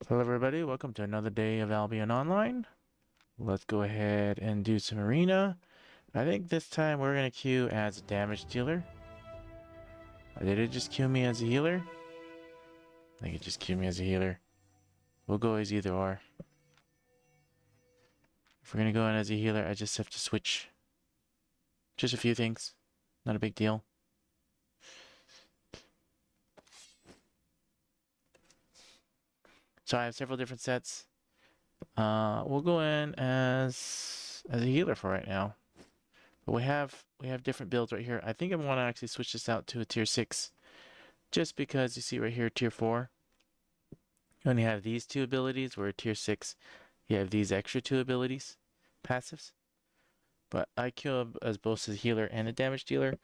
Hello everybody, welcome to another day of Albion Online. Let's go ahead and do some arena. I think this time we're gonna queue as a damage dealer. Or did it just queue me as a healer? I think it just queued me as a healer. We'll go as either or. If we're gonna go in as a healer, I just have to switch just a few things. Not a big deal. So I have several different sets. We'll go in as a healer for right now. But we have different builds right here. I think I want to actually switch this out to a tier 6. Just because you see right here, tier 4. You only have these two abilities, where tier 6, you have these extra two abilities, passives. But I queue as both a healer and a damage dealer,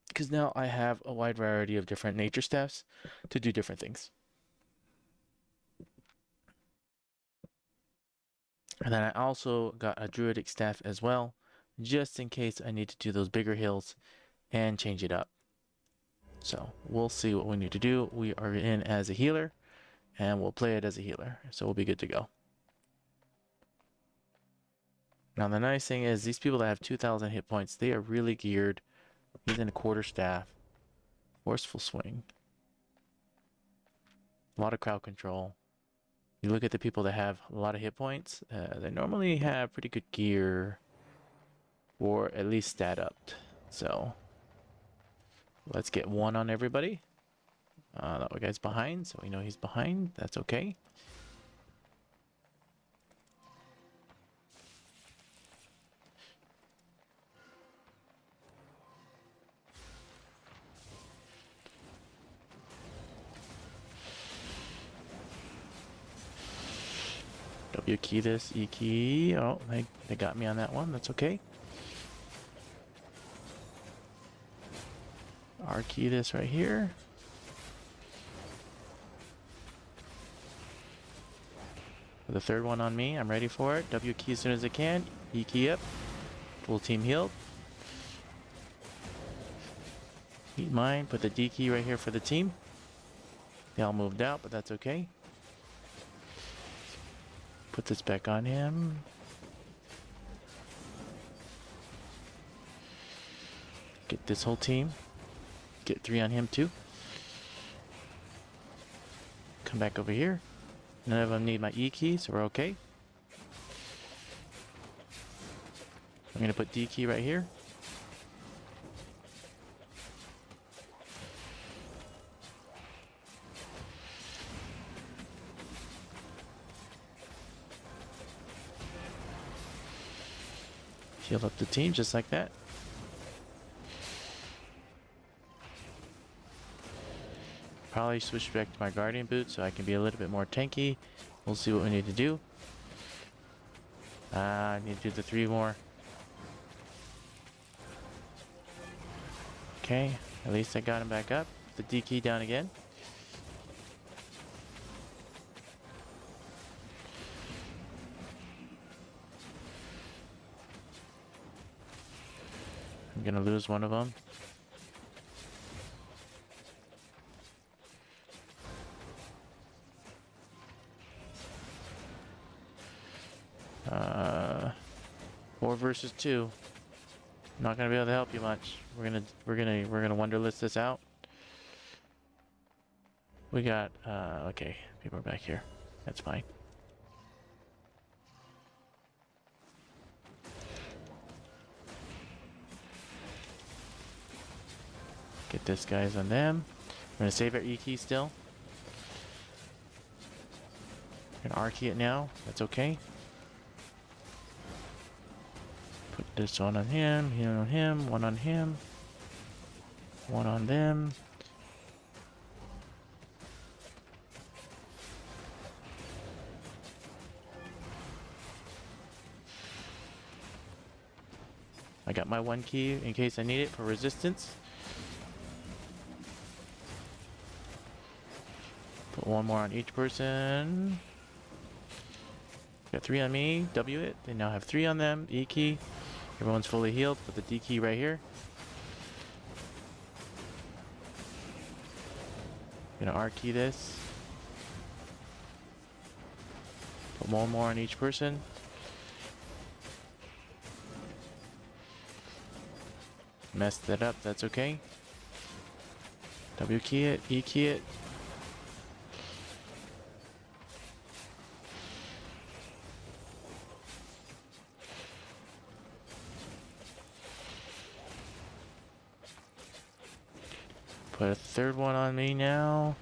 because now I have a wide variety of different nature staffs to do different things. And then I also got a druidic staff as well, just in case I need to do those bigger hills and change it up. So we'll see what we need to do. We are in as a healer, and we'll play it as a healer, so we'll be good to go. Now the nice thing is these people that have 2,000 hit points, they are really geared. He's in a quarter staff, forceful swing, a lot of crowd control. You look at the people that have a lot of hit points, they normally have pretty good gear, or at least stat upped. So let's get one on everybody. That guy's behind, so we know he's behind. That's okay. W key this, E key. Oh, they got me on that one. That's okay. R key this right here. The third one on me. I'm ready for it. W key as soon as I can. E key up. Full team healed. Eat mine. Put the D key right here for the team. They all moved out, but that's okay. Put this back on him. Get this whole team. Get 3 on him too. Come back over here. None of them need my E key, so we're okay. I'm gonna put D key right here. Heal up the team just like that. Probably switch back to my guardian boot so I can be a little bit more tanky. We'll see what we need to do. I need to do the 3 more. Okay, at least I got him back up. The D key down again. I'm gonna lose one of them. Uh, 4 versus 2. Not gonna be able to help you much. We're gonna wonderlist this out. We got okay, people are back here. That's fine. Get this guys on them. We're gonna save our E key still. We're gonna R key it now. That's okay. Put this one on him, one on him, one on him, one on them. I got my 1 key in case I need it for resistance. Put 1 more on each person. Got 3 on me. W it. They now have 3 on them. E key. Everyone's fully healed. Put the D key right here. Gonna R key this. Put one more on each person. Messed that up, that's okay. W key it, E key it. Put a third one on me now.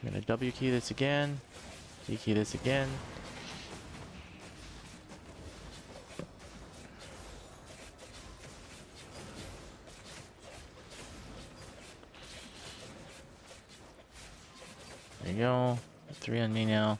I'm gonna W key this again. E key this again. There you go. 3 on me now.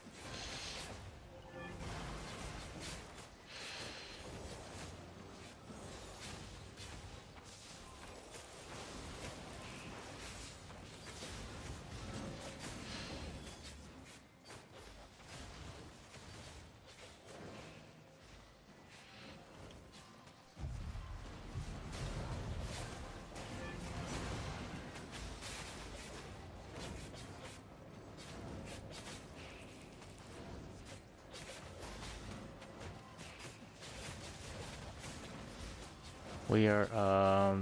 We are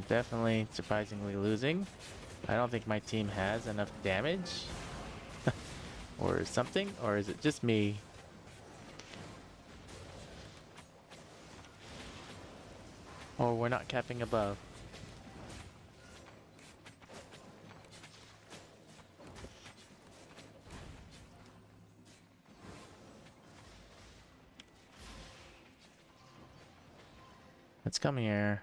definitely surprisingly losing. I don't think my team has enough damage. Or something, or is it just me? Or we're not capping above. Let's come here.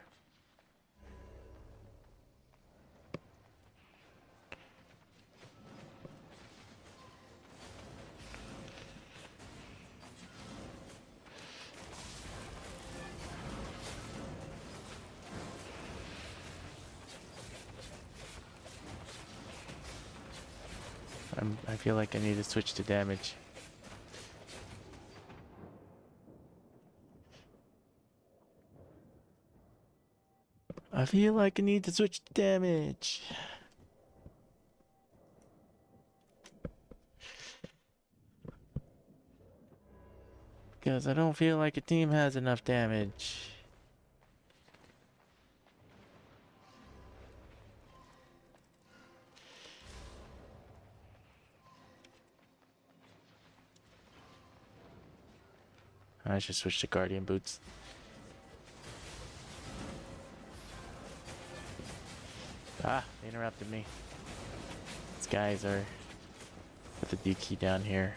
I feel like I need to switch to damage. I feel like I need to switch to damage. Because I don't feel like a team has enough damage. I should switch to Guardian Boots. Ah, they interrupted me. These guys are... Put the D key down here.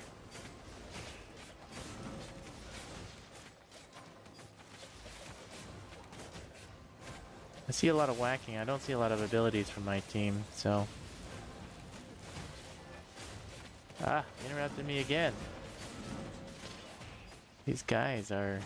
I see a lot of whacking. I don't see a lot of abilities from my team, so... Ah, interrupted me again. These guys are...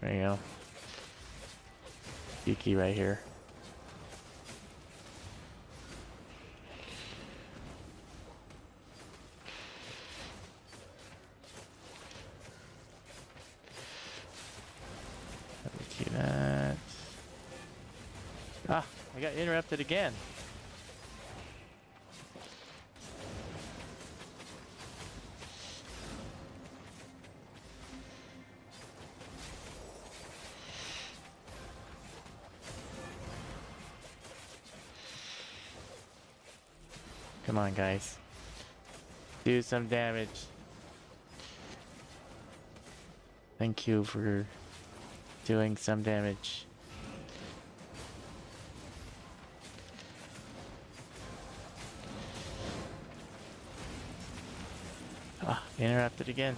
There you go. Yuki right here. Yuki that. Ah, I got interrupted again. Come on, guys. Do some damage. Thank you for doing some damage. Ah, interrupted again.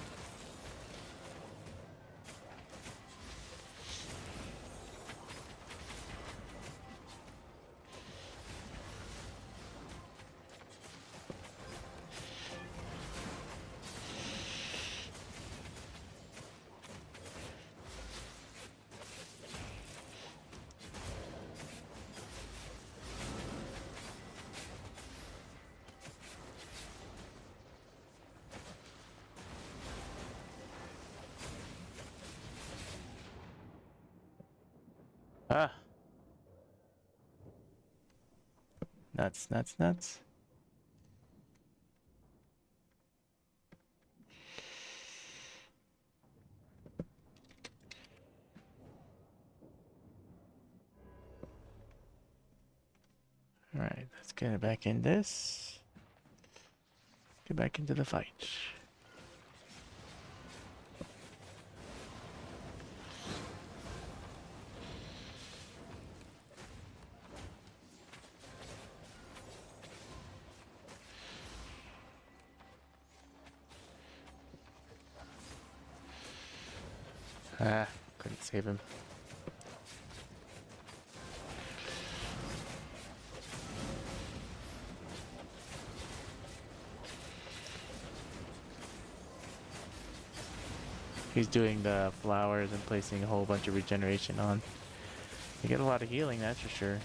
Nuts, nuts, nuts. Alright, let's get back in this. Get back into the fight. Ah, couldn't save him. He's doing the flowers and placing a whole bunch of regeneration on. You get a lot of healing, that's for sure.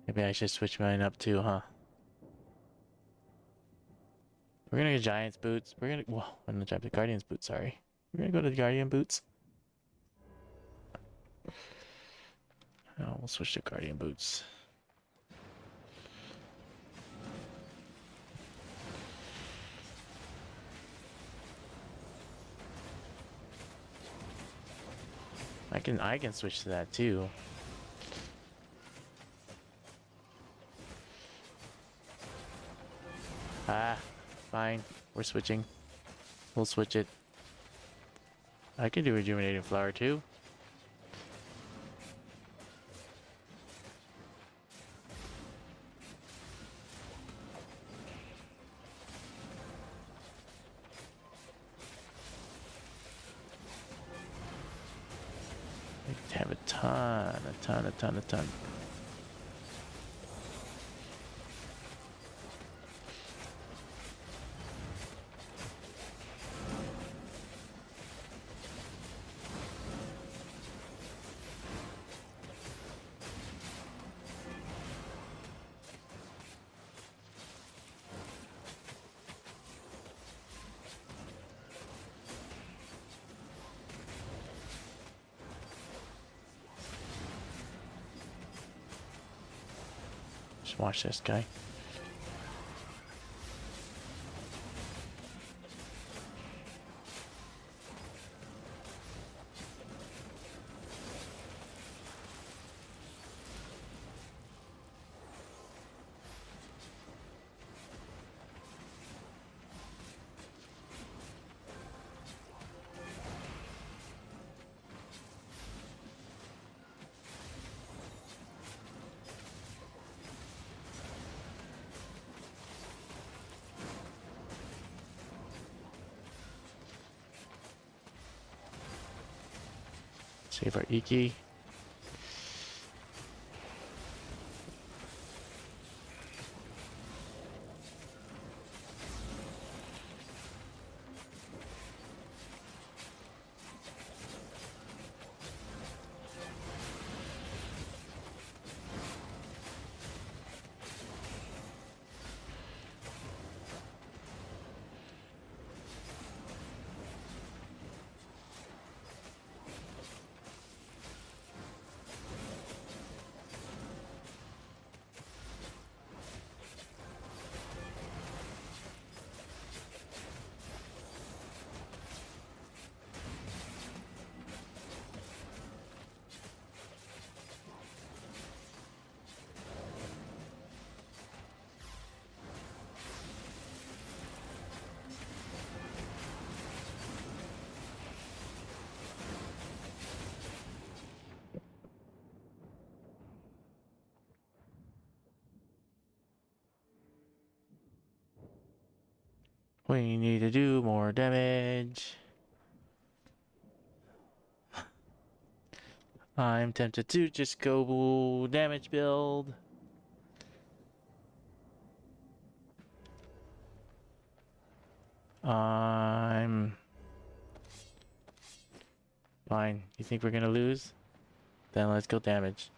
Maybe I should switch mine up too, huh? We're gonna get Giant's boots. We're gonna, well, I'm gonna drop the Guardian's boots, sorry. We're gonna go to the Guardian boots. Oh, we'll switch to Guardian boots. I can switch to that too. Ah, fine. We're switching. We'll switch it. I can do rejuvenating flower too. I have a ton. Just watch this guy. Save our Iki. We need to do more damage. I'm tempted to just go damage build. I'm fine. You think we're gonna lose? Then let's go damage.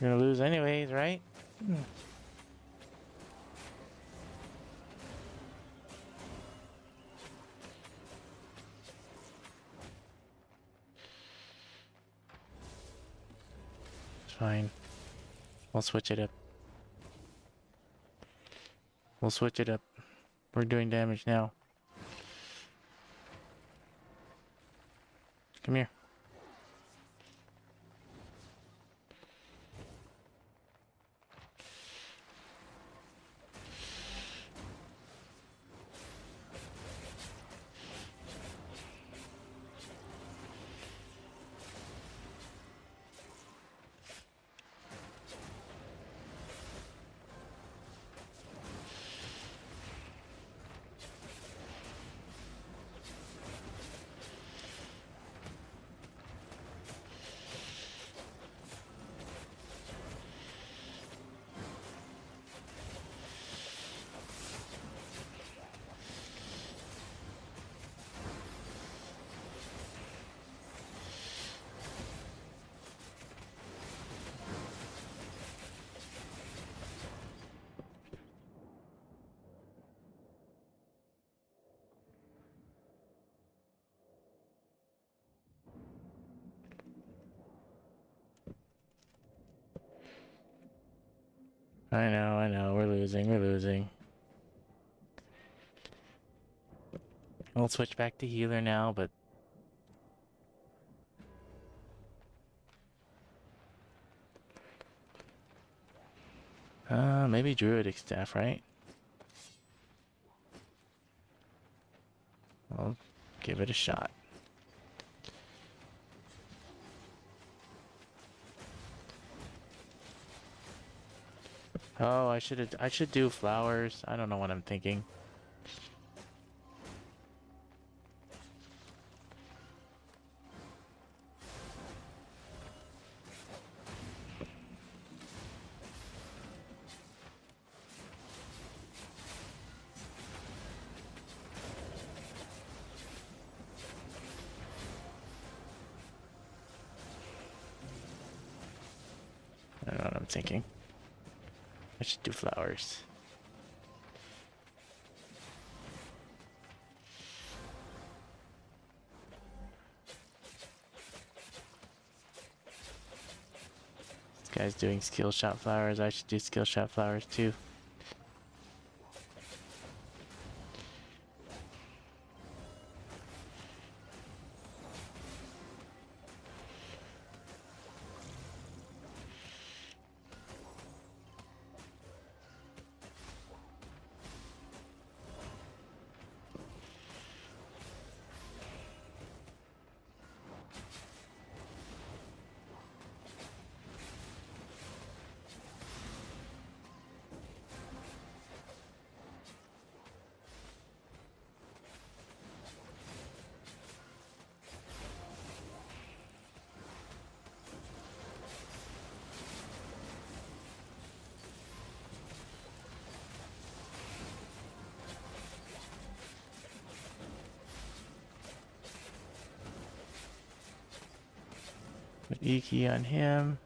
We're gonna lose anyways, right? fine. We'll switch it up. We'll switch it up. We're doing damage now. Come here. I know, we're losing. We'll switch back to healer now, but... maybe druidic staff, right? I'll give it a shot. Oh, I should do flowers. I don't know what I'm thinking. I don't know what I'm thinking. I should do flowers. This guy's doing skill shot flowers. I should do skill shot flowers too. Put Iki on him.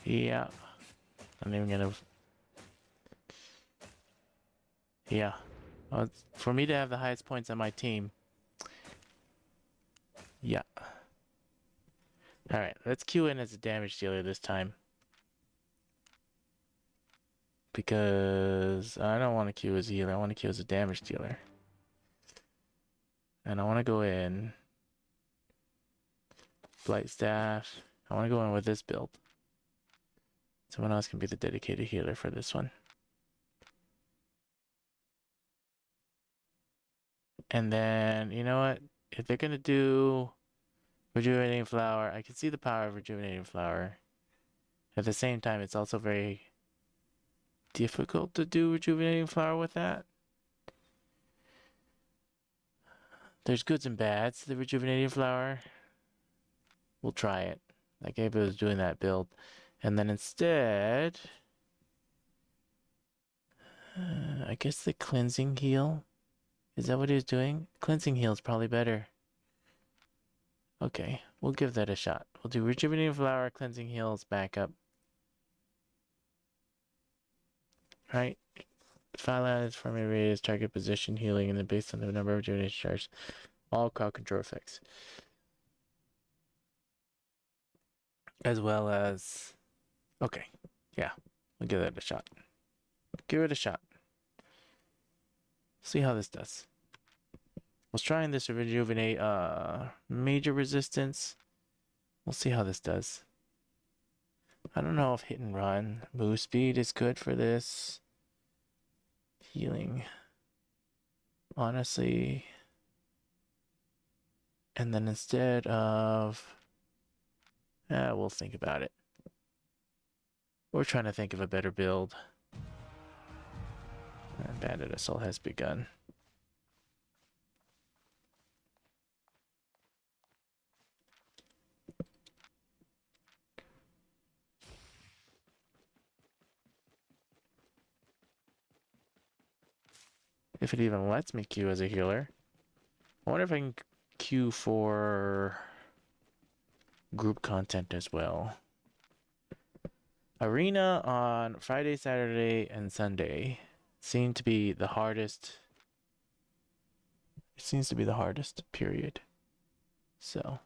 Yeah. I'm even gonna... Yeah. Well, for me to have the highest points on my team. Yeah. Alright, let's queue in as a damage dealer this time. Because I don't want to queue as a healer, I want to queue as a damage dealer. And I want to go in... Blight Staff. I want to go in with this build. Someone else can be the dedicated healer for this one. And then, you know what? If they're going to do Rejuvenating Flower, I can see the power of Rejuvenating Flower. At the same time, it's also very difficult to do Rejuvenating Flower with that. There's goods and bads to the Rejuvenating Flower. We'll try it. Like Abe was doing that build. And then instead... I guess the Cleansing Heal. Is that what he was doing? Cleansing Heal is probably better. Okay, we'll give that a shot. We'll do Rejuvenating Flower, Cleansing Heals, backup. right? Flatlands from a radius, target position, healing, and then based on the number of rejuvenation charges, all crowd control effects. As well as... Okay, yeah, we'll give that a shot. Give it a shot. See how this does. Was trying this to rejuvenate major resistance. We'll see how this does. I don't know if hit and run. Move speed is good for this. Healing. Honestly. And then instead of... we'll think about it. We're trying to think of a better build. And Bandit Assault has begun. If it even lets me queue as a healer. I wonder if I can queue for group content as well. Arena on Friday, Saturday, and Sunday seem to be the hardest. It seems to be the hardest, period. So.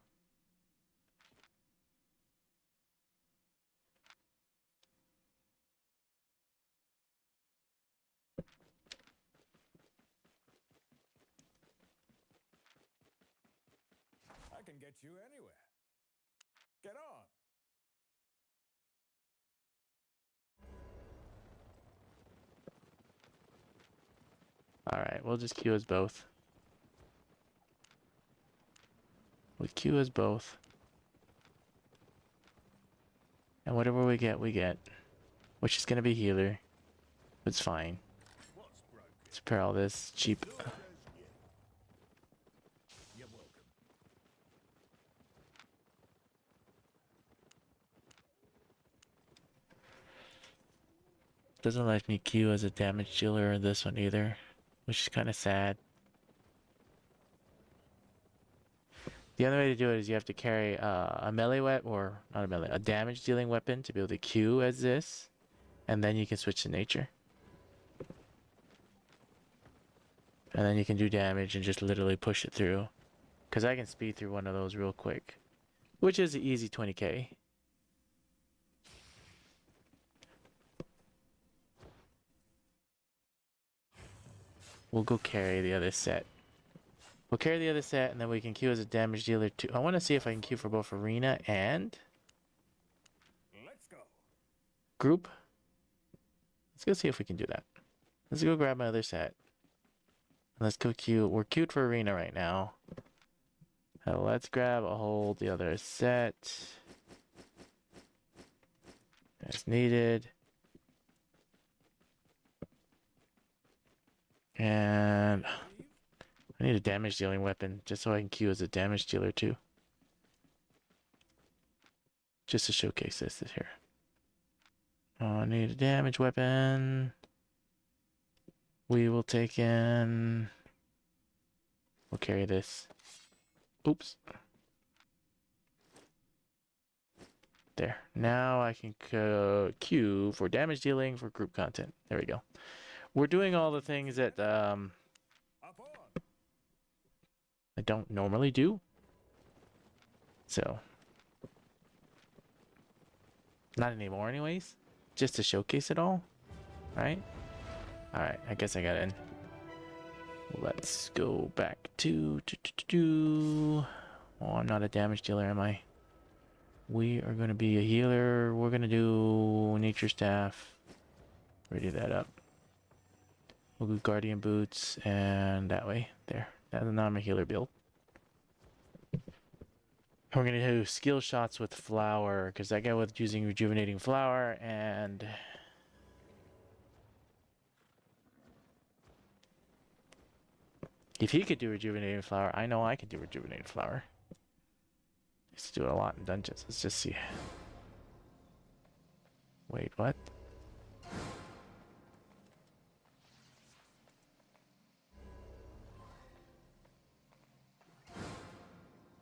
I can get you anywhere. Get on. Alright, we'll just queue as both. We'll queue as both. And whatever we get, which is gonna be healer. It's fine. Let's repair all this cheap. You're welcome. Doesn't let me queue as a damage dealer in this one either, which is kind of sad. The other way to do it is you have to carry a melee weapon, or not a melee, a damage dealing weapon to be able to queue as this, and then you can switch to nature. And then you can do damage and just literally push it through. Because I can speed through one of those real quick, which is an easy 20k. We'll go carry the other set. We'll carry the other set, and then we can queue as a damage dealer too. I want to see if I can queue for both arena and Let's go. group. Let's go see if we can do that. Let's go grab my other set. Let's go queue. We're queued for arena right now. Let's grab a hold the other set as needed. And I need a damage dealing weapon just so I can queue as a damage dealer too. Just to showcase this here. Oh, I need a damage weapon. We will take in... We'll carry this. Oops. There. Now I can queue for damage dealing for group content. There we go. We're doing all the things that I don't normally do. So. Not anymore anyways. Just to showcase it all. Right? Alright, I guess I got in. Let's go back to... Oh, I'm not a damage dealer, am I? We are going to be a healer. We're going to do nature staff. Ready that up. We'll do guardian boots and that way. There. That's now I'm a healer build. We're going to do skill shots with flower because that guy was using rejuvenating flower and... If he could do rejuvenating flower, I know I could do rejuvenating flower. I used to do it a lot in dungeons. Let's just see. Wait, what?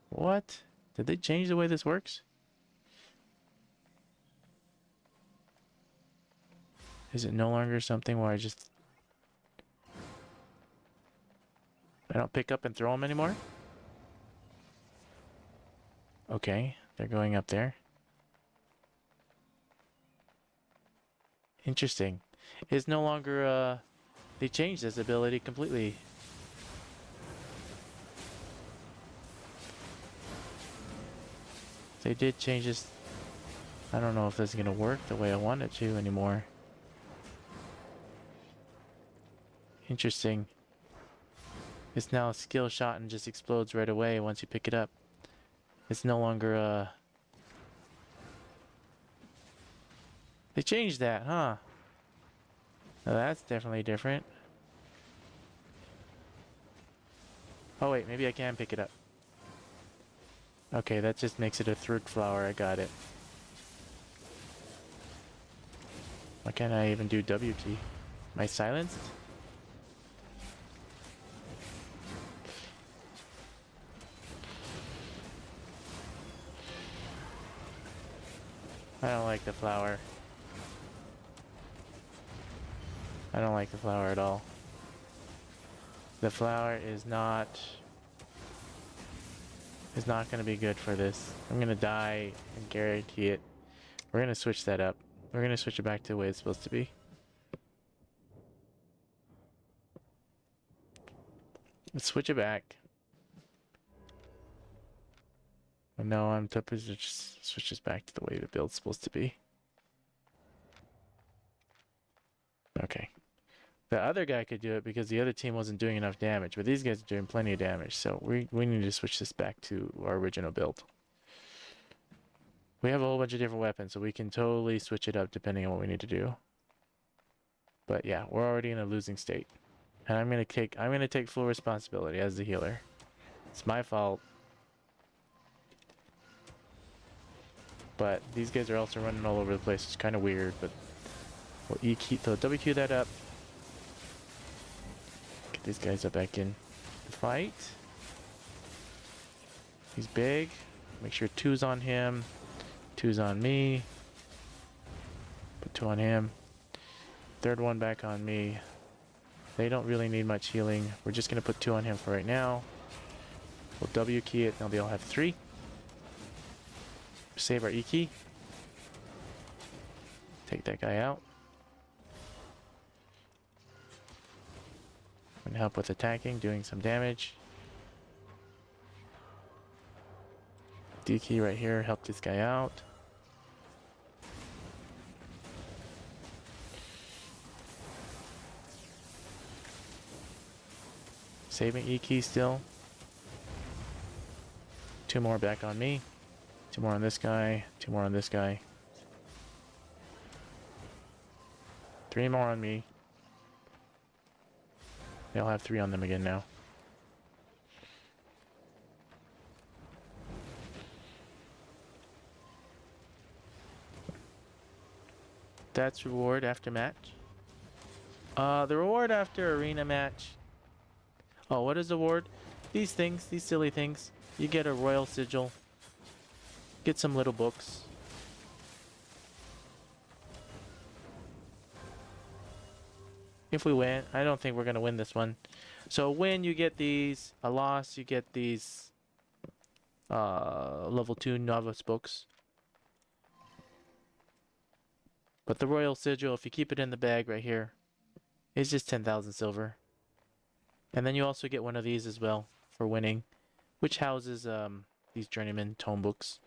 What? Did they change the way this works? Is it no longer something where I don't pick up and throw them anymore? Okay, they're going up there. Interesting. It's no longer, they changed this ability completely. They did change this. I don't know if this is gonna work the way I want it to anymore. Interesting. It's now a skill shot and just explodes right away once you pick it up. It's no longer, they changed that, huh? Now that's definitely different. Oh wait, maybe I can pick it up. Okay, that just makes it a third flower. I got it. Why can't I even do WT? Am I silenced? I don't like the flower. I don't like the flower at all. The flower is not gonna be good for this. I'm gonna die and guarantee it. We're gonna switch that up. We're gonna switch it back to the way it's supposed to be. Let's switch it back. No, I'm tempted to just switch this back to the way the build's supposed to be. Okay. The other guy could do it because the other team wasn't doing enough damage, but these guys are doing plenty of damage, so we need to switch this back to our original build. We have a whole bunch of different weapons, so we can totally switch it up depending on what we need to do. But yeah, we're already in a losing state. And I'm gonna take full responsibility as the healer. It's my fault. But these guys are also running all over the place. It's kind of weird, but we'll WQ that up. Get these guys up back in the fight. He's big. Make sure 2's on him. 2's on me. Put 2 on him. Third one back on me. They don't really need much healing. We're just gonna put 2 on him for right now. We'll W key it. Now they all have 3. Save our E key. Take that guy out. And help with attacking, doing some damage. D key right here, help this guy out. Saving E key still. 2 more back on me. 2 more on this guy. 2 more on this guy. 3 more on me. They'll have 3 on them again now. That's reward after match. The reward after arena match. Oh, what is the reward? These things, these silly things. You get a royal sigil. Get some little books. If we win, I don't think we're gonna win this one. So a win, you get these. A loss, you get these level 2 novice books. But the royal sigil, if you keep it in the bag right here, is just 10,000 silver. And then you also get one of these as well for winning, which houses these journeyman tome books.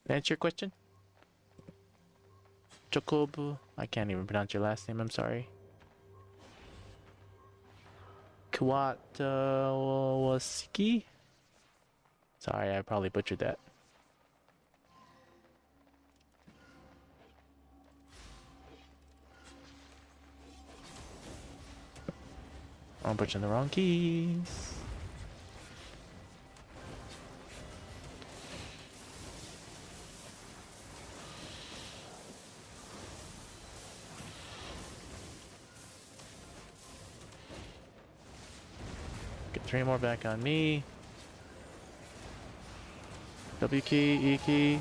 Answer your question? Chocobo, I can't even pronounce your last name, I'm sorry. Kawatawasiki? Sorry, I probably butchered that. I'm butchering the wrong keys. Get 3 more back on me. W key, E key.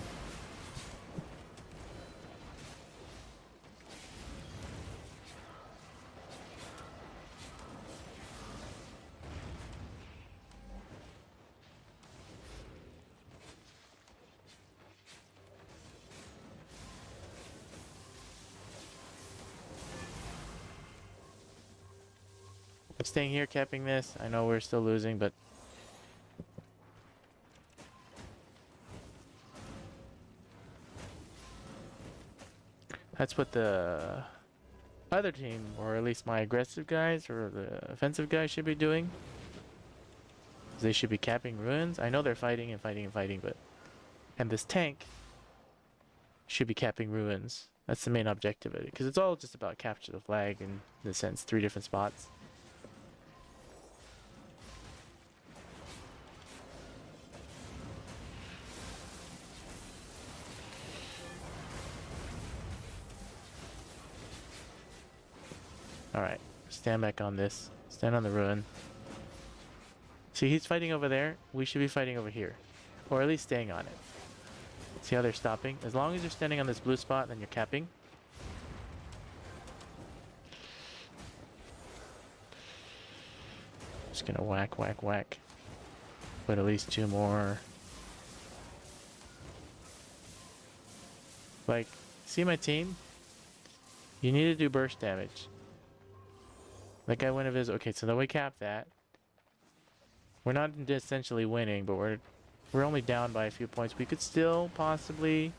I'm staying here, capping this. I know we're still losing, but that's what the other team, or at least my aggressive guys or the offensive guys, should be doing. They should be capping ruins. I know they're fighting and fighting and fighting, but and this tank should be capping ruins. That's the main objective of it, because it's all just about capture the flag in the sense 3 different spots. Alright, stand back on this. Stand on the ruin. See, he's fighting over there. We should be fighting over here. Or at least staying on it. See how they're stopping? As long as you're standing on this blue spot, then you're capping. Just gonna whack, whack, whack. Put at least 2 more. Like, see my team? You need to do burst damage. That guy went a visit. Okay, so then we cap that. We're not essentially winning, but we're only down by a few points. We could still possibly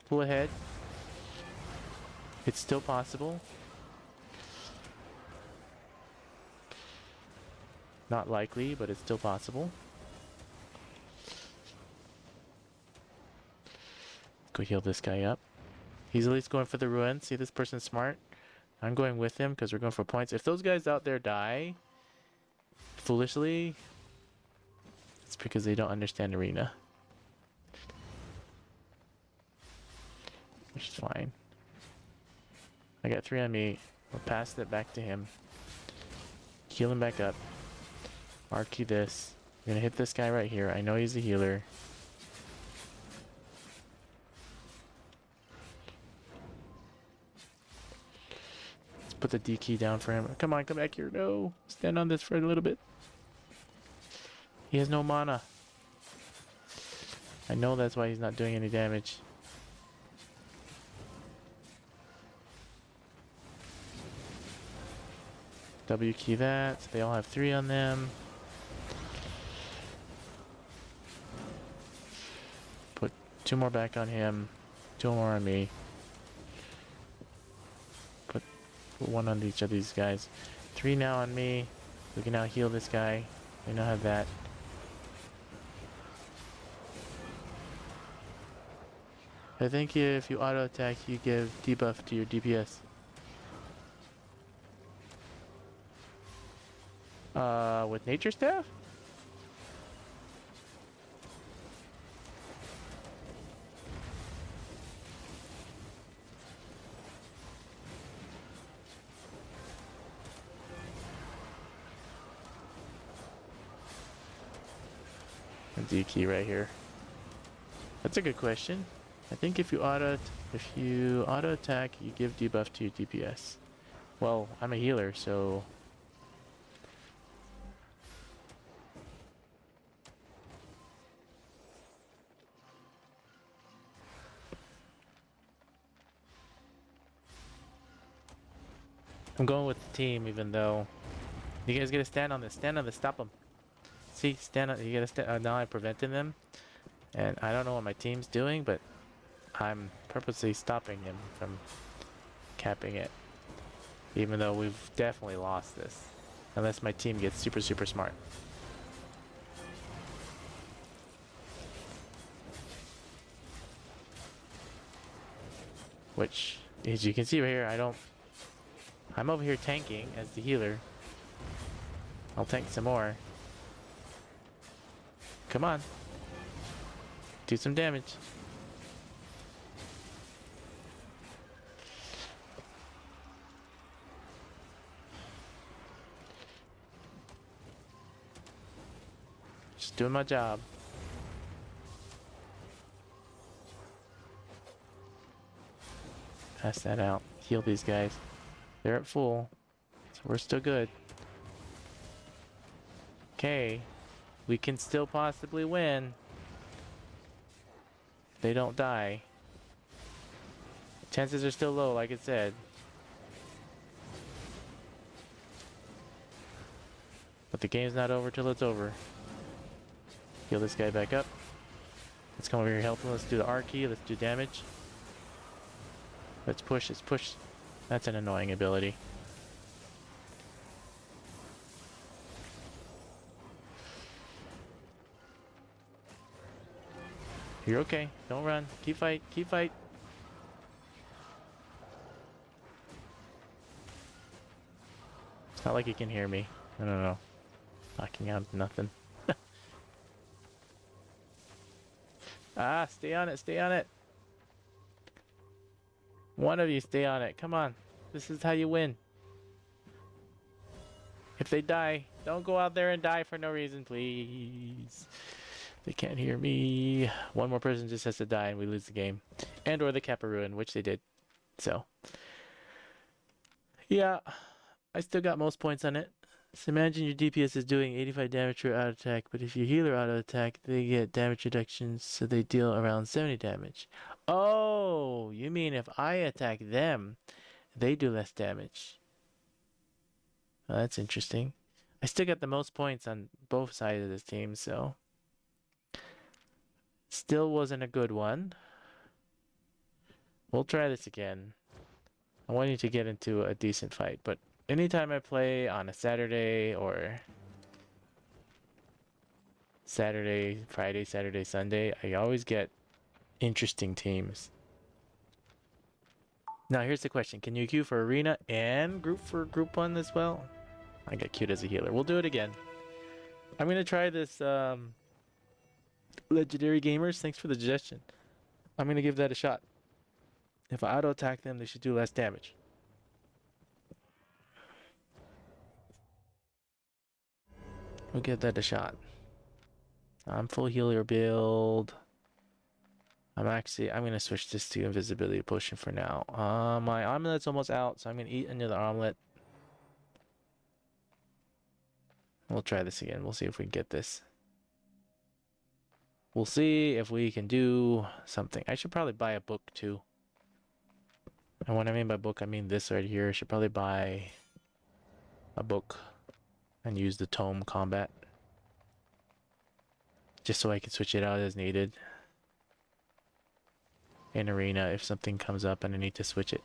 pull ahead. It's still possible. Not likely, but it's still possible. Go heal this guy up. He's at least going for the ruin. See, this person's smart. I'm going with him because we're going for points. If those guys out there die foolishly, it's because they don't understand arena. Which is fine. I got 3 on me. We'll pass it back to him. Heal him back up. R-key this. I'm gonna hit this guy right here. I know he's a healer. Put the D key down for him. Come on, come back here. No. Stand on this for a little bit. He has no mana. I know that's why he's not doing any damage. W key that. So they all have 3 on them. Put 2 more back on him. 2 more on me. Put 1 on each of these guys. 3 now on me. We can now heal this guy. We now have that. I think if you auto attack, you give debuff to your DPS. With Nature Staff? A D key right here. That's a good question. I think if you auto attack, you give debuff to your DPS. Well, I'm a healer, so I'm going with the team, even though you guys gotta stand on this. Stand on this. Stop them. See, stand on. You gotta stand. Now I'm preventing them, and I don't know what my team's doing, but I'm purposely stopping him from capping it. Even though we've definitely lost this, unless my team gets super, super smart. Which, as you can see right here, I'm over here tanking as the healer. I'll tank some more. Come on. Do some damage. Just doing my job. Pass that out. Heal these guys. They're at full. So we're still good. Okay. We can still possibly win. They don't die. Chances are still low, like I said. But the game's not over till it's over. Heal this guy back up. Let's come over here, help him. Let's do the R key. Let's do damage. Let's push. Let's push. That's an annoying ability. You're okay. Don't run. Keep fight. Keep fight. It's not like he can hear me. I don't know. Knocking out nothing. Ah, stay on it. Stay on it. One of you stay on it. Come on. This is how you win. If they die, don't go out there and die for no reason, please. They can't hear me. One more person just has to die and we lose the game. And or the Kappa ruin, which they did. So. Yeah. I still got most points on it. So imagine your DPS is doing 85 damage to auto attack, but if your healer auto attack, they get damage reductions, so they deal around 70 damage. Oh, you mean if I attack them, they do less damage. Well, that's interesting. I still got the most points on both sides of this team, so still wasn't a good one. We'll try this again. I want you to get into a decent fight, but anytime I play on a Saturday or Friday, Saturday, Sunday, I always get interesting teams. Now here's the question. Can you queue for arena and group for group 1 as well? I got queued as a healer. We'll do it again. I'm going to try this Legendary Gamers. Thanks for the suggestion. I'm going to give that a shot. If I auto attack them, they should do less damage. We'll give that a shot. I'm full healer build. I'm gonna switch this to invisibility potion for now. My omelet's almost out, so I'm gonna eat another omelet. We'll try this again. We'll see if we can get this. We'll see if we can do something. I should probably buy a book too. And what I mean by book, I mean this right here. I should probably buy a book and use the tome combat. Just so I can switch it out as needed. In arena if something comes up and I need to switch it.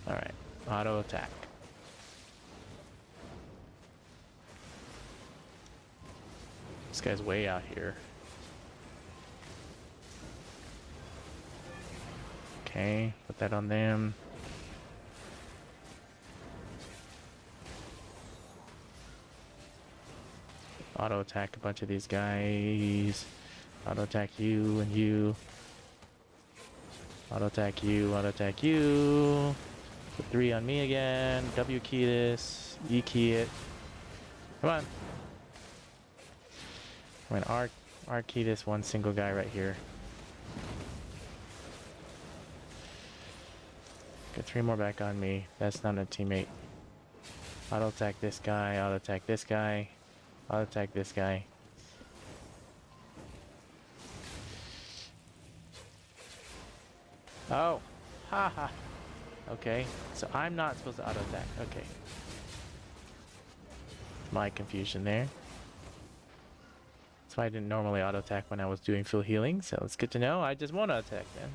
Alright, auto attack. This guy's way out here. Okay, put that on them. Auto attack a bunch of these guys. Auto attack you and you. Auto attack you, auto attack you. Put 3 on me again. W key this. E key it. Come on. I'm gonna R key this one single guy right here. Get 3 more back on me. That's not a teammate. Auto attack this guy, auto attack this guy. I'll attack this guy. Oh! Haha! Okay, so I'm not supposed to auto attack. Okay. My confusion there. That's why I didn't normally auto attack when I was doing full healing, so it's good to know. I just won't attack then.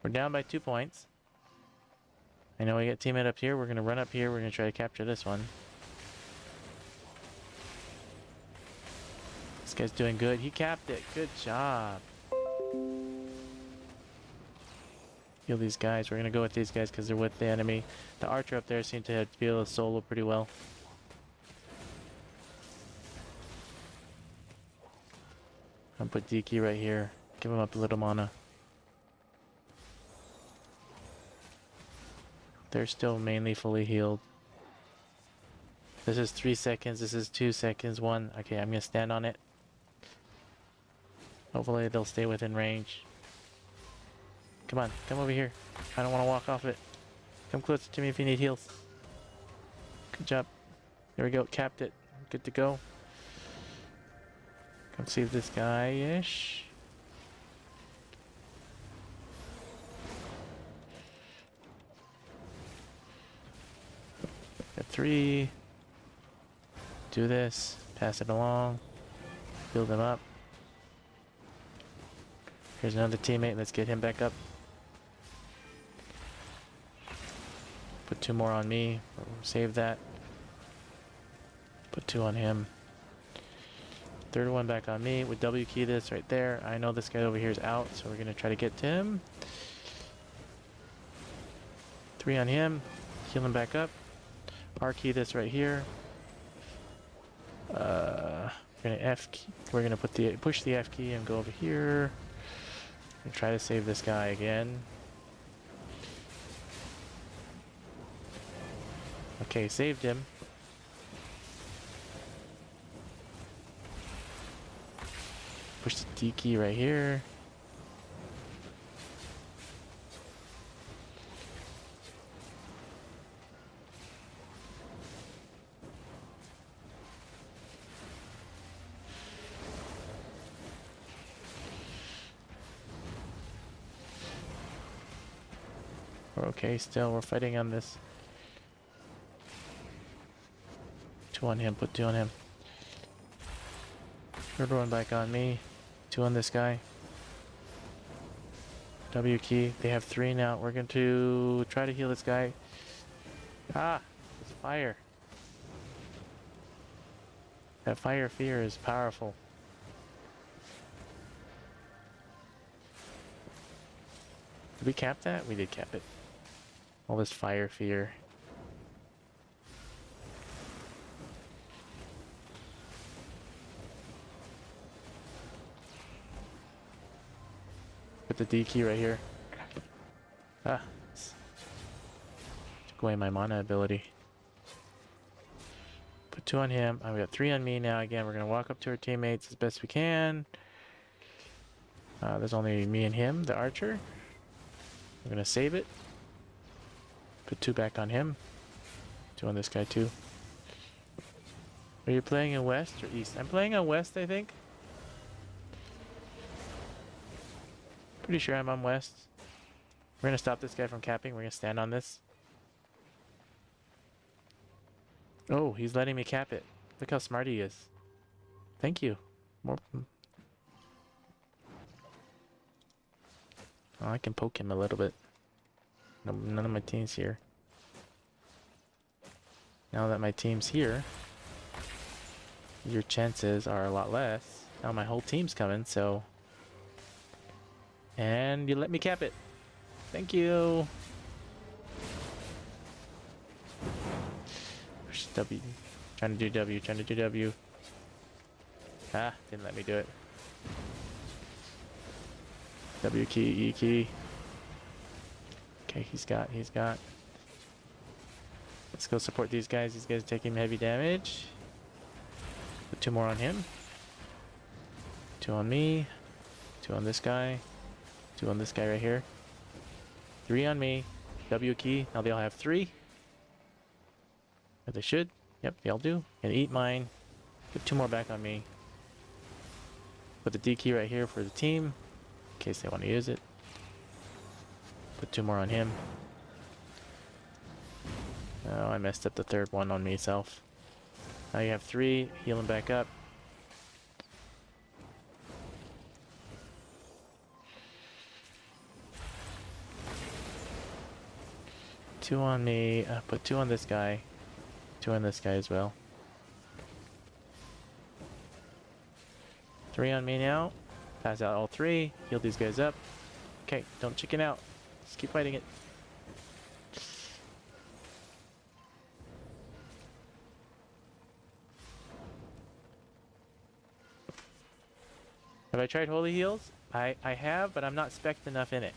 We're down by 2 points. I know we got teammate up here. We're going to run up here. We're going to try to capture this one. This guy's doing good. He capped it. Good job. Heal these guys. We're going to go with these guys because they're with the enemy. The archer up there seemed to be able to solo pretty well. I'm going to put DK right here. Give him up a little mana. They're still mainly fully healed. This is 3 seconds. This is 2 seconds. 1. Okay, I'm gonna stand on it. Hopefully they'll stay within range. Come on, come over here. I don't want to walk off it. Come closer to me if you need heals. Good job. There we go. Capped it. Good to go. Come save this guy-ish. Got 3. Do this. Pass it along. Build him up. Here's another teammate. Let's get him back up. Put 2 more on me. Save that. Put 2 on him. Third one back on me. With W key this right there. I know this guy over here is out, so we're going to try to get to him. 3 on him. Heal him back up. R key this right here. We're gonna F key. We're gonna push the F key and go over here and try to save this guy again. Okay, saved him. Push the D key right here. We're okay still, we're fighting on this. 2 on him, put 2 on him. Third one back on me. 2 on this guy. W key. They have 3 now. We're going to try to heal this guy. Ah! It's fire. That fire fear is powerful. Did we cap that? We did cap it. All this fire fear. Put the D key right here. Ah. Took away my mana ability. Put 2 on him. We got 3 on me now. Again, we're going to walk up to our teammates as best we can. There's only me and him, the archer. We're going to save it. Put 2 back on him. 2 on this guy too. Are you playing in west or east? I'm playing on west, I think. Pretty sure I'm on west. We're going to stop this guy from capping. We're going to stand on this. Oh, he's letting me cap it. Look how smart he is. Thank you. More. Oh, I can poke him a little bit. No, none of my team's here. Now that my team's here, your chances are a lot less. Now my whole team's coming, so... And you let me cap it. Thank you. Push W. Trying to do W, trying to do W. Ah, didn't let me do it. W key, E key. Okay, he's got. Let's go support these guys. These guys are taking heavy damage. Put 2 more on him. 2 on me. 2 on this guy. 2 on this guy right here. 3 on me. W key. Now they all have 3. Or they should. Yep, they all do. And eat mine. Put 2 more back on me. Put the D key right here for the team, in case they want to use it. Put 2 more on him. Oh, I messed up the 3rd one on myself. Now you have 3. Heal him back up. Two on me. Put 2 on this guy. 2 on this guy as well. 3 on me now. Pass out all 3. Heal these guys up. Okay, don't chicken out. Just keep fighting it. Have I tried holy heals? I have, but I'm not spec'd enough in it.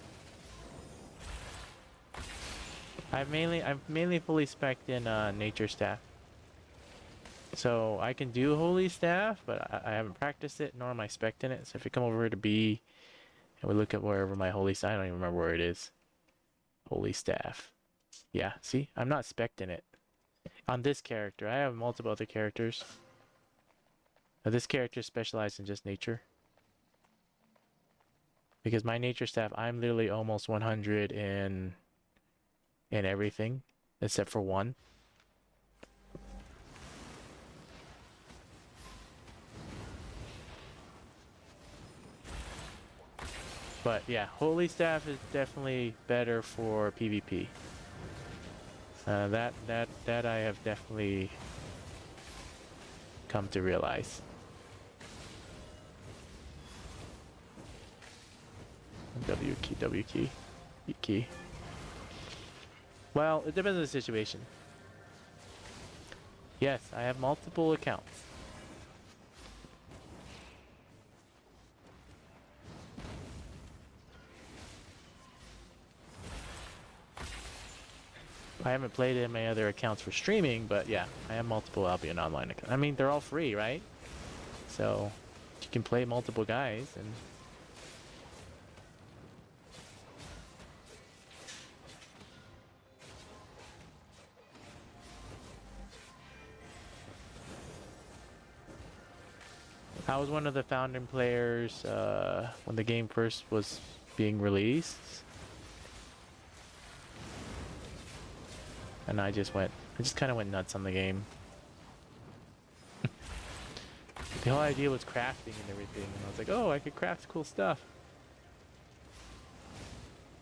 I've mainly fully spec'd in Nature Staff. So I can do Holy Staff, but I haven't practiced it, nor am I spec'd in it. So if you come over here to B, and we look at wherever my Holy Staff, I don't even remember where it is. Holy Staff. Yeah, see? I'm not spec'd in it. On this character, I have multiple other characters. Now, this character is specialized in just nature. Because my nature staff, I'm literally almost 100 in everything, except for one. But yeah, Holy Staff is definitely better for PvP. That I have definitely come to realize. W key, E key. Well, it depends on the situation. Yes, I have multiple accounts. I haven't played in my other accounts for streaming, but yeah, I have multiple Albion online accounts. I mean, they're all free, right? So you can play multiple guys and I was one of the founding players when the game first was being released. And I just kind of went nuts on the game. The whole idea was crafting and everything, and I was like, oh, I could craft cool stuff.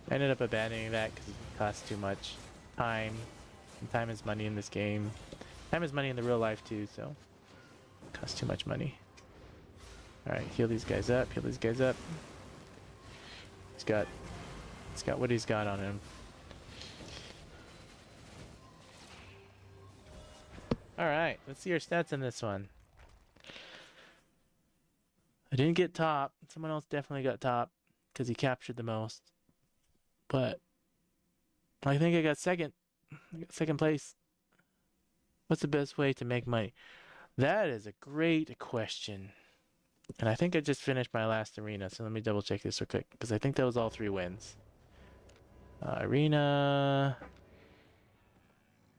I ended up abandoning that because it costs too much time. And time is money in this game. Time is money in the real life too, so it costs too much money. Alright, heal these guys up, heal these guys up. He's got what he's got on him. Alright, let's see your stats in this one. I didn't get top. Someone else definitely got top because he captured the most. But I think I got second. I got second place. What's the best way to make money? That is a great question. And I think I just finished my last arena, so let me double check this real quick because I think that was all 3 wins. Arena.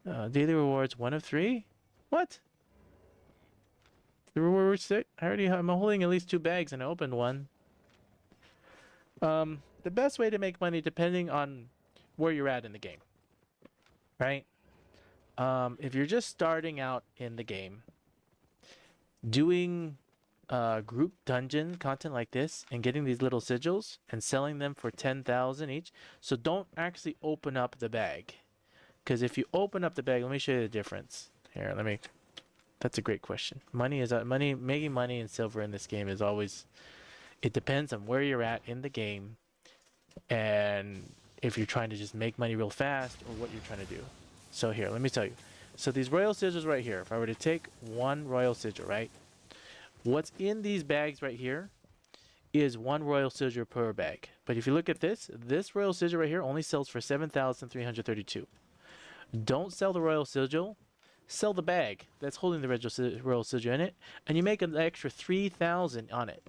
Daily rewards 1 of 3? What? The reward 6? I'm holding at least 2 bags and I opened one. The best way to make money depending on where you're at in the game. Right? If you're just starting out in the game, doing group dungeon content like this and getting these little sigils and selling them for 10,000 each. So don't actually open up the bag. Because if you open up the bag, let me show you the difference. Here, that's a great question. Making money in silver in this game is always, it depends on where you're at in the game and if you're trying to just make money real fast or what you're trying to do. So here, let me tell you. So these royal sigils right here, if I were to take one royal sigil, right? What's in these bags right here is 1 royal sigil per bag. But if you look at this royal sigil right here only sells for 7,332. Don't sell the royal sigil, sell the bag that's holding the royal sigil in it, and you make an extra 3,000 on it.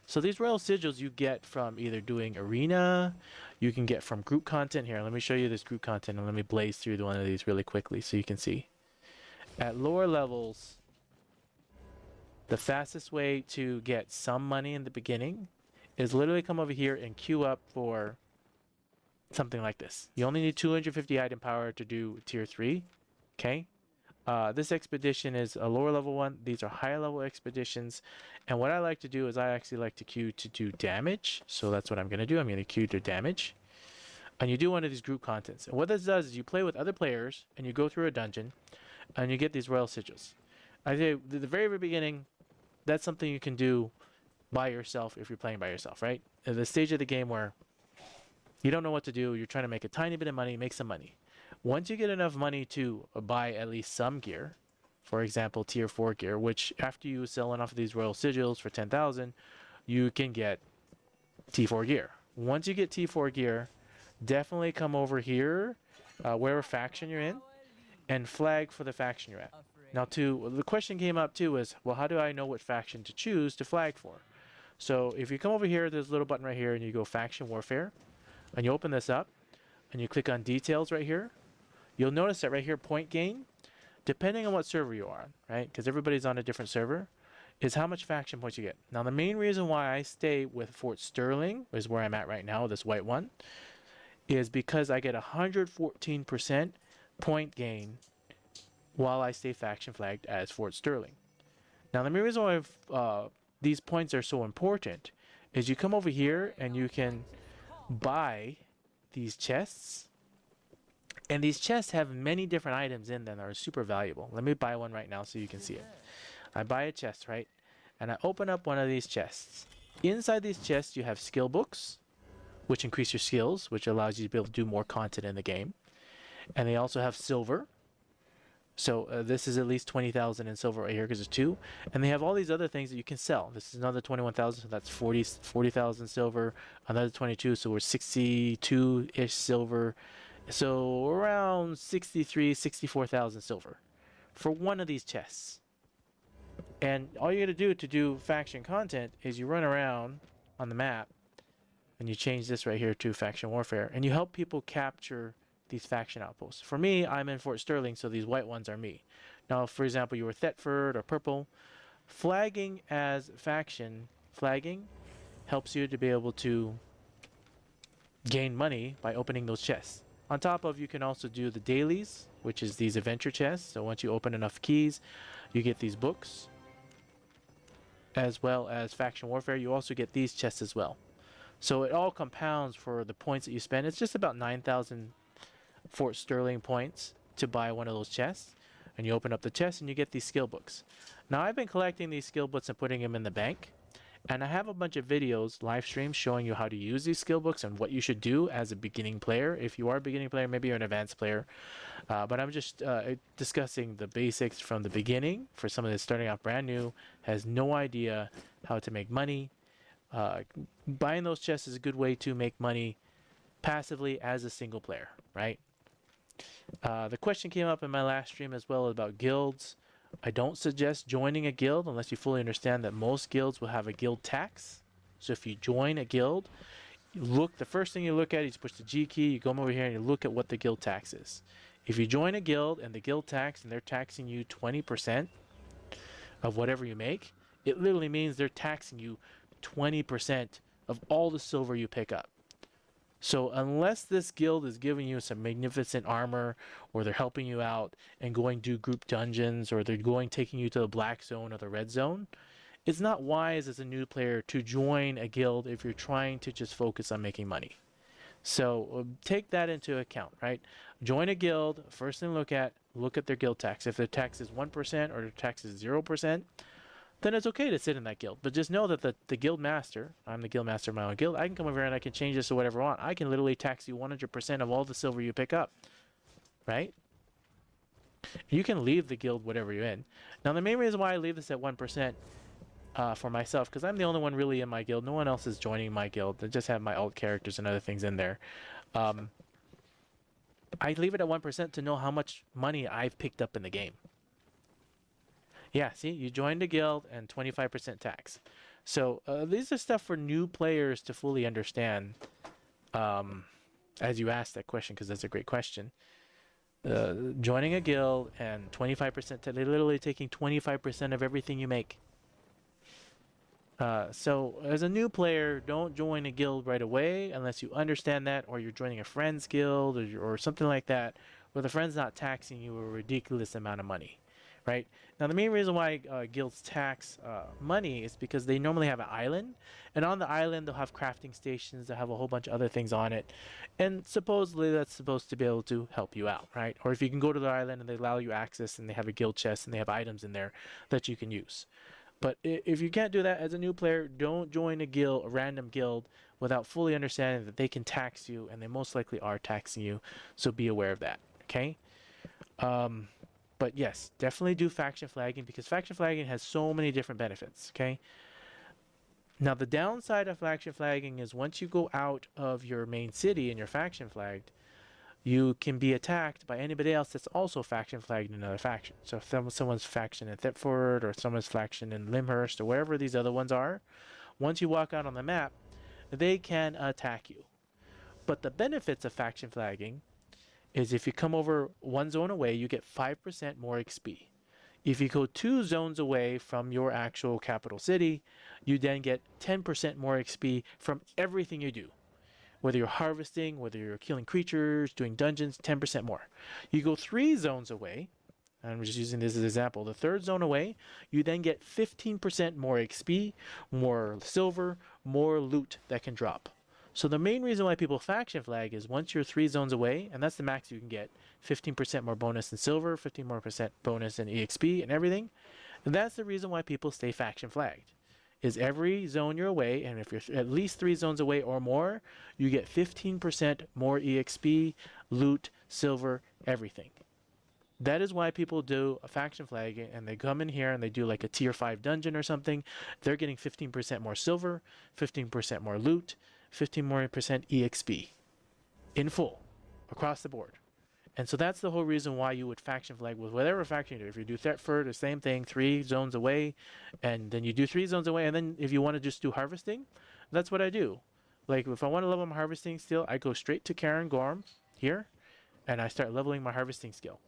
So these royal sigils you get from either doing arena, you can get from group content. Here, let me show you this group content and let me blaze through one of these really quickly so you can see. At lower levels, the fastest way to get some money in the beginning is literally come over here and queue up for something like this. You only need 250 item power to do tier 3. Okay? This expedition is a lower level one. These are higher level expeditions. And what I like to do is I actually like to queue to do damage. So that's what I'm going to do. I'm going to queue to damage. And you do one of these group contents. And what this does is you play with other players and you go through a dungeon and you get these royal sigils. I say at the very, very beginning, that's something you can do by yourself if you're playing by yourself, right? At the stage of the game where you don't know what to do, you're trying to make a tiny bit of money, make some money. Once you get enough money to buy at least some gear, for example, tier 4 gear, which after you sell enough of these royal sigils for 10,000, you can get T4 gear. Once you get T4 gear, definitely come over here wherever faction you're in, and flag for the faction you're at. Now, the question came up too is, well, how do I know what faction to choose to flag for? So if you come over here, there's a little button right here, and you go Faction Warfare, and you open this up, and you click on Details right here. You'll notice that right here, point gain, depending on what server you are on, right? Because everybody's on a different server, is how much faction points you get. Now, the main reason why I stay with Fort Sterling, is where I'm at right now, this white one, is because I get 114% point gain while I stay faction flagged as Fort Sterling. Now, the main reason why these points are so important is you come over here and you can buy these chests, and these chests have many different items in them that are super valuable. Let me buy one right now so you can see it. I buy a chest, right? And I open up one of these chests. Inside these chests, you have skill books, which increase your skills, which allows you to be able to do more content in the game. And they also have silver. So this is at least 20,000 in silver right here because there's 2. And they have all these other things that you can sell. This is another 21,000, so that's 40,000 silver. Another 22, so we're 62-ish silver. So around 64,000 silver for one of these chests. And all you got to do faction content is you run around on the map and you change this right here to faction warfare, and you help people capture these faction outposts. For me, I'm in Fort Sterling, so these white ones are me. Now, for example, you were Thetford or Purple. Flagging as faction, flagging helps you to be able to gain money by opening those chests. On top of, you can also do the dailies, which is these adventure chests. So once you open enough keys, you get these books. As well as faction warfare, you also get these chests as well. So it all compounds for the points that you spend. It's just about 9,000 Fort Sterling points to buy one of those chests. And you open up the chest and you get these skill books. Now, I've been collecting these skill books and putting them in the bank. And I have a bunch of videos, live streams, showing you how to use these skill books and what you should do as a beginning player. If you are a beginning player, maybe you're an advanced player. But I'm just discussing the basics from the beginning for someone that's starting out brand new, has no idea how to make money. Buying those chests is a good way to make money passively as a single player, right? The question came up in my last stream as well about guilds. I don't suggest joining a guild unless you fully understand that most guilds will have a guild tax. So if you join a guild, the first thing you look at is you push the G key, you come over here and you look at what the guild tax is. If you join a guild and the guild tax and they're taxing you 20% of whatever you make, it literally means they're taxing you 20% of all the silver you pick up. So unless this guild is giving you some magnificent armor, or they're helping you out and going to group dungeons, or they're taking you to the black zone or the red zone, it's not wise as a new player to join a guild if you're trying to just focus on making money. So take that into account, right? Join a guild, first thing look at their guild tax. If their tax is 1% or their tax is 0%, then it's okay to sit in that guild. But just know that the guild master, I'm the guild master of my own guild, I can come over here and I can change this to whatever I want. I can literally tax you 100% of all the silver you pick up, right? You can leave the guild whatever you're in. Now, the main reason why I leave this at 1% for myself, because I'm the only one really in my guild. No one else is joining my guild. I just have my alt characters and other things in there. I leave it at 1% to know how much money I've picked up in the game. Yeah, see, you joined a guild and 25% tax. So these are stuff for new players to fully understand. As you asked that question, because that's a great question. Joining a guild and 25%, they're literally taking 25% of everything you make. So as a new player, don't join a guild right away unless you understand that, or you're joining a friend's guild or something like that, where the friend's not taxing you a ridiculous amount of money. Right? Now, the main reason why guilds tax money is because they normally have an island, and on the island they'll have crafting stations that have a whole bunch of other things on it, and supposedly that's supposed to be able to help you out, right? Or if you can go to the island and they allow you access and they have a guild chest and they have items in there that you can use. But if you can't do that as a new player, don't join a guild, a random guild, without fully understanding that they can tax you, and they most likely are taxing you, so be aware of that, okay? But yes, definitely do faction flagging, because faction flagging has so many different benefits, okay? Now, the downside of faction flagging is once you go out of your main city and you're faction flagged, you can be attacked by anybody else that's also faction flagged in another faction. So if someone's faction in Thetford or someone's faction in Limhurst or wherever these other ones are, once you walk out on the map, they can attack you. But the benefits of faction flagging is if you come over one zone away, you get 5% more XP. If you go 2 zones away from your actual capital city, you then get 10% more XP from everything you do. Whether you're harvesting, whether you're killing creatures, doing dungeons, 10% more. You go 3 zones away, I'm just using this as an example, the 3rd zone away, you then get 15% more XP, more silver, more loot that can drop. So the main reason why people faction flag is once you're 3 zones away, and that's the max you can get, 15% more bonus in silver, 15% more bonus in EXP and everything. And that's the reason why people stay faction flagged. Is every zone you're away, and if you're at least 3 zones away or more, you get 15% more EXP, loot, silver, everything. That is why people do a faction flag and they come in here and they do like a tier 5 dungeon or something. They're getting 15% more silver, 15% more loot, 15% more EXP in full across the board. And so that's the whole reason why you would faction flag with whatever faction you do. If you do Thetford, the same thing, 3 zones away, and then you do 3 zones away, and then if you want to just do harvesting, that's what I do. Like if I want to level my harvesting skill, I go straight to Karen Gorm here, and I start leveling my harvesting skill.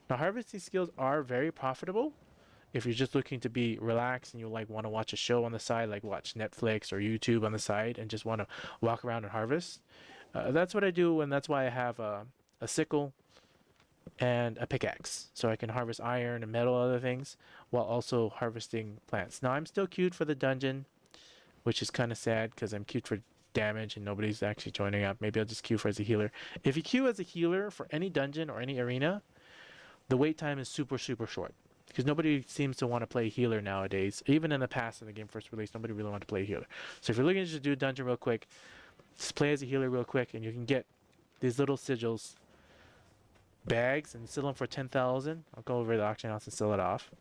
Now harvesting skills are very profitable if you're just looking to be relaxed and you like want to watch a show on the side, like watch Netflix or YouTube on the side, and just want to walk around and harvest. That's what I do, and that's why I have a sickle and a pickaxe, so I can harvest iron and metal and other things while also harvesting plants. Now I'm still queued for the dungeon, which is kind of sad because I'm queued for damage and nobody's actually joining up. Maybe I'll just queue for as a healer. If you queue as a healer for any dungeon or any arena, the wait time is super short because nobody seems to want to play healer nowadays. Even in the past, when the game first released, nobody really wanted to play healer. So if you're looking to just do a dungeon real quick, just play as a healer real quick and you can get these little sigils bags and sell them for 10,000. I'll go over to the auction house and sell it off.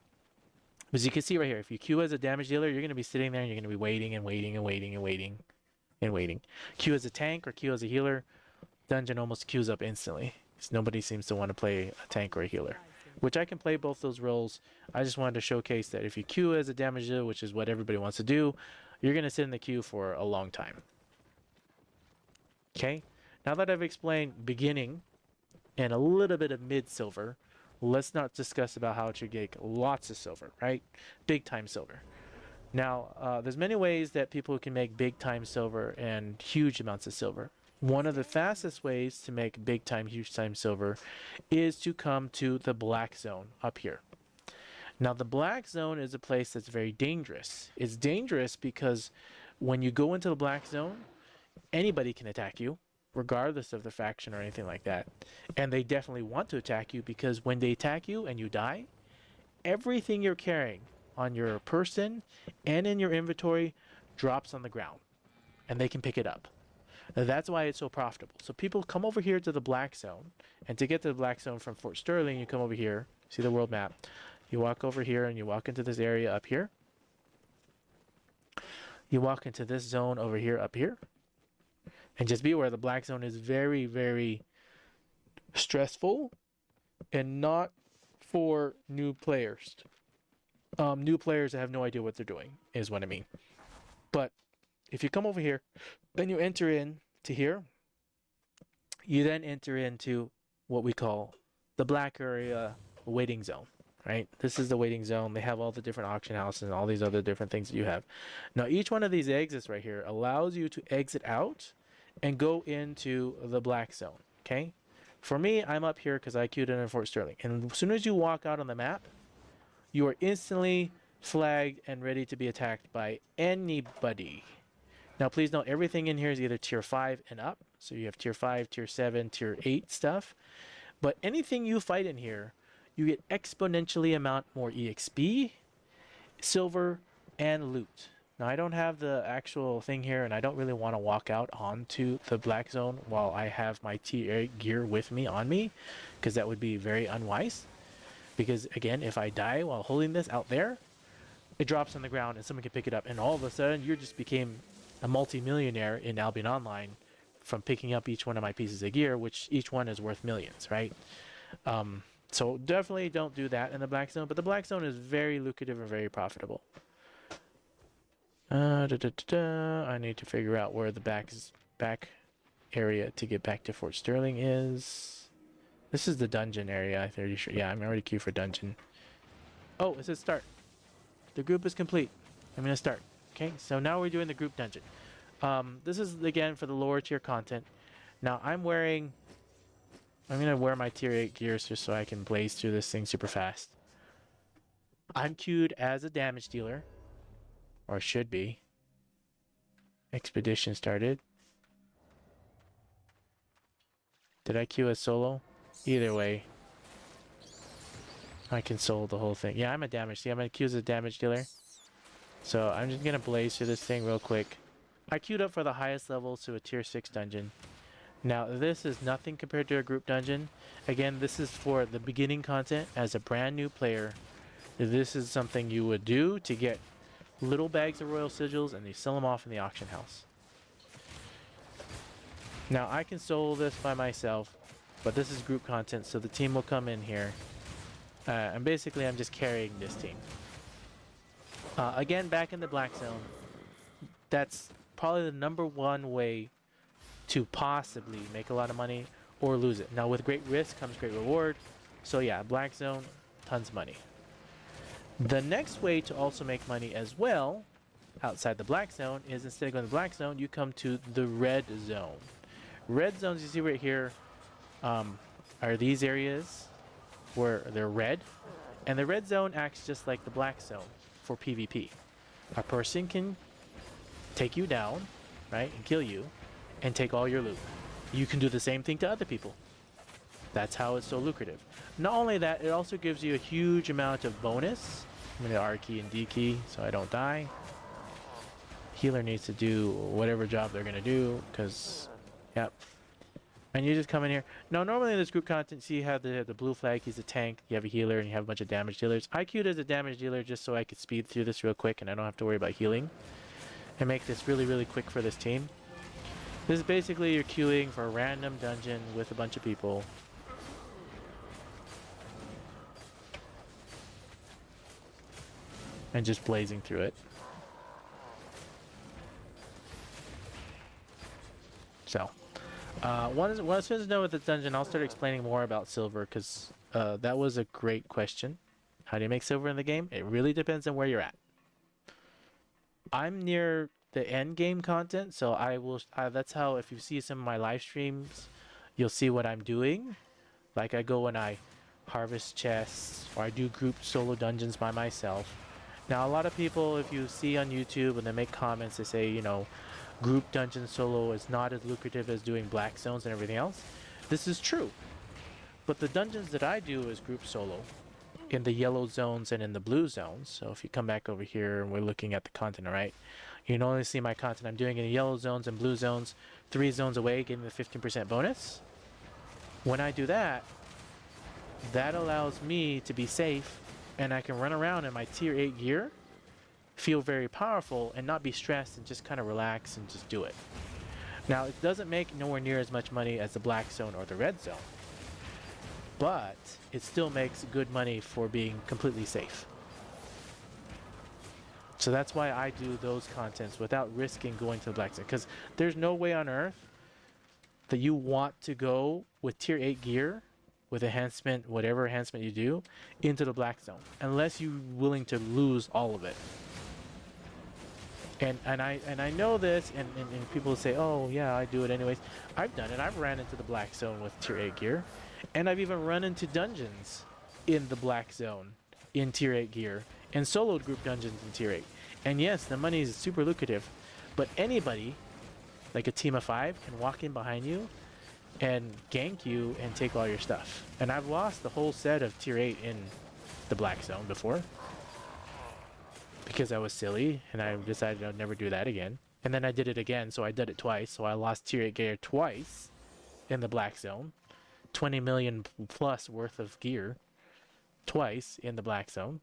As you can see right here, if you queue as a damage dealer, you're going to be sitting there and you're going to be waiting and waiting and waiting and waiting and waiting. Queue as a tank or queue as a healer, dungeon almost queues up instantly. Because nobody seems to want to play a tank or a healer, which I can play both those roles. I just wanted to showcase that if you queue as a damage dealer, which is what everybody wants to do, you're going to sit in the queue for a long time. Okay, now that I've explained beginning and a little bit of mid-silver, let's not discuss about how to get lots of silver, right? Big time silver. Now, there's many ways that people can make big time silver and huge amounts of silver. One of the fastest ways to make big time, huge time silver is to come to the black zone up here. Now, the black zone is a place that's very dangerous. It's dangerous because when you go into the black zone, anybody can attack you, regardless of the faction or anything like that. And they definitely want to attack you because when they attack you and you die, everything you're carrying on your person and in your inventory drops on the ground and they can pick it up. Now, that's why it's so profitable. So people come over here to the black zone, and to get to the black zone from Fort Sterling, you come over here, see the world map. You walk over here and you walk into this area up here. You walk into this zone over here up here. And just be aware the black zone is very stressful and not for new players. New players that have no idea what they're doing is what I mean. But if you come over here, then you enter in to here. You then enter into what we call the black area waiting zone, right? This is the waiting zone. They have all the different auction houses and all these other different things that you have. Now, each one of these exits right here allows you to exit out and go into the black zone, okay? For me, I'm up here because I queued in Fort Sterling. And as soon as you walk out on the map, you are instantly flagged and ready to be attacked by anybody. Now, please note, everything in here is either tier 5 and up. So you have tier 5, tier 7, tier 8 stuff. But anything you fight in here, you get exponentially amount more EXP, silver, and loot. Now, I don't have the actual thing here, and I don't really want to walk out onto the black zone while I have my tier 8 gear with me on me, because that would be very unwise. Because, again, if I die while holding this out there, it drops on the ground and someone can pick it up, and all of a sudden, you just became a multi-millionaire in Albion Online from picking up each one of my pieces of gear, which each one is worth millions, right? So definitely don't do that in the black zone, but the black zone is very lucrative and very profitable. I need to figure out where the back area to get back to Fort Sterling is. This is the dungeon area, I'm pretty sure. Yeah, I'm already queued for dungeon. Oh, it says start. The group is complete. I'm gonna start. Okay, so now we're doing the group dungeon. This is again for the lower tier content. Now I'm gonna wear my tier 8 gears just so I can blaze through this thing super fast. I'm queued as a damage dealer. Or should be. Expedition started. Did I queue as solo? Either way. I can solo the whole thing. Yeah, I'm a damage. See, I'm gonna queue as a damage dealer. So I'm just gonna blaze through this thing real quick. I queued up for the highest level to a tier 6 dungeon. Now this is nothing compared to a group dungeon. Again, this is for the beginning content. As a brand new player, this is something you would do to get little bags of royal sigils, and they sell them off in the auction house. Now I can solo this by myself, but this is group content, so the team will come in here. And basically I'm just carrying this team. Again, back in the black zone, that's probably the #1 way to possibly make a lot of money or lose it. Now with great risk comes great reward. So yeah, black zone, tons of money. The next way to also make money as well, outside the black zone, is instead of going to the black zone, you come to the red zone. Red zones you see right here are these areas where they're red. And the red zone acts just like the black zone for PvP. A person can take you down, right, and kill you, and take all your loot. You can do the same thing to other people. That's how it's so lucrative. Not only that, it also gives you a huge amount of bonus. I'm going to R key and D key so I don't die. Healer needs to do whatever job they're going to do, because, yep. And you just come in here. Now, normally in this group content, see you have the blue flag, he's a tank, you have a healer, and you have a bunch of damage dealers. I queued as a damage dealer just so I could speed through this real quick and I don't have to worry about healing. And make this really, really quick for this team. This is basically you're queuing for a random dungeon with a bunch of people. And just blazing through it. So, as soon as I know with the dungeon, I'll start explaining more about silver, because that was a great question. How do you make silver in the game? It really depends on where you're at. I'm near the end game content, so that's how, if you see some of my live streams, you'll see what I'm doing. Like I go and I harvest chests, or I do group solo dungeons by myself. Now a lot of people, if you see on YouTube and they make comments, they say, you know, group dungeon solo is not as lucrative as doing black zones and everything else. This is true, but the dungeons that I do is group solo in the yellow zones and in the blue zones. So if you come back over here and we're looking at the content, all right, you can only see my content I'm doing in the yellow zones and blue zones, 3 zones away, getting the 15% bonus. When I do that, that allows me to be safe, and I can run around in my tier 8 gear, feel very powerful, and not be stressed, and just kind of relax and just do it. Now, it doesn't make nowhere near as much money as the black zone or the red zone, but it still makes good money for being completely safe. So that's why I do those contents without risking going to the black zone, because there's no way on earth that you want to go with tier 8 gear with enhancement, whatever enhancement you do, into the black zone, unless you're willing to lose all of it. And I know this, and people say, oh yeah, I do it anyways. I've done it. I've ran into the black zone with tier 8 gear, and I've even run into dungeons in the black zone in tier 8 gear, and soloed group dungeons in tier 8. And yes, the money is super lucrative, but anybody, like a team of 5, can walk in behind you and gank you and take all your stuff. And I've lost the whole set of tier 8 in the black zone before, because I was silly and I decided I'd never do that again. And then I did it again, so I did it twice. So I lost tier 8 gear twice in the black zone. 20 million plus worth of gear twice in the black zone.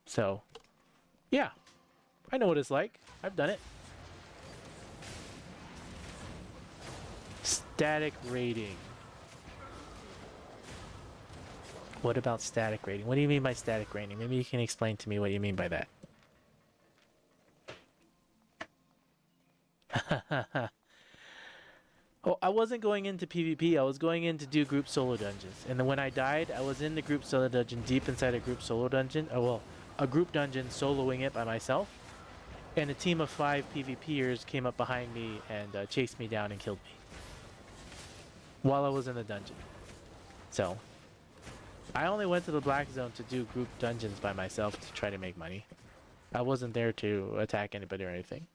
So yeah, I know what it's like. I've done it. Static rating. What about static rating? What do you mean by static rating? Maybe you can explain to me what you mean by that. Oh, I wasn't going into PvP. I was going in to do group solo dungeons. And then when I died, I was in the group solo dungeon, deep inside a group solo dungeon. Oh, well, a group dungeon, soloing it by myself. And a team of 5 PvPers came up behind me and chased me down and killed me while I was in the dungeon. So, I only went to the Black Zone to do group dungeons by myself to try to make money. I wasn't there to attack anybody or anything.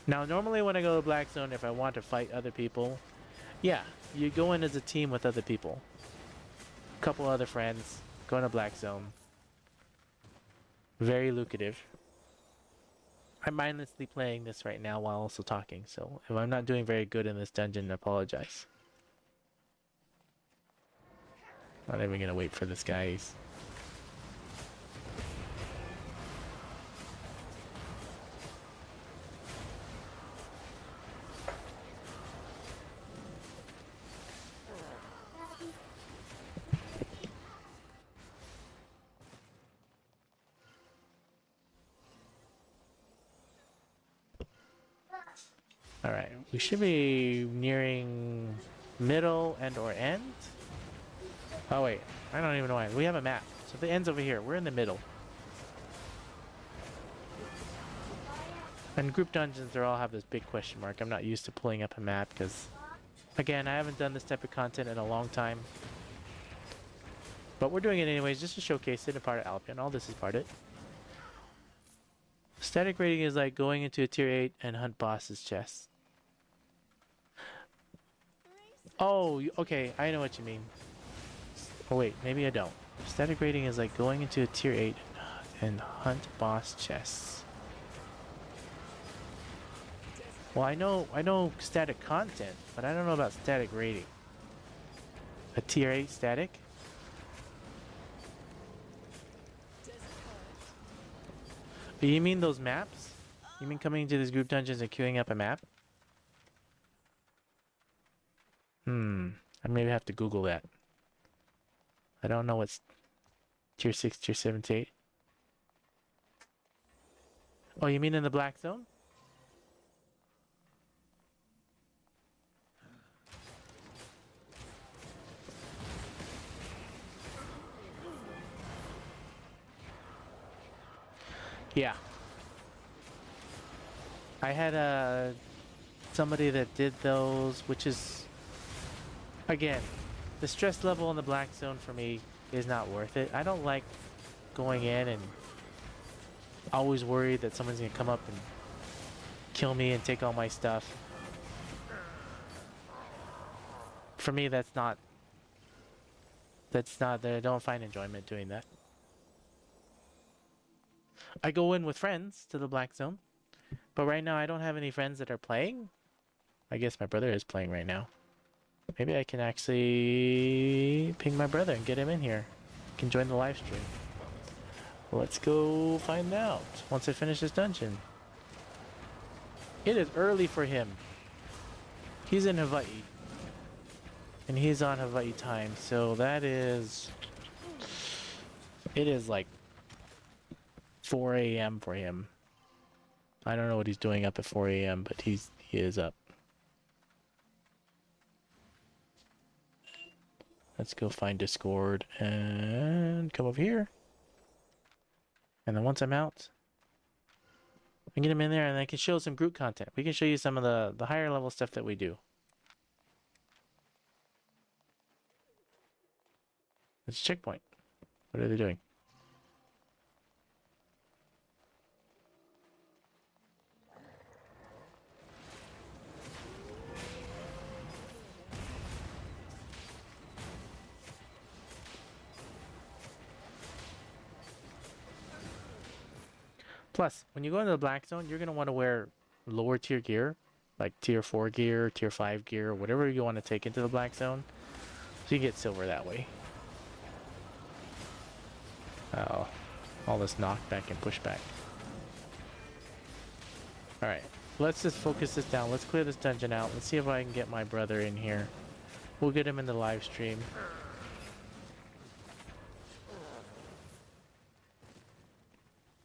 Now, normally when I go to the Black Zone, if I want to fight other people, yeah, you go in as a team with other people. A couple other friends, go in a Black Zone. Very lucrative. I'm mindlessly playing this right now while also talking, so if I'm not doing very good in this dungeon, I apologize. Not even gonna wait for this guy. Alright, we should be nearing middle and or end. Oh wait, I don't even know why. We have a map. So the end's over here. We're in the middle. And group dungeons, they all have this big question mark. I'm not used to pulling up a map because, again, I haven't done this type of content in a long time. But we're doing it anyways, just to showcase it, a part of Albion. All this is part of it. Static rating is like going into a tier 8 and hunt bosses' chests. Oh, okay, I know what you mean. Oh wait, maybe I don't. Static rating is like going into a tier 8 and hunt boss chests. Well, I know static content, but I don't know about static rating. A tier 8 static? You mean those maps? You mean coming into these group dungeons and queuing up a map? I maybe have to Google that. I don't know what's tier 6, tier 7, tier 8. Oh, you mean in the Black Zone? Yeah. I had somebody that did those, which is, again, the stress level in the Black Zone for me is not worth it. I don't like going in and always worried that someone's gonna come up and kill me and take all my stuff. For me, I don't find enjoyment doing that. I go in with friends to the Black Zone, but right now I don't have any friends that are playing. I guess my brother is playing right now. Maybe I can actually ping my brother and get him in here. He can join the live stream. Let's go find out once I finish this dungeon. It is early for him. He's in Hawaii. And he's on Hawaii time, so that is... It is like 4 a.m. for him. I don't know what he's doing up at 4 a.m., but he is up. Let's go find Discord and come over here. And then once I'm out, I can get him in there and I can show some group content. We can show you some of the higher level stuff that we do. It's a checkpoint. What are they doing? Plus, when you go into the Black Zone, you're going to want to wear lower tier gear, like tier 4 gear, tier 5 gear, whatever you want to take into the Black Zone. So you get silver that way. Oh, all this knockback and pushback. Alright, Let's just focus this down. Let's clear this dungeon out. Let's see if I can get my brother in here. We'll get him in the live stream.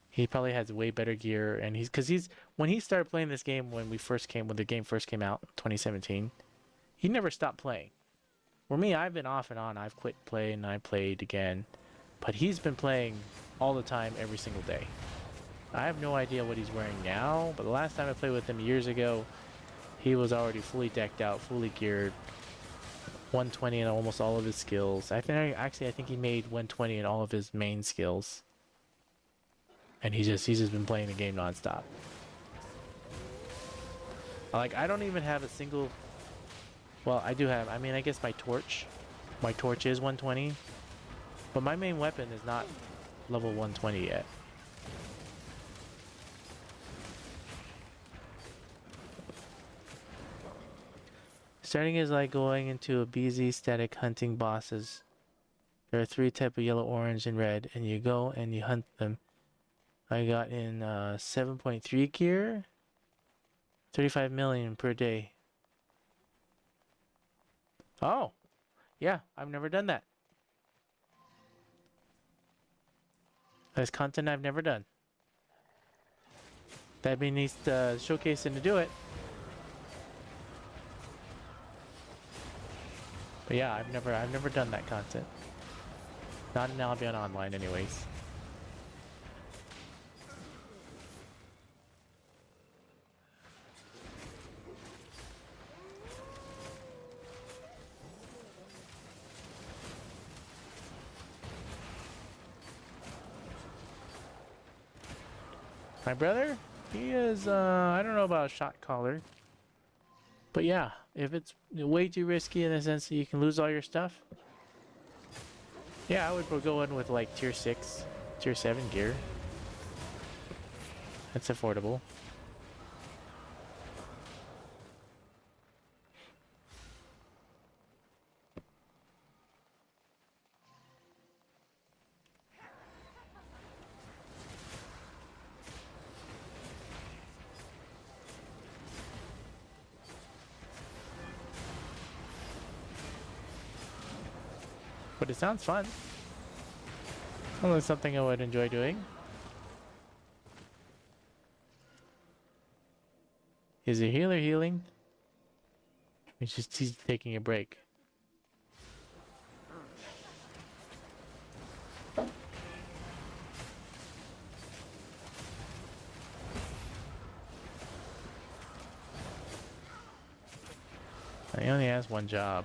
He probably has way better gear, and he's when he started playing this game when the game first came out, 2017. He never stopped playing. For me, I've been off and on. I've quit playing and I played again, but he's been playing all the time, every single day. I have no idea what he's wearing now, but the last time I played with him years ago, he was already fully decked out, fully geared, 120 in almost all of his skills. I think he made 120 in all of his main skills. And he's just been playing the game nonstop. Like, I don't even have a single. Well, I do have. I mean, I guess my torch. My torch is 120, but my main weapon is not level 120 yet. Starting is like going into a BZ static hunting bosses. There are 3 types of yellow, orange, and red, and you go and you hunt them. I got in 7.3 gear, 35 million per day. Oh, yeah, I've never done that. That's content I've never done. That needs to showcase and to do it. But yeah, I've never done that content. Not in Albion Online, anyways. My brother, he is, I don't know about shot caller. But yeah, if it's way too risky in the sense that you can lose all your stuff. Yeah, I would go in with like tier 6, tier 7 gear. That's affordable. But it sounds fun. Well, it's something I would enjoy doing. Is the healer healing? He's taking a break. He only has one job.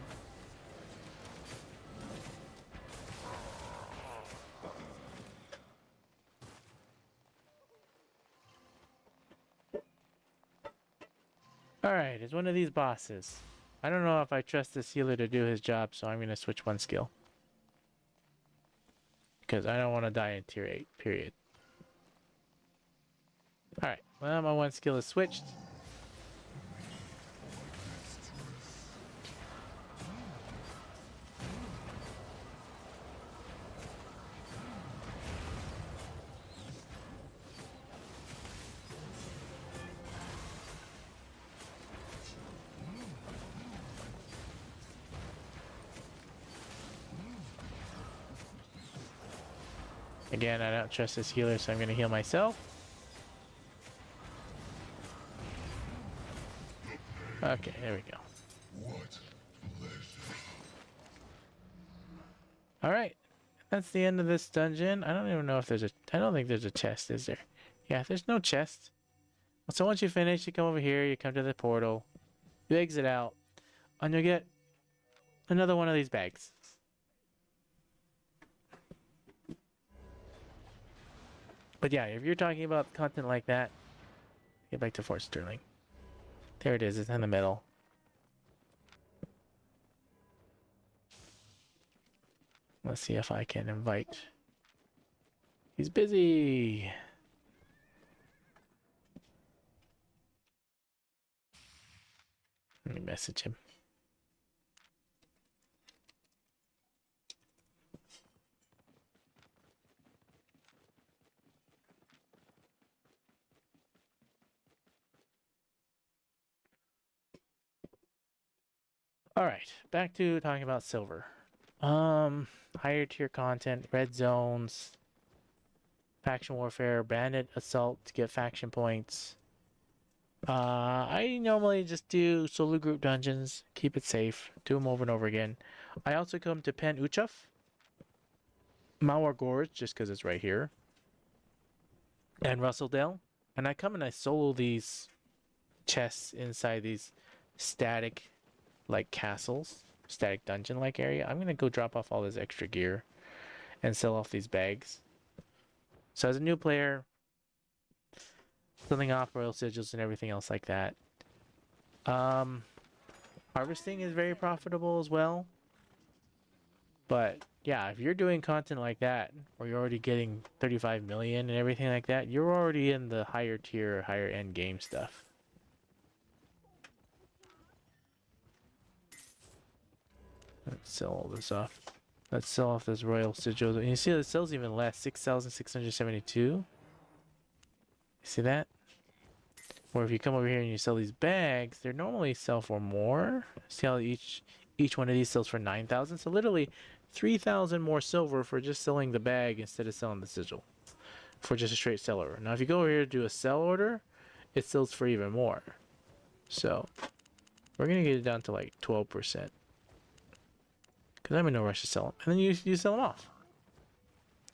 Alright, it's one of these bosses. I don't know if I trust this healer to do his job, so I'm going to switch one skill. Because I don't want to die in tier 8, period. Alright, well, my one skill is switched. Again, I don't trust this healer, so I'm going to heal myself. Okay, there we go. Alright, that's the end of this dungeon. I don't even know if there's a... I don't think there's a chest, is there? Yeah, there's no chest. So once you finish, you come over here, you come to the portal, you exit out, and you'll get another one of these bags. But yeah, if you're talking about content like that, get back to Fort Sterling. There it is, it's in the middle. Let's see if I can invite. He's busy. Let me message him. All right, back to talking about silver. Higher tier content, red zones, faction warfare, bandit assault to get faction points. I normally just do solo group dungeons, keep it safe, do them over and over again. I also come to Pen Uchaf, Mawar Gorge, just because it's right here, and Russell and I come and I solo these chests inside these static, like castles, static dungeon-like area. I'm gonna go drop off all this extra gear and sell off these bags. So as a new player, selling off royal sigils and everything else like that. Um, Harvesting is very profitable as well. But yeah, if you're doing content like that, where you're already getting 35 million and everything like that, you're already in the higher tier, higher end game stuff. Let's sell all this off. Let's sell off this royal sigil. And you see the sales even less, 6,672. You see that? Or if you come over here and you sell these bags, they normally sell for more. See how each one of these sells for 9,000. So literally 3,000 more silver for just selling the bag instead of selling the sigil for just a straight sell order. Now if you go over here to do a sell order, it sells for even more. So we're gonna get it down to like 12%. Because I'm in no rush to sell them. And then you sell them off.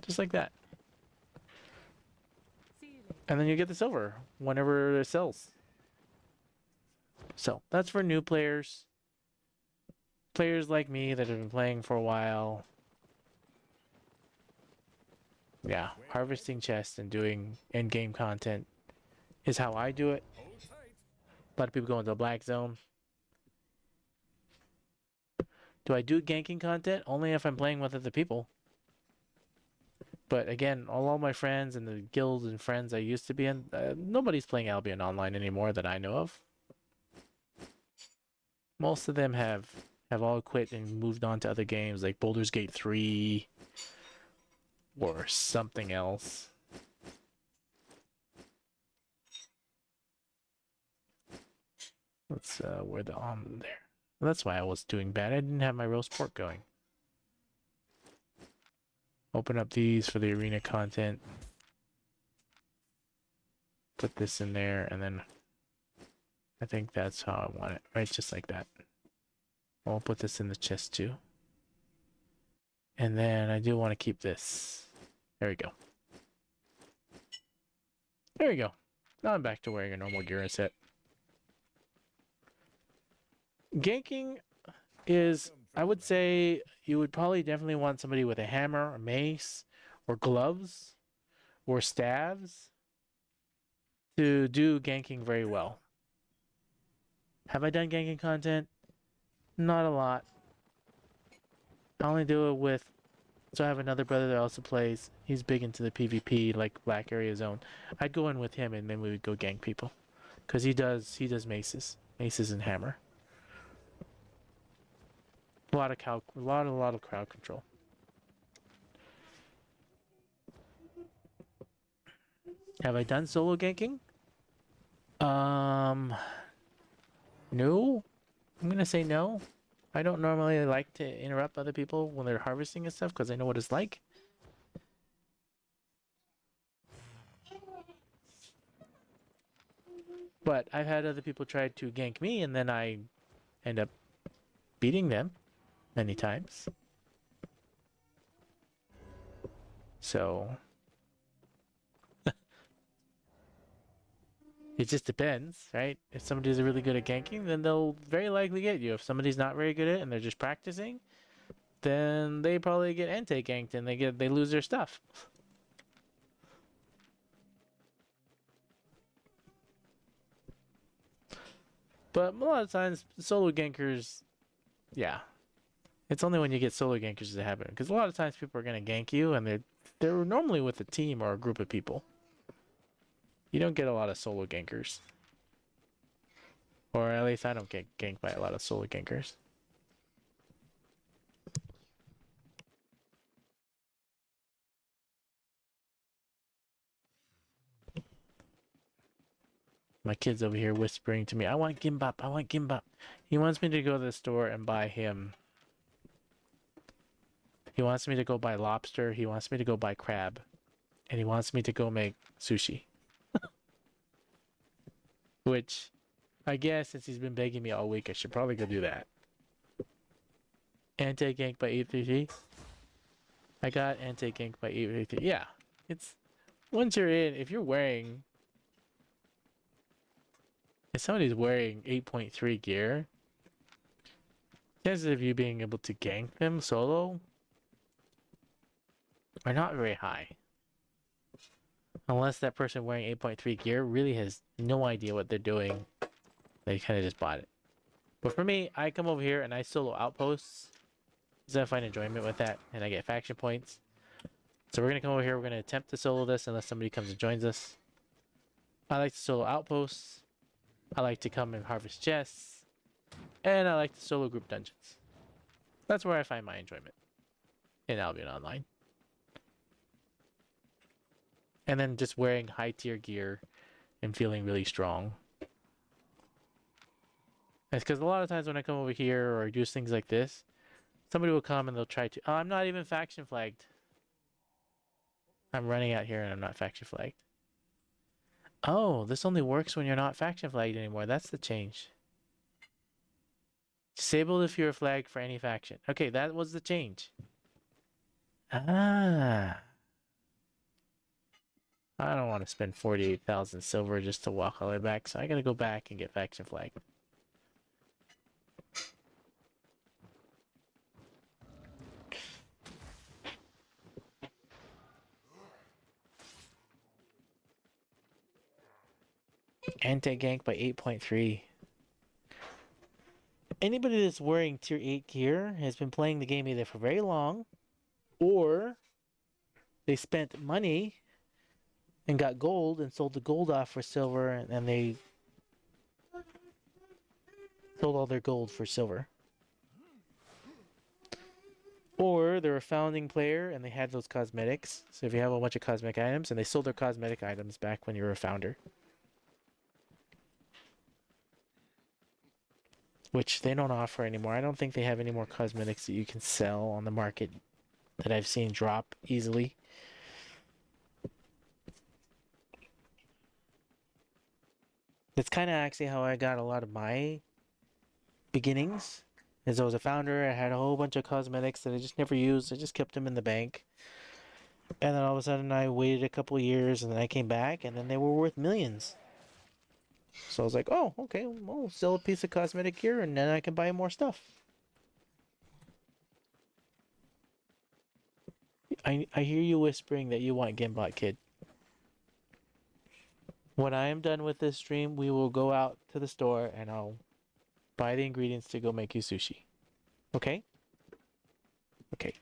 Just like that. And then you get the silver whenever it sells. So that's for new players. Players like me that have been playing for a while. Yeah, harvesting chests and doing in-game content is how I do it. Hold tight. A lot of people go into the black zone. Do I do ganking content? Only if I'm playing with other people. But again, all my friends and the guilds and friends I used to be in, nobody's playing Albion online anymore that I know of. Most of them have all quit and moved on to other games like Baldur's Gate 3 or something else. Let's where the there. Well, that's why I was doing bad. I didn't have my roast pork going. Open up these for the arena content. Put this in there, and then I think that's how I want it, right? Just like that. I'll put this in the chest too. And then I do want to keep this. There we go. There we go. Now I'm back to wearing a normal gear set. Ganking is, I would say, you would probably definitely want somebody with a hammer, a mace, or gloves, or staves to do ganking very well. Have I done ganking content? Not a lot. I only do it with, so I have another brother that also plays. He's big into the PvP, like Black Area Zone. I'd go in with him and then we would go gank people. Because he does maces. Maces and hammer. A lot of crowd control. Have I done solo ganking? No. I'm gonna say no. I don't normally like to interrupt other people when they're harvesting and stuff because I know what it's like. But I've had other people try to gank me and then I end up beating them many times. So it just depends, right? If somebody's really good at ganking, then they'll very likely get you. If somebody's not very good at it and they're just practicing, then they probably get ente ganked and they lose their stuff. But a lot of times, solo gankers, yeah, it's only when you get solo gankers that happen. Because a lot of times people are gonna gank you, and they're normally with a team or a group of people. You don't get a lot of solo gankers, or at least I don't get ganked by a lot of solo gankers. My kid's over here whispering to me, I want gimbap, I want gimbap. He wants me to go to the store and buy him. He wants me to go buy lobster. He wants me to go buy crab. And he wants me to go make sushi. Which, I guess since he's been begging me all week, I should probably go do that. Anti-gank by 833. I got anti-gank by 833. Yeah, it's... Once you're in, if you're wearing... If somebody's wearing 8.3 gear, chances of you being able to gank them solo are not very high. Unless that person wearing 8.3 gear really has no idea what they're doing. They kind of just bought it. But for me, I come over here and I solo outposts. Because I find enjoyment with that. And I get faction points. So we're going to come over here. We're going to attempt to solo this unless somebody comes and joins us. I like to solo outposts. I like to come and harvest chests. And I like to solo group dungeons. That's where I find my enjoyment. In Albion Online. And then just wearing high tier gear and feeling really strong. It's because a lot of times when I come over here or do things like this, somebody will come and they'll try to... Oh, I'm not even faction flagged. I'm running out here and I'm not faction flagged. Oh, this only works when you're not faction flagged anymore. That's the change. Disabled if you're flagged for any faction. Okay, that was the change. Ah. I don't want to spend 48,000 silver just to walk all the way back, so I gotta go back and get faction flagged. Anti-gank by 8.3. Anybody that's wearing tier 8 gear has been playing the game either for very long, or they spent money and got gold and sold the gold off for silver, and they sold all their gold for silver. Or they're a founding player and they had those cosmetics. So if you have a bunch of cosmetic items, and they sold their cosmetic items back when you were a founder. Which they don't offer anymore. I don't think they have any more cosmetics that you can sell on the market that I've seen drop easily. That's kind of actually how I got a lot of my beginnings. As I was a founder, I had a whole bunch of cosmetics that I just never used. I just kept them in the bank. And then all of a sudden I waited a couple years and then I came back and then they were worth millions. So I was like, oh, okay, well, I'll sell a piece of cosmetic gear and then I can buy more stuff. I hear you whispering that you want Gimbot Kid. When I am done with this stream, we will go out to the store and I'll buy the ingredients to go make you sushi. Okay? Okay.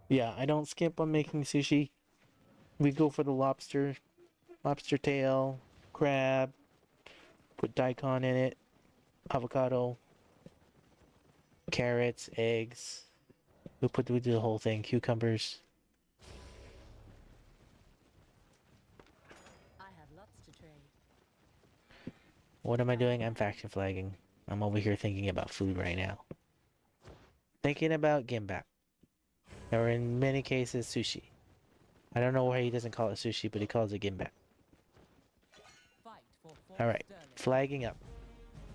Yeah, I don't skip on making sushi. We go for the lobster tail, crab, put daikon in it, avocado, carrots, eggs. We do the whole thing, cucumbers. I have lots to trade. What am I doing? I'm faction flagging. I'm over here thinking about food right now. Thinking about gimbap. Or in many cases, sushi. I don't know why he doesn't call it sushi, but he calls it gimbap. Alright, flagging up.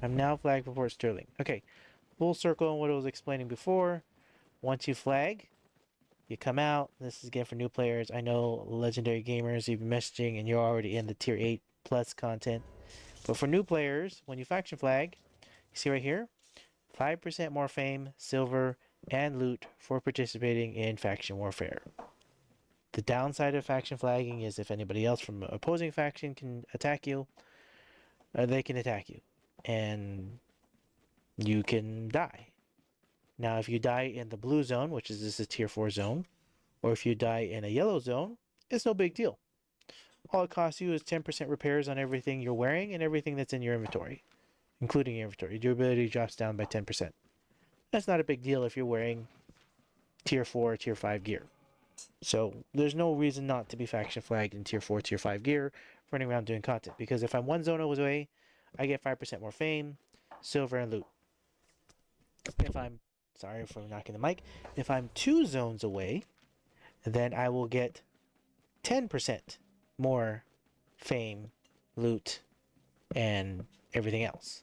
I'm now flagged for Port Sterling. Okay, full circle on what I was explaining before. Once you flag, you come out. This is again for new players. I know legendary gamers, you've been messaging and you're already in the tier 8 plus content. But for new players, when you faction flag, you see right here, 5% more fame, silver, and loot for participating in faction warfare. The downside of faction flagging is if anybody else from opposing faction can attack you, they can attack you. And you can die. Now, if you die in the blue zone, which is this is a tier 4 zone, or if you die in a yellow zone, it's no big deal. All it costs you is 10% repairs on everything you're wearing and everything that's in your inventory, including your inventory. Durability drops down by 10%. That's not a big deal if you're wearing tier 4, tier 5 gear. So there's no reason not to be faction flagged in tier 4, tier 5 gear running around doing content. Because if I'm 1 zone away, I get 5% more fame, silver, and loot. If I'm, sorry for knocking the mic, if I'm 2 zones away, then I will get 10% more fame, loot, and everything else.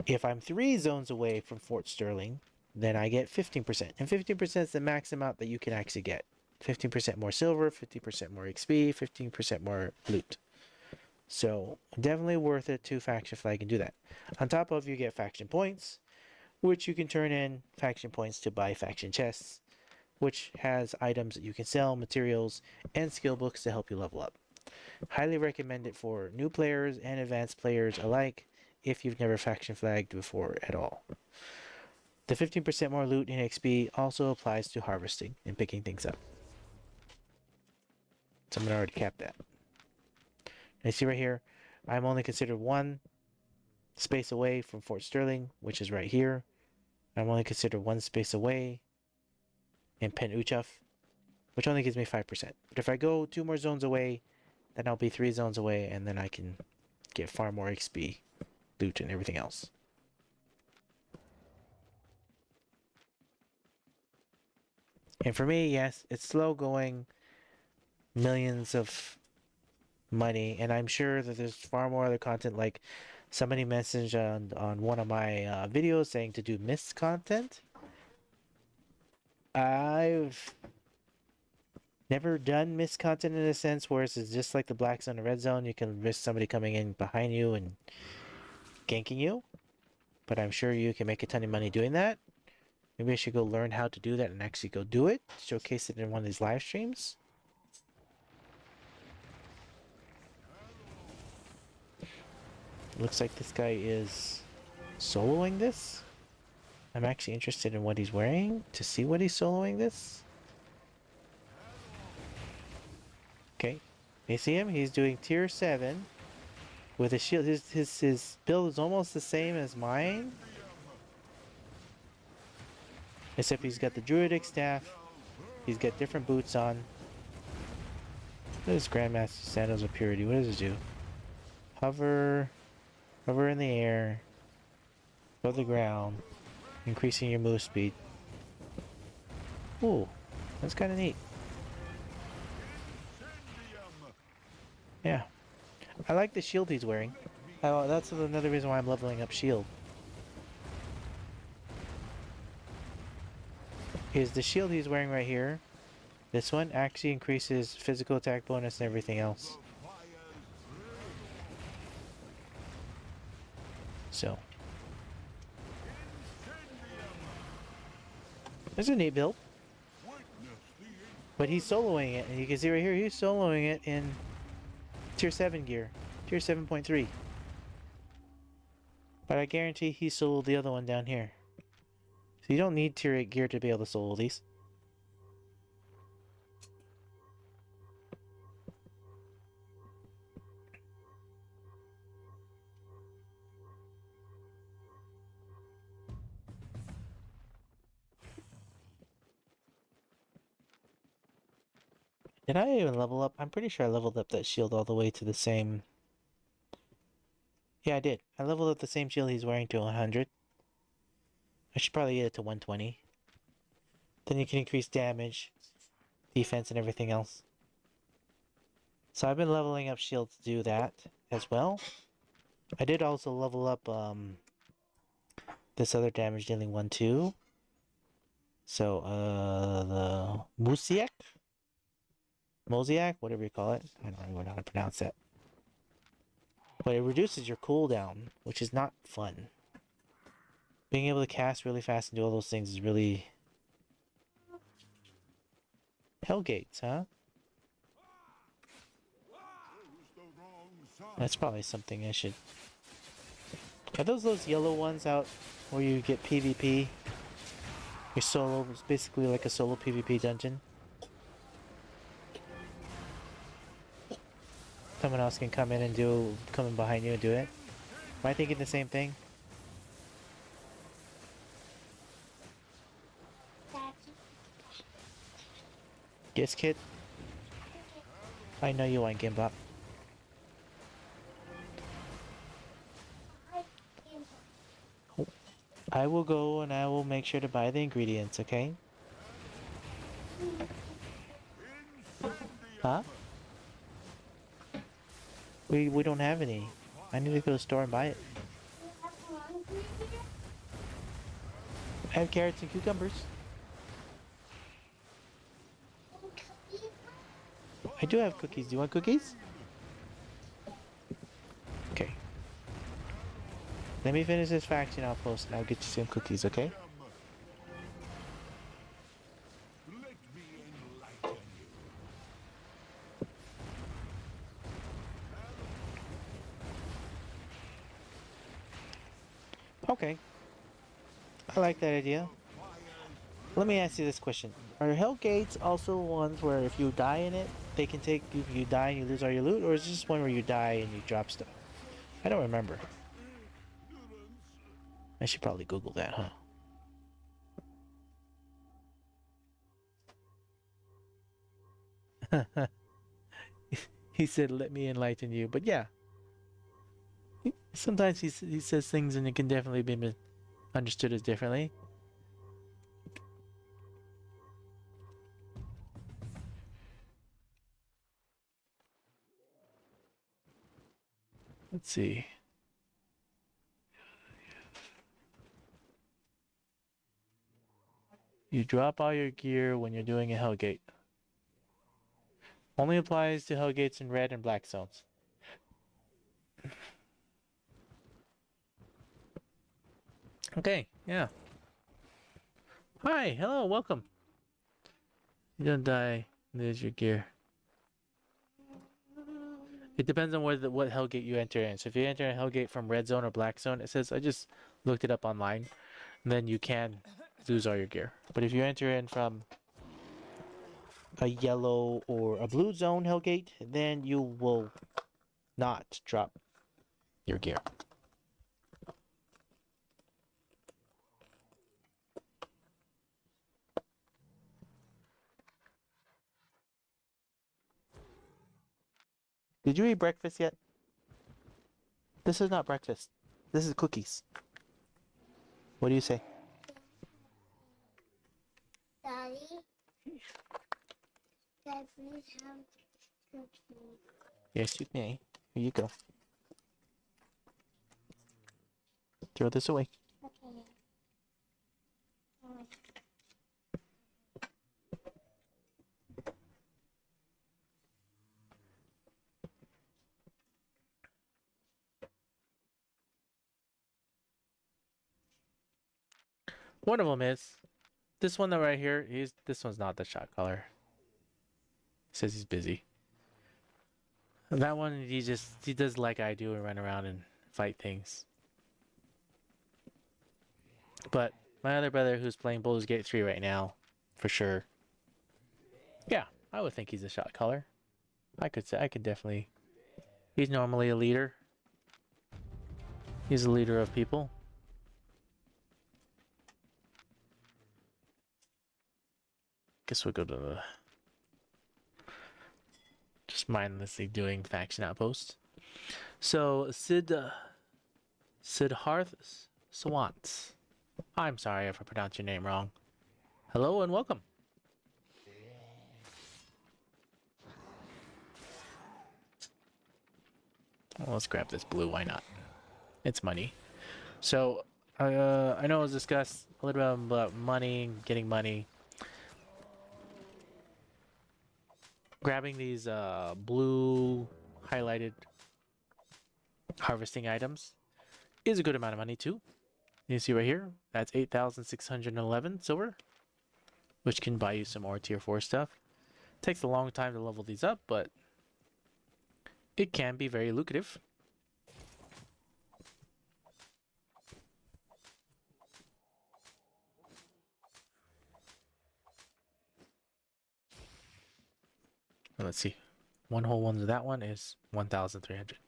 If I'm 3 zones away from Fort Sterling, then I get 15%. And 15% is the max amount that you can actually get. 15% more silver, 50% more XP, 15% more loot. So definitely worth it to faction flag and do that. On top of, you get faction points, which you can turn in faction points to buy faction chests, which has items that you can sell, materials, and skill books to help you level up. Highly recommend it for new players and advanced players alike if you've never faction flagged before at all. The 15% more loot and XP also applies to harvesting and picking things up. Someone already capped that. And you see right here, I'm only considered 1 space away from Fort Sterling, which is right here. I'm only considered 1 space away in Pen Uchaf, which only gives me 5%. But if I go 2 more zones away, then I'll be 3 zones away, and then I can get far more XP, loot, and everything else. And for me, yes, it's slow going, millions of money, and I'm sure that there's far more other content. Like somebody messaged on one of my videos saying to do mist content. I've never done mist content in a sense where it's just like the black zone and red zone. You can risk somebody coming in behind you and ganking you, but I'm sure you can make a ton of money doing that. Maybe I should go learn how to do that and actually go do it, showcase it in one of these live streams. Looks like this guy is soloing this. I'm actually interested in what he's wearing to see what he's soloing this. Okay, you see him? He's doing tier 7 with a shield. His build is almost the same as mine, except he's got the druidic staff. He's got different boots on. What is Grandmaster Sandals of Purity? What does it do? Hover in the air, above the ground, increasing your move speed. Ooh, that's kind of neat. Yeah, I like the shield he's wearing. Oh, that's another reason why I'm leveling up shield. Is the shield he's wearing right here. This one actually increases physical attack bonus and everything else. So, there's a neat build. But he's soloing it, and you can see right here, he's soloing it in tier 7 gear. Tier 7.3. But I guarantee he soloed the other one down here. So you don't need tier 8 gear to be able to solo these. Did I even level up? I'm pretty sure I leveled up that shield all the way to the same... Yeah, I did. I leveled up the same shield he's wearing to 100. I should probably get it to 120. Then you can increase damage, defense, and everything else. So I've been leveling up shield to do that as well. I did also level up this other damage dealing one too. So the Mosiak, whatever you call it. I don't really know how to pronounce that. But it reduces your cooldown, which is not fun. Being able to cast really fast and do all those things is really... Hellgates, huh? That's probably something I should... Are those yellow ones out where you get PvP? Your solo, it's basically like a solo PvP dungeon. Someone else can come in and come in behind you and do it. Am I thinking the same thing? Yes, kid? I know you want gimbap. Oh, I will go and I will make sure to buy the ingredients, okay? Huh? We don't have any. I need to go to the store and buy it. I have carrots and cucumbers. I do have cookies. Do you want cookies? Okay. Let me finish this faction outpost and I'll get you some cookies, okay? Let me enlighten you. Okay. I like that idea. Let me ask you this question. Are hell gates also ones where if you die in it, they can take you, you die and you lose all your loot? Or is this just one where you die and you drop stuff? I don't remember. I should probably Google that, huh? He said, let me enlighten you. But yeah, sometimes he says things and it can definitely be understood as differently. Let's see. You drop all your gear when you're doing a Hellgate. Only applies to Hellgates in red and black zones. Okay, yeah. Hi, hello, welcome. You don't die. There's your gear. It depends on what Hellgate you enter in. So if you enter a Hellgate from red zone or black zone, it says I just looked it up online. Then you can lose all your gear. But if you enter in from a yellow or a blue zone Hellgate, then you will not drop your gear. Did you eat breakfast yet? This is not breakfast. This is cookies. What do you say? Daddy, can I please have cookies? Yes, you may. Here you go. Throw this away. Okay. One of them is this one that right here. This one's not the shot color. Says he's busy. That one he does like I do and run around and fight things. But my other brother who's playing Baldur's Gate 3 right now, for sure. Yeah, I would think he's a shot caller. I could definitely. He's normally a leader. He's a leader of people. Guess we'll go to the just mindlessly doing faction outposts. So Siddharth Swant. I'm sorry if I pronounced your name wrong. Hello and welcome. Well, let's grab this blue. Why not? It's money. So I know it was discussed a little bit about money, getting money. Grabbing these blue highlighted harvesting items is a good amount of money too. You see right here, that's 8,611 silver, which can buy you some more tier 4 stuff. Takes a long time to level these up, but it can be very lucrative. Let's see. One whole one of that one is 1,300.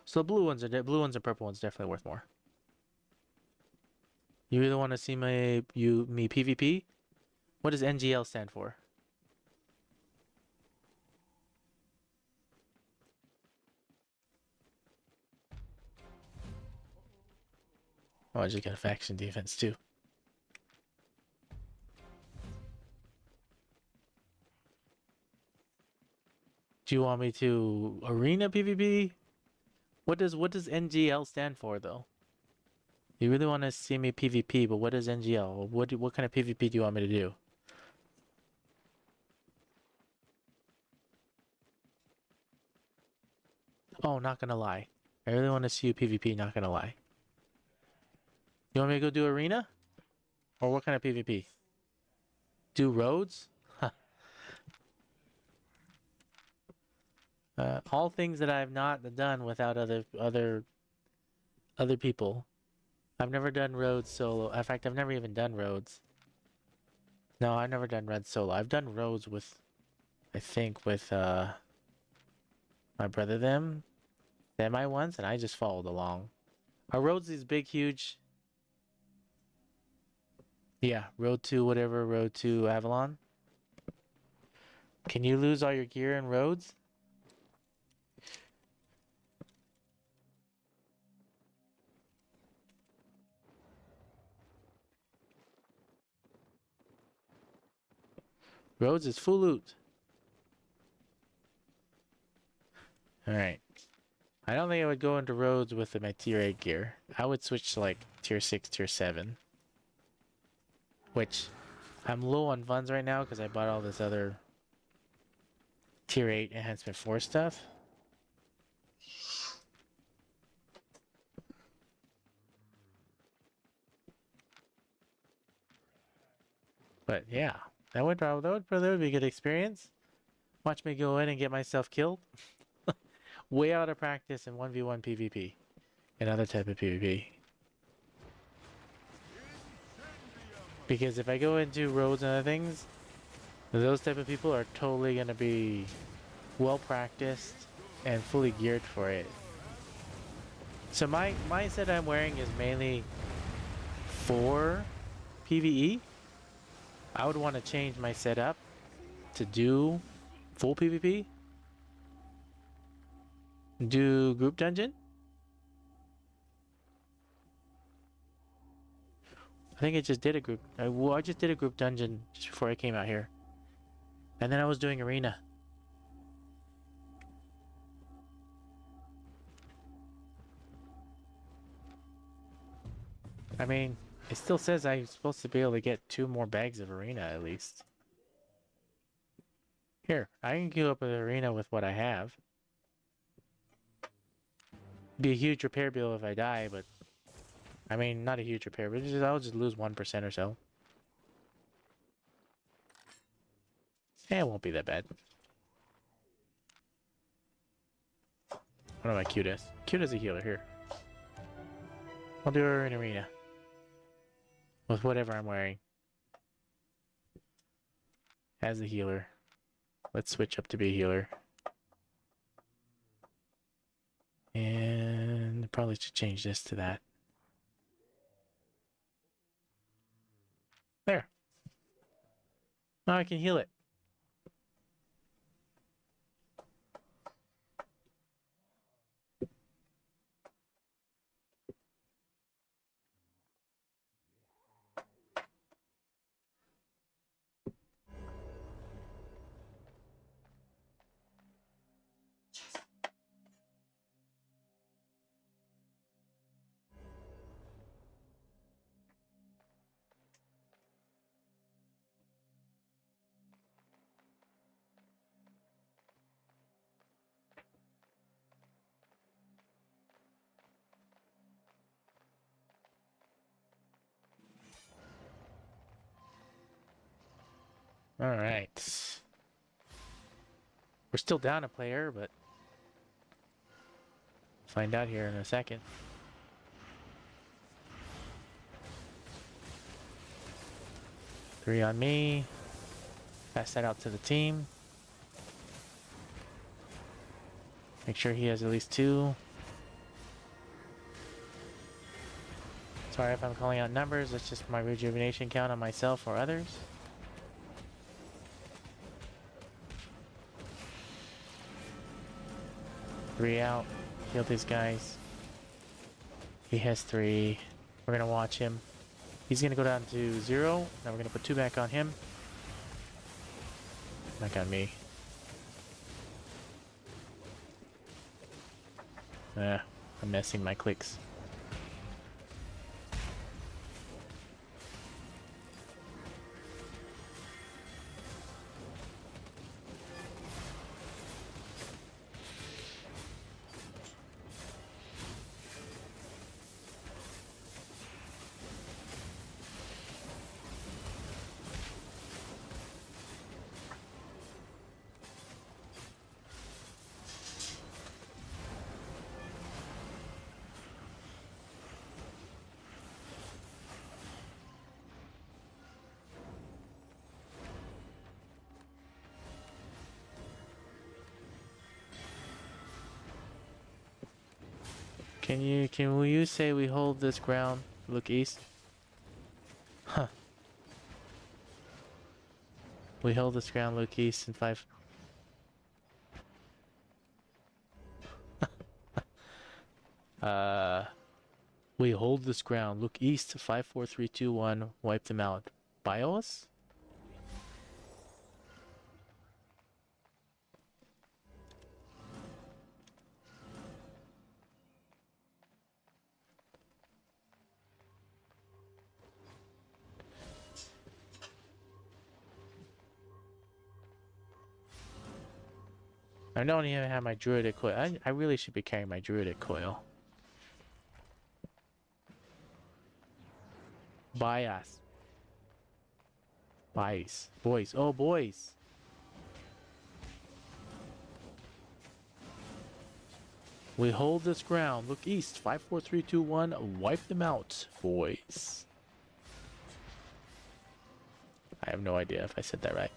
So the blue ones and purple ones definitely worth more. You either want to see me PvP? What does NGL stand for? Oh, I just got a faction defense too. Do you want me to arena PvP? What does NGL stand for though? You really want to see me PvP, but what is NGL? What kind of PvP do you want me to do? Oh, not gonna lie. I really want to see you PvP, not gonna lie. You want me to go do arena? Or what kind of PvP? Do roads? Huh. All things that I've not done without other people. I've never done roads solo. In fact, I've never even done roads. No, I've never done red solo. I've done roads with, I think, with my brother them I once, and I just followed along. Are roads these big, huge? Yeah, road to whatever, road to Avalon. Can you lose all your gear in roads? Roads is full loot. Alright. I don't think I would go into roads with my tier 8 gear. I would switch to like tier 6, tier 7. Which, I'm low on funds right now because I bought all this other tier 8 enhancement 4 stuff. But yeah, that would be a good experience. Watch me go in and get myself killed. Way out of practice in 1v1 PvP. Another type of PvP. Because if I go into roads and other things, those type of people are totally going to be well practiced and fully geared for it. So my set I'm wearing is mainly for PvE. I would want to change my setup to do full PvP. Do group dungeon. I think I just did a group. I just did a group dungeon just before I came out here. And then I was doing arena. I mean, it still says I'm supposed to be able to get 2 more bags of arena at least. Here, I can queue up with arena with what I have. Be a huge repair bill if I die, but I mean, not a huge repair, but I'll just lose 1% or so. Eh, it won't be that bad. What am I cute as? Cute as a healer here. I'll do her in arena. With whatever I'm wearing. As a healer. Let's switch up to be a healer. And probably should change this to that. There. Now I can heal it. Alright. We're still down a player, but find out here in a second. Three on me. Pass that out to the team. Make sure he has at least 2. Sorry if I'm calling out numbers, that's just my rejuvenation count on myself or others. Three out. Heal these guys. He has 3. We're gonna watch him. He's gonna go down to 0. Now we're gonna put 2 back on him. Back on me. I'm messing my clicks. Can you say we hold this ground? Look east. Huh. We hold this ground, look east in 5. We hold this ground, look east, 5, 4, 3, 2, 1, wipe them out. BIOS? I don't even have my druidic coil. I really should be carrying my druidic coil. Bias. Bias. Boys. Oh, boys. We hold this ground. Look east. 5, 4, 3, 2, 1. Wipe them out, boys. I have no idea if I said that right.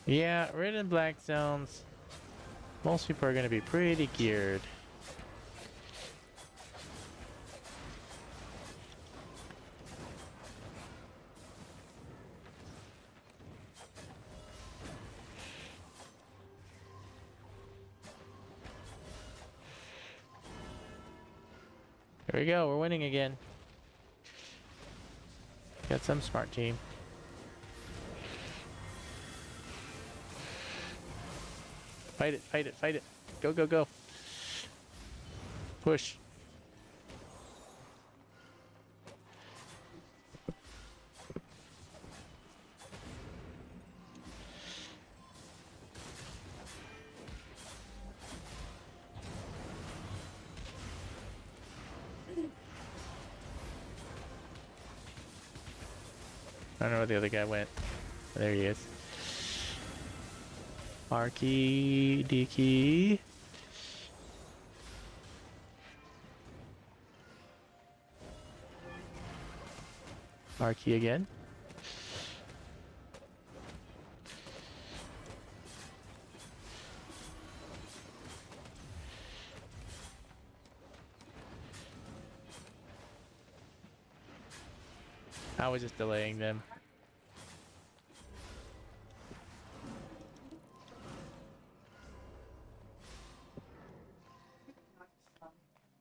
Yeah, red and black zones. Most people are going to be pretty geared. Here we go, we're winning again. Got some smart team. Fight it, fight it, fight it. Go, go, go. Push. I don't know where the other guy went. There he is. Arky Deaky. Arky again. I was just delaying them.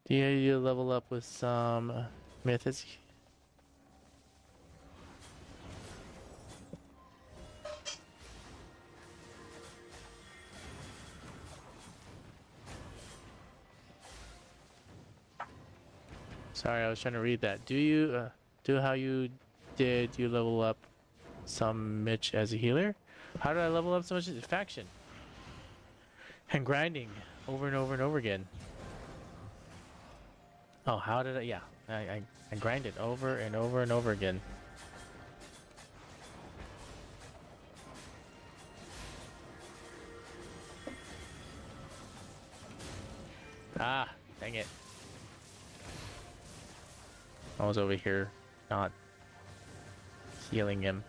Do you level up with some methods? Sorry, I was trying to read that. Do you do how you did you level up some Mitch as a healer? How did I level up so much as a faction? And grinding over and over and over again. Oh, how did I? Yeah, I grinded over and over and over again. Ah, dang it. I was over here not healing him.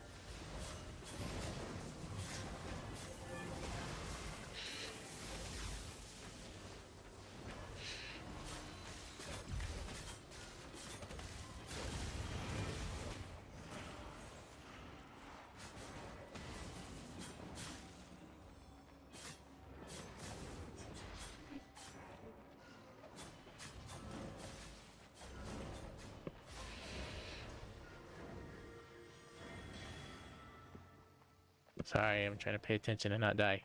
Sorry, I'm trying to pay attention and not die.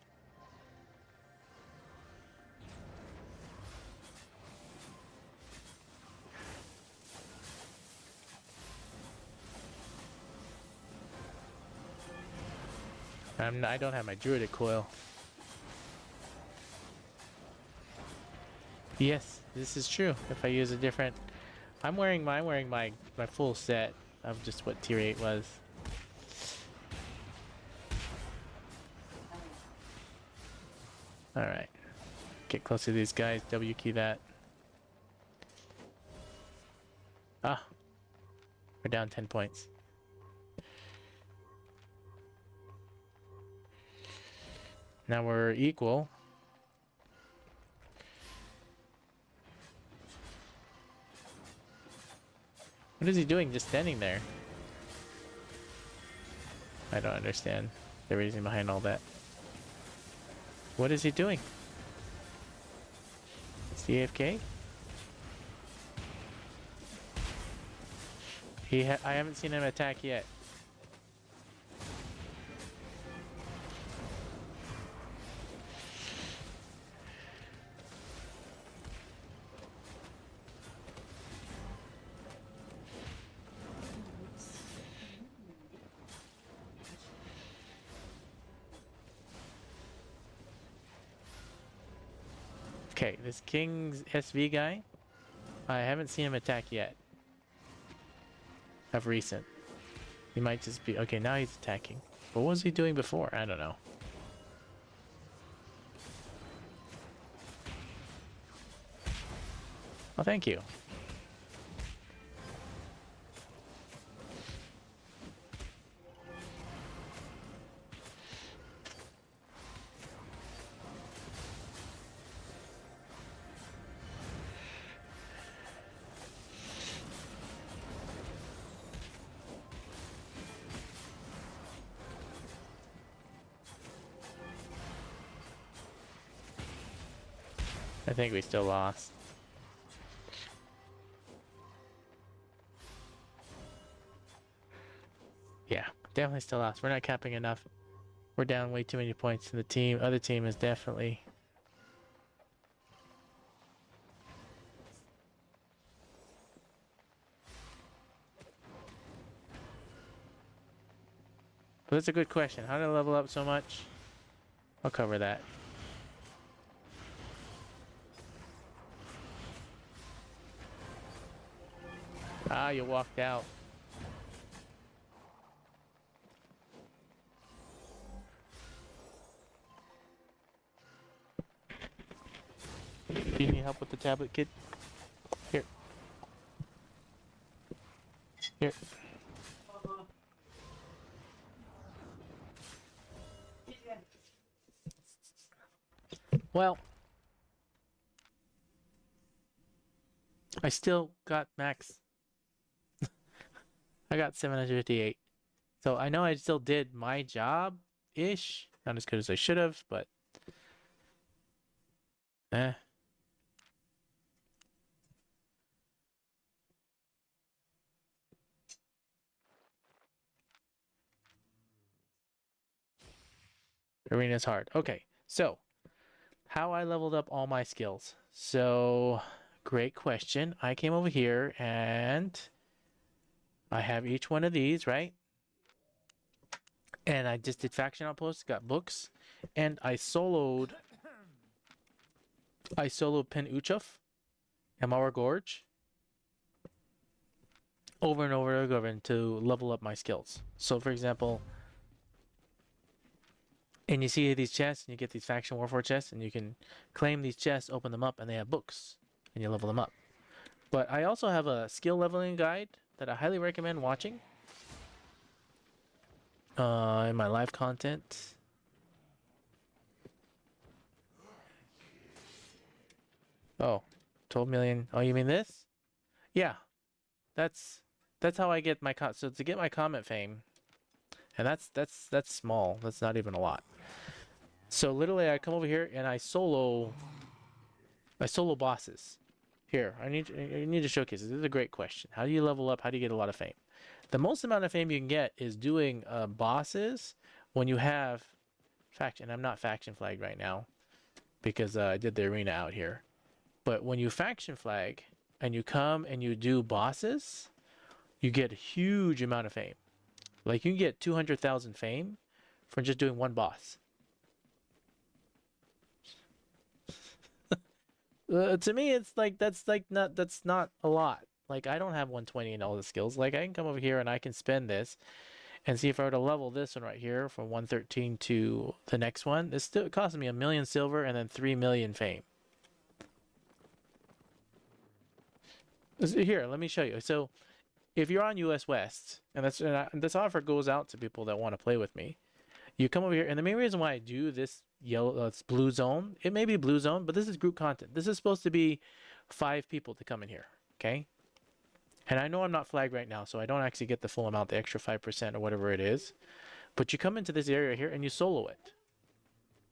I don't have my druidic coil. Yes, this is true. If I use a different, I'm wearing my full set of just what tier 8 was. All right, get close to these guys. W key that. Ah, we're down 10 points. Now we're equal. What is he doing just standing there? I don't understand the reason behind all that. What is he doing? CFK? I haven't seen him attack yet. Okay, this King's SV guy, I haven't seen him attack yet. Of recent. He might just be... Okay, now he's attacking. What was he doing before? I don't know. Well, thank you. I think we still lost. Yeah, definitely still lost. We're not capping enough. We're down way too many points. And the other team is definitely... But that's a good question. How did I level up so much? I'll cover that. Ah, you walked out. Do you need help with the tablet, kid? Here. Here. Well, I still got max. I got 758. So I know I still did my job-ish. Not as good as I should have, but... Eh. Arena's hard. Okay, so... How I leveled up all my skills. So... Great question. I came over here and... I have each one of these, right? And I just did faction outposts, got books, and I soloed Pen Uchov and Mauer Gorge over and over again to level up my skills. So for example, And you see these chests, and you get these faction warfare chests, and you can claim these chests, open them up, and they have books, and you level them up. But I also have a skill leveling guide that I highly recommend watching in my live content. Oh, 12 million. Oh, you mean this? Yeah, that's how I get my so to get my comment fame, and that's small. That's not even a lot. So literally, I come over here and I solo bosses. Here, I need to showcase this. This is a great question. How do you level up? How do you get a lot of fame? The most amount of fame you can get is doing bosses when you have faction. I'm not faction flagged right now because I did the arena out here. But when you faction flag and you come and you do bosses, you get a huge amount of fame. Like you can get 200,000 fame from just doing one boss. To me, it's like that's not a lot. Like I don't have 120 in all the skills. Like I can come over here and I can spend this and see if I were to level this one right here from 113 to the next one. This still costs me 1 million silver and then 3 million fame. Here, let me show you. So if you're on US West, and this offer goes out to people that want to play with me, you come over here, and the main reason why I do this yellow, it's blue zone. It may be blue zone, but this is group content. This is supposed to be 5 people to come in here, okay? And I know I'm not flagged right now, so I don't actually get the full amount, the extra 5% or whatever it is. But you come into this area here and you solo it.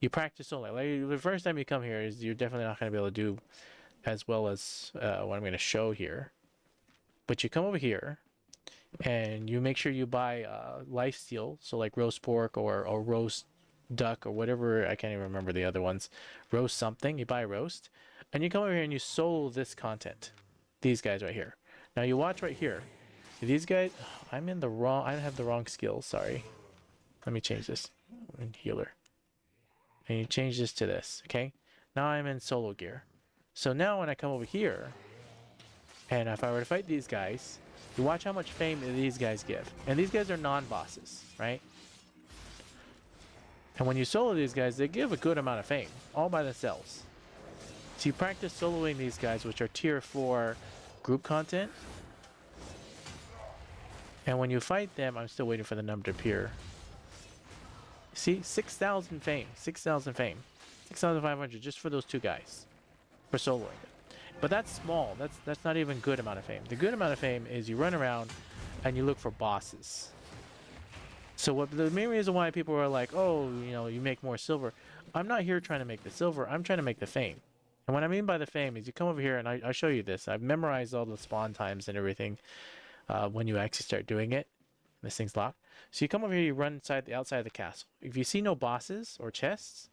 You practice solo. Like the first time you come here, is you're definitely not going to be able to do as well as what I'm going to show here. But you come over here and you make sure you buy lifesteal, so like roast pork or roast duck or whatever. I can't even remember the other ones. Roast something. You buy roast, and you come over here and you solo this content. These guys right here. Now you watch right here. These guys. I'm in the wrong. I have the wrong skills. Sorry. Let me change this. I'm in healer. And you change this to this. Okay. Now I'm in solo gear. So now when I come over here, and if I were to fight these guys, you watch how much fame these guys give. And these guys are non-bosses, right? And when you solo these guys, they give a good amount of fame, all by themselves. So you practice soloing these guys, which are tier 4 group content. And when you fight them, I'm still waiting for the number to appear. See, 6,000 fame, 6,000 fame, 6,500 just for those 2 guys, for soloing them. But that's small. That's not even good amount of fame. The good amount of fame is you run around and you look for bosses. So what the main reason why people are like, oh, you know, you make more silver. I'm not here trying to make the silver. I'm trying to make the fame. And what I mean by the fame is you come over here and I show you this. I've memorized all the spawn times and everything when you actually start doing it. This thing's locked. So you come over here, you run inside the outside of the castle. If you see no bosses or chests,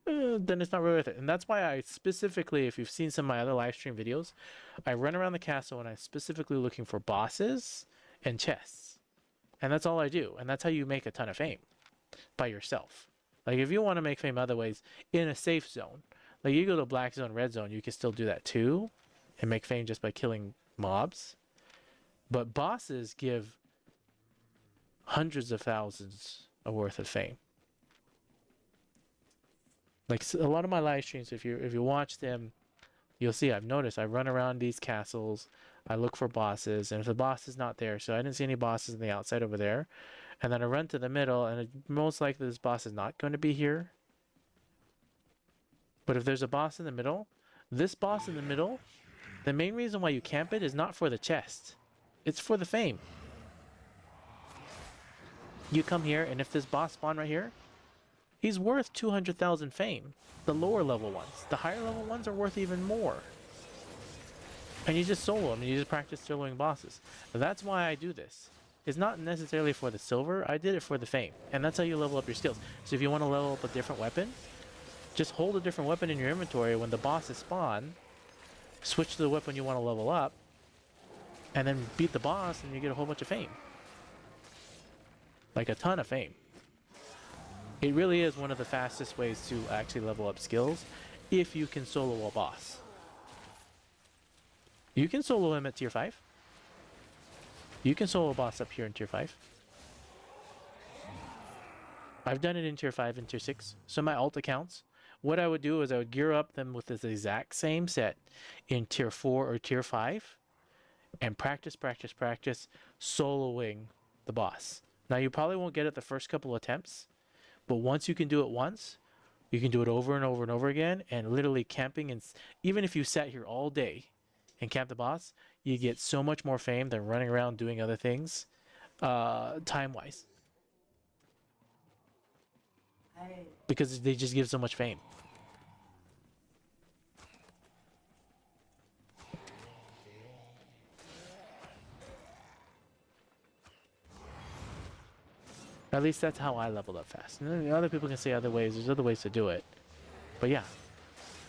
then it's not really worth it. And that's why I specifically, if you've seen some of my other live stream videos, I run around the castle and I'm specifically looking for bosses and chests. And that's all I do. And that's how you make a ton of fame, by yourself. Like if you want to make fame other ways, in a safe zone, like you go to black zone, red zone, you can still do that too, and make fame just by killing mobs. But bosses give hundreds of thousands of worth of fame. Like a lot of my live streams, if you watch them, you'll see I've noticed I run around these castles, I look for bosses, and if the boss is not there, so I didn't see any bosses on the outside over there, and then I run to the middle, and most likely this boss is not going to be here. But if there's a boss in the middle, this boss in the middle, the main reason why you camp it is not for the chest, it's for the fame. You come here, and if this boss spawn right here, he's worth 200,000 fame. The lower level ones. The higher level ones are worth even more. And you just solo them, and you just practice soloing bosses. That's why I do this. It's not necessarily for the silver, I did it for the fame. And that's how you level up your skills. So if you want to level up a different weapon, just hold a different weapon in your inventory when the bosses spawn, switch to the weapon you want to level up, and then beat the boss, and you get a whole bunch of fame. Like a ton of fame. It really is one of the fastest ways to actually level up skills if you can solo a boss. You can solo him at tier 5. You can solo a boss up here in tier 5. I've done it in tier 5 and tier 6. So my alt accounts, what I would do is I would gear up them with this exact same set in tier 4 or tier 5 and practice, practice, practice soloing the boss. Now you probably won't get it the first couple attempts, but once you can do it once, you can do it over and over and over again, and literally camping. And even if you sat here all day and camped the boss, you get so much more fame than running around doing other things, time-wise, because they just give so much fame. At least that's how I leveled up fast. And then other people can say other ways. There's other ways to do it. But yeah,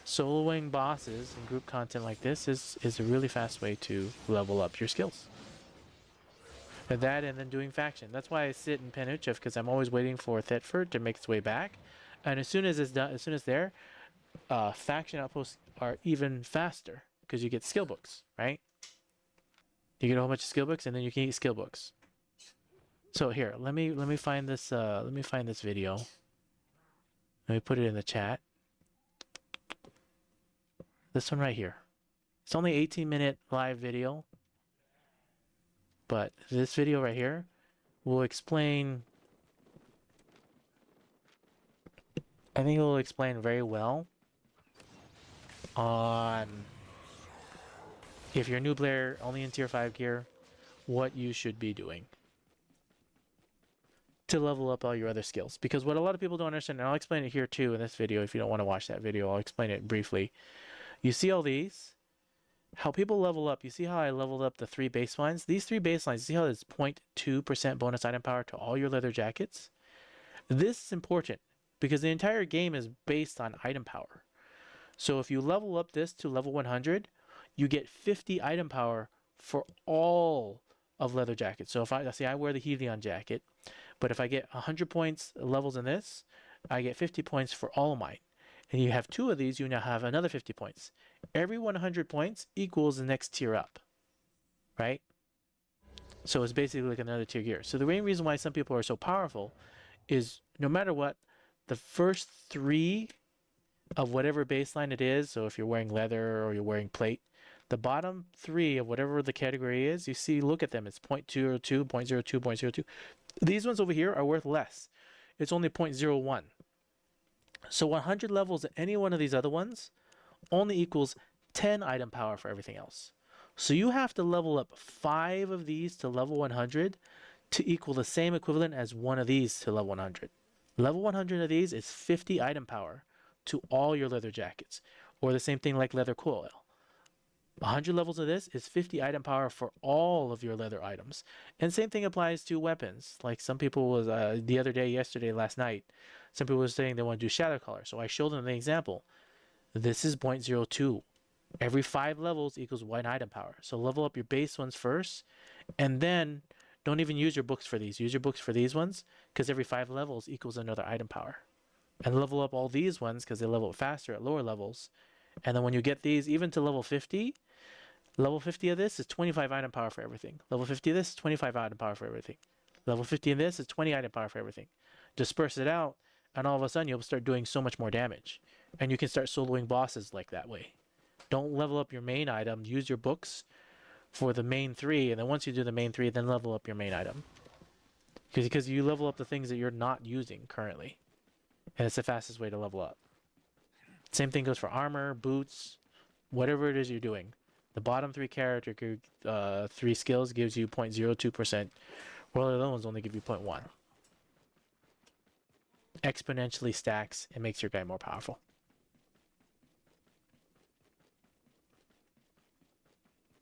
soloing bosses and group content like this is a really fast way to level up your skills. And that, and then doing faction. That's why I sit in Penuchev, because I'm always waiting for Thetford to make its way back. And as soon as it's done, as soon as there, faction outposts are even faster because you get skill books, right? You get a whole bunch of skill books, and then you can get skill books. So here, let me find this video. Let me put it in the chat. This one right here. It's only 18-minute live video, but this video right here will explain. I think it will explain very well on, if you're a new player only in tier 5 gear, what you should be doing to level up all your other skills. Because what a lot of people don't understand, and I'll explain it here too in this video, if you don't want to watch that video, I'll explain it briefly. You see all these? How people level up, you see how I leveled up the 3 baselines? These 3 baselines, you see how there's 0.2% bonus item power to all your leather jackets? This is important because the entire game is based on item power. So if you level up this to level 100, you get 50 item power for all of leather jackets. So if I wear the Helion jacket, but if I get 100 points levels in this, I get 50 points for all of mine. And you have 2 of these, you now have another 50 points. Every 100 points equals the next tier up, right? So it's basically like another tier gear. So the main reason why some people are so powerful is no matter what, the first 3 of whatever baseline it is, so if you're wearing leather or you're wearing plate, the bottom 3 of whatever the category is, you see, look at them. It's 0.02, 0.02, 0.02. These ones over here are worth less. It's only 0.01. So 100 levels at any one of these other ones only equals 10 item power for everything else. So you have to level up 5 of these to level 100 to equal the same equivalent as 1 of these to level 100. Level 100 of these is 50 item power to all your leather jackets, or the same thing like leather coil. 100 levels of this is 50 item power for all of your leather items. And same thing applies to weapons. Like some people was the other day, yesterday, last night, some people were saying they want to do shadow color. So I showed them the example. This is 0.02. Every 5 levels equals 1 item power. So level up your base ones first, and then don't even use your books for these. Use your books for these ones, because every 5 levels equals another item power. And level up all these ones because they level up faster at lower levels. And then when you get these, even to level 50 of this is 25 item power for everything. Level 50 of this is 25 item power for everything. Level 50 of this is 20 item power for everything. Disperse it out, and all of a sudden you'll start doing so much more damage. And you can start soloing bosses like that way. Don't level up your main item. Use your books for the main 3, and then once you do the main 3, then level up your main item. Because you level up the things that you're not using currently. And it's the fastest way to level up. Same thing goes for armor, boots, whatever it is you're doing. The bottom 3 character 3 skills gives you 0.02%, while the other ones only give you 0.1. Exponentially stacks and makes your guy more powerful.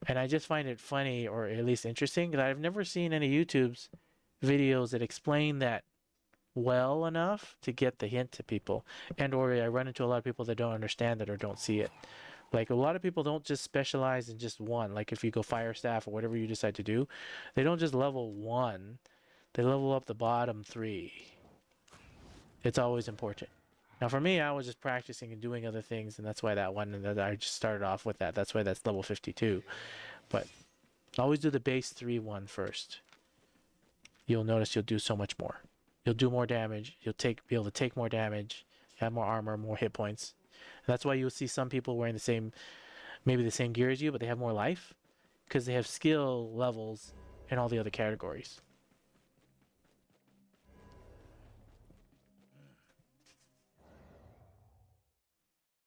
And I just find it funny, or at least interesting, that I've never seen any YouTube's videos that explain that well enough to get the hint to people. And or I run into a lot of people that don't understand it or don't see it. Like a lot of people don't just specialize in just one. Like if you go fire staff or whatever you decide to do, they don't just level 1. They level up the bottom 3. It's always important. Now for me, I was just practicing and doing other things, and that's why that one, and that I just started off with that. That's why that's level 52. But always do the base 3 one first. You'll notice you'll do so much more. you'll do more damage. You'll be able to take more damage, have more armor, more hit points. And that's why you'll see some people wearing maybe the same gear as you, but they have more life because they have skill levels in all the other categories.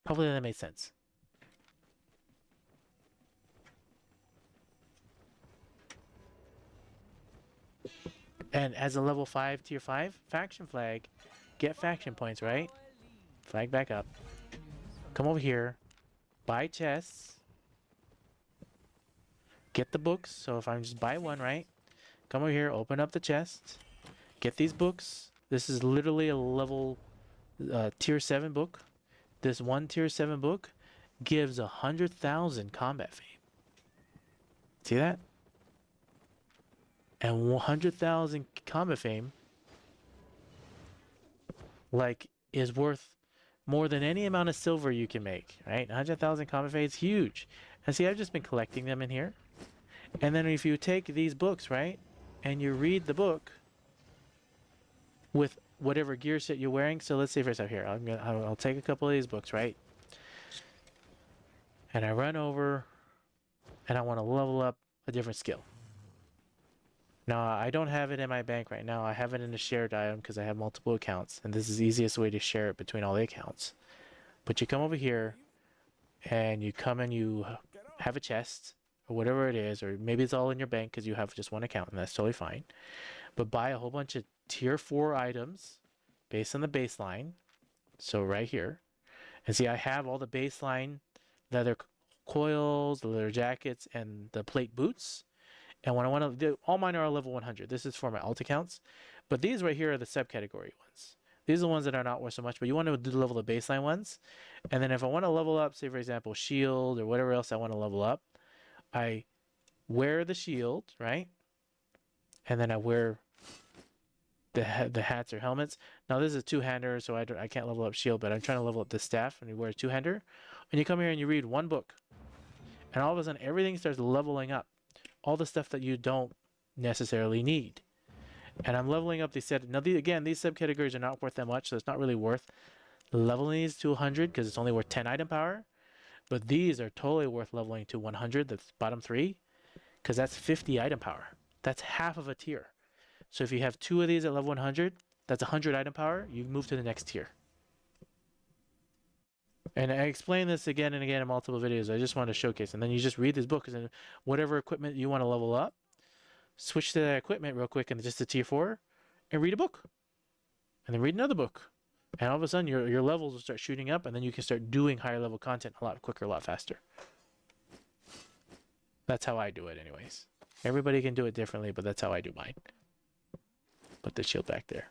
Hopefully that made sense. And as a level 5, tier 5 faction flag, get faction points, right? Flag back up. Come over here, buy chests, get the books. So if I'm just buy one, right? Come over here, open up the chest, get these books. This is literally a level tier 7 book. This one tier 7 book gives 100,000 combat fame. See that? And 100,000 combat fame, like, is worth more than any amount of silver you can make, right? 100,000 combat fame is huge. And see, I've just been collecting them in here. And then if you take these books, right, and you read the book with whatever gear set you're wearing. So let's say for example here, I'll take a couple of these books, right? And I run over and I want to level up a different skill. Now, I don't have it in my bank right now. I have it in a shared item because I have multiple accounts, and this is the easiest way to share it between all the accounts. But you come over here and you come and you have a chest or whatever it is, or maybe it's all in your bank because you have just one account, and that's totally fine. But buy a whole bunch of tier 4 items based on the baseline. So right here. And see, I have all the baseline leather coils, the leather jackets, and the plate boots. And when I want to do, all mine are level 100. This is for my alt accounts. But these right here are the subcategory ones. These are the ones that are not worth so much, but you want to do level the baseline ones. And then if I want to level up, say for example, shield or whatever else I want to level up, I wear the shield, right? And then I wear the hats or helmets. Now this is a two-hander, so I can't level up shield, but I'm trying to level up the staff, and you wear a two-hander. And you come here and you read one book. And all of a sudden, everything starts leveling up. All the stuff that you don't necessarily need. And I'm leveling up these set. Now, again, these subcategories are not worth that much, so it's not really worth leveling these to 100 because it's only worth 10 item power. But these are totally worth leveling to 100, the bottom 3, because that's 50 item power. That's half of a tier. So if you have 2 of these at level 100, that's 100 item power. You move to the next tier. And I explain this again and again in multiple videos. I just want to showcase. And then you just read these books and whatever equipment you want to level up, switch to that equipment real quick and just to tier 4 and read a book. And then read another book. And all of a sudden your levels will start shooting up, and then you can start doing higher level content a lot quicker, a lot faster. That's how I do it anyways. Everybody can do it differently, but that's how I do mine. Put the shield back there.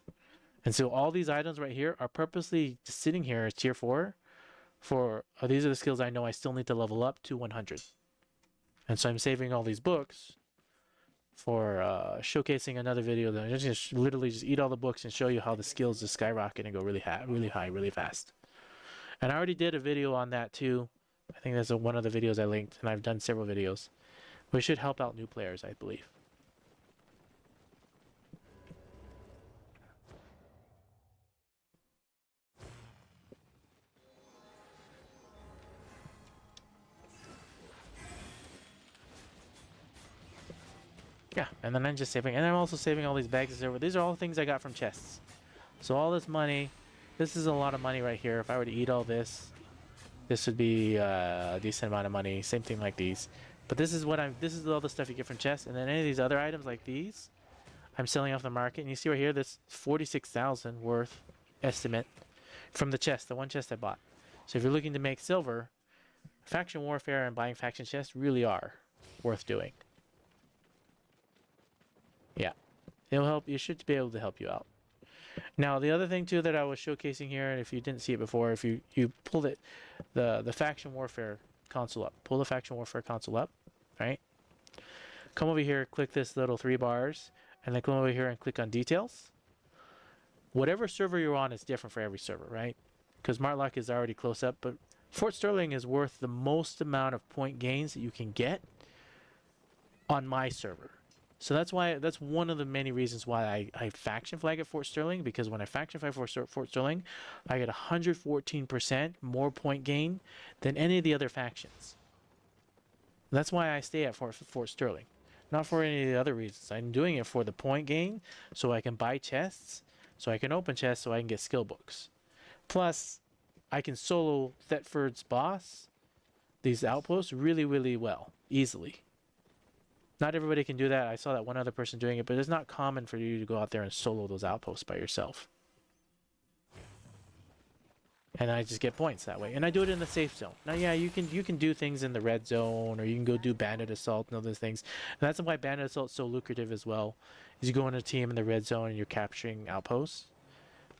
And so all these items right here are purposely just sitting here as tier 4 for these are the skills I know I still need to level up to 100. And so I'm saving all these books for showcasing another video that I'm just literally just eat all the books and show you how the skills just skyrocket and go really high, really fast. And I already did a video on that too. I think that's one of the videos I linked, and I've done several videos. We should help out new players, I believe. Yeah, and then I'm just saving, and I'm also saving all these bags of silver. These are all things I got from chests. So all this money, this is a lot of money right here. If I were to eat all this, this would be a decent amount of money. Same thing like these. But this is all the stuff you get from chests. And then any of these other items like these, I'm selling off the market. And you see right here, this 46,000 worth estimate from the chest, the one chest I bought. So if you're looking to make silver, faction warfare and buying faction chests really are worth doing. Yeah, it'll help. You should be able to help you out. Now, the other thing too that I was showcasing here, and if you didn't see it before, if you pulled it, the faction warfare console up, pull the faction warfare console up, right? Come over here, click this little 3 bars, and then come over here and click on details. Whatever server you're on is different for every server, right? Because Martlock is already close up, but Fort Sterling is worth the most amount of point gains that you can get on my server. So that's one of the many reasons why I faction flag at Fort Sterling, because when I faction flag Fort Sterling, I get 114% more point gain than any of the other factions. That's why I stay at Fort Sterling. Not for any of the other reasons. I'm doing it for the point gain, so I can buy chests, so I can open chests, so I can get skill books. Plus, I can solo Thetford's boss, these outposts, really, really well, easily. Not everybody can do that. I saw that one other person doing it, but it's not common for you to go out there and solo those outposts by yourself. And I just get points that way. And I do it in the safe zone. Now, yeah, you can do things in the red zone, or you can go do bandit assault and other things. And that's why bandit assault is so lucrative as well. Is you go on a team in the red zone and you're capturing outposts.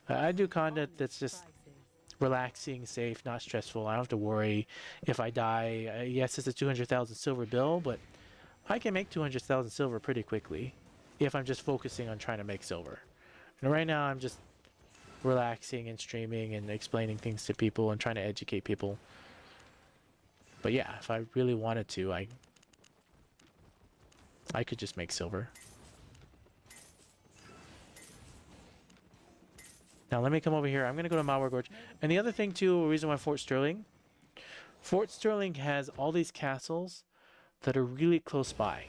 I do content that's just relaxing, safe, not stressful. I don't have to worry if I die. Yes, it's a 200,000 silver bill, but I can make 200,000 silver pretty quickly if I'm just focusing on trying to make silver. And right now I'm just relaxing and streaming and explaining things to people and trying to educate people. But yeah, if I really wanted to, I could just make silver. Now let me come over here. I'm going to go to Malware Gorge. And the other thing too, a reason why Fort Sterling has all these castles that are really close by.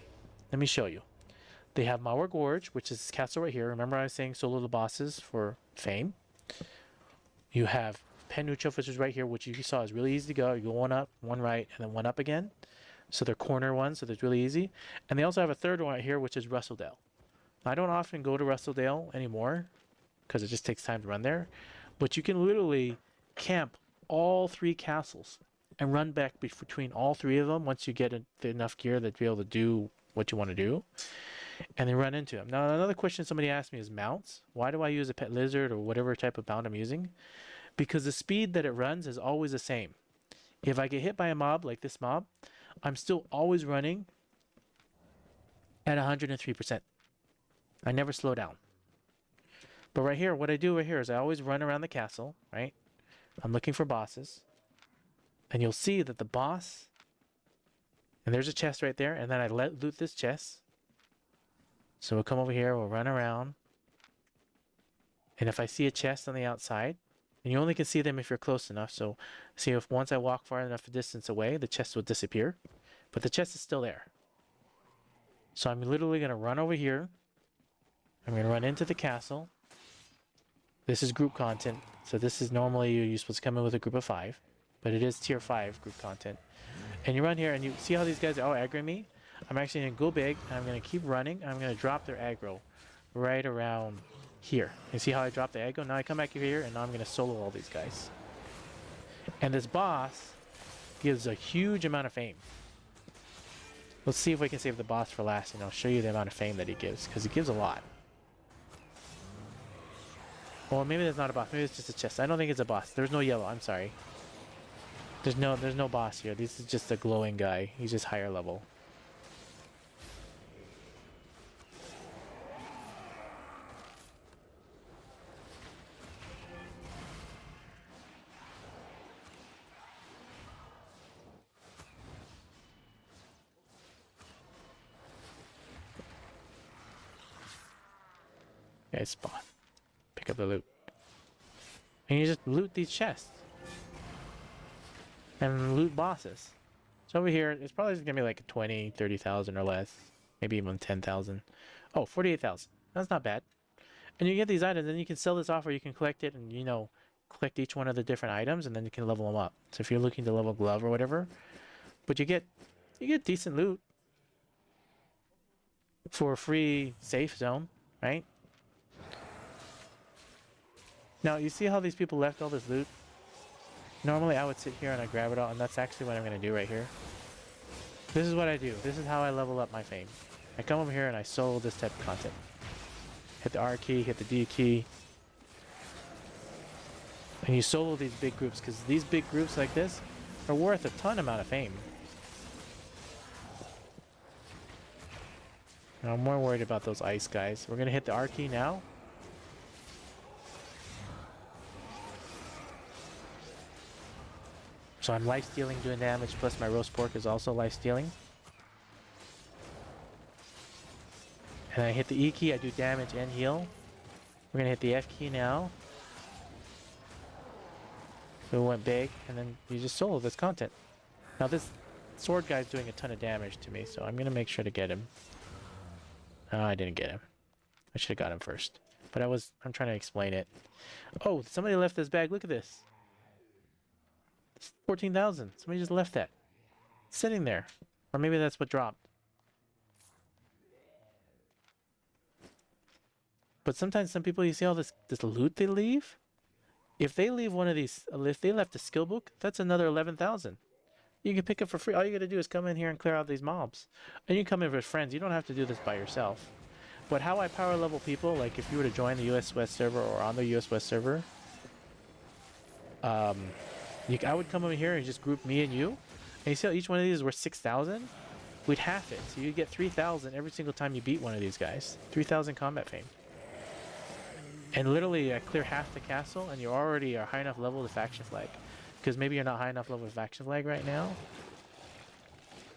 Let me show you. They have Malware Gorge, which is this castle right here. Remember I was saying solo the bosses for fame. You have Penucha, which is right here, which you saw is really easy to go. You go one up, one right, and then one up again. So they're corner ones, so that's really easy. And they also have a third one right here, which is Rustledale. I don't often go to Rustledale anymore because it just takes time to run there. But you can literally camp all three castles and run back between all three of them once you get enough gear to be able to do what you want to do. And then run into them. Now, another question somebody asked me is mounts. Why do I use a pet lizard or whatever type of mount I'm using? Because the speed that it runs is always the same. If I get hit by a mob like this mob, I'm still always running at 103%. I never slow down. But right here, what I do right here is I always run around the castle, right? I'm looking for bosses. And you'll see that the boss, and there's a chest right there, and then I loot this chest. So we'll come over here, we'll run around. And if I see a chest on the outside, and you only can see them if you're close enough, so see if once I walk far enough distance away, the chest will disappear. But the chest is still there. So I'm literally going to run over here. I'm going to run into the castle. This is group content. So this is normally you're supposed to come in with a group of 5. But it is tier 5 group content. And you run here and you see how these guys are all aggroing me? I'm actually going to go big, and I'm going to keep running, and I'm going to drop their aggro right around here. You see how I drop the aggro? Now I come back here, and now I'm going to solo all these guys. And this boss gives a huge amount of fame. Let's see if we can save the boss for last, and I'll show you the amount of fame that he gives, because he gives a lot. Well, maybe that's not a boss. Maybe it's just a chest. I don't think it's a boss. There's no yellow. I'm sorry. There's no boss here. This is just a glowing guy. He's just higher level. Okay, spawn. Pick up the loot. And you just loot these chests. And loot bosses. So over here, it's probably going to be like 20, 30,000 or less. Maybe even 10,000. Oh, 48,000. That's not bad. And you get these items, and you can sell this off, or you can collect it and, you know, collect each one of the different items, and then you can level them up. So if you're looking to level glove or whatever, but you get decent loot for a free safe zone, right? Now, you see how these people left all this loot? Normally, I would sit here and I grab it all, and that's actually what I'm going to do right here. This is what I do. This is how I level up my fame. I come over here and I solo this type of content. Hit the R key, hit the D key. And you solo these big groups, because these big groups like this are worth a ton amount of fame. Now, I'm more worried about those ice guys. We're going to hit the R key now. So I'm life-stealing, doing damage, plus my roast pork is also life-stealing. And I hit the E key, I do damage and heal. We're gonna hit the F key now. So it went big, and then you just solo this content. Now this sword guy's doing a ton of damage to me, so I'm gonna make sure to get him. Oh, I didn't get him. I should have got him first. But I'm trying to explain it. Oh, somebody left this bag. Look at this. It's 14,000. Somebody just left that. It's sitting there. Or maybe that's what dropped. But sometimes some people, you see all this loot they leave? If they leave one of these, if they left a skill book, that's another 11,000. You can pick up for free. All you gotta do is come in here and clear out these mobs. And you come in with friends. You don't have to do this by yourself. But how I power level people, like if you were to join the US West server or on the US West server, I would come over here and just group me and you. And you see how each one of these is worth 6,000? We'd half it. So you get 3,000 every single time you beat one of these guys. 3,000 combat fame. And literally, I clear half the castle, and you already are high enough level to faction flag. Because maybe you're not high enough level with faction flag right now.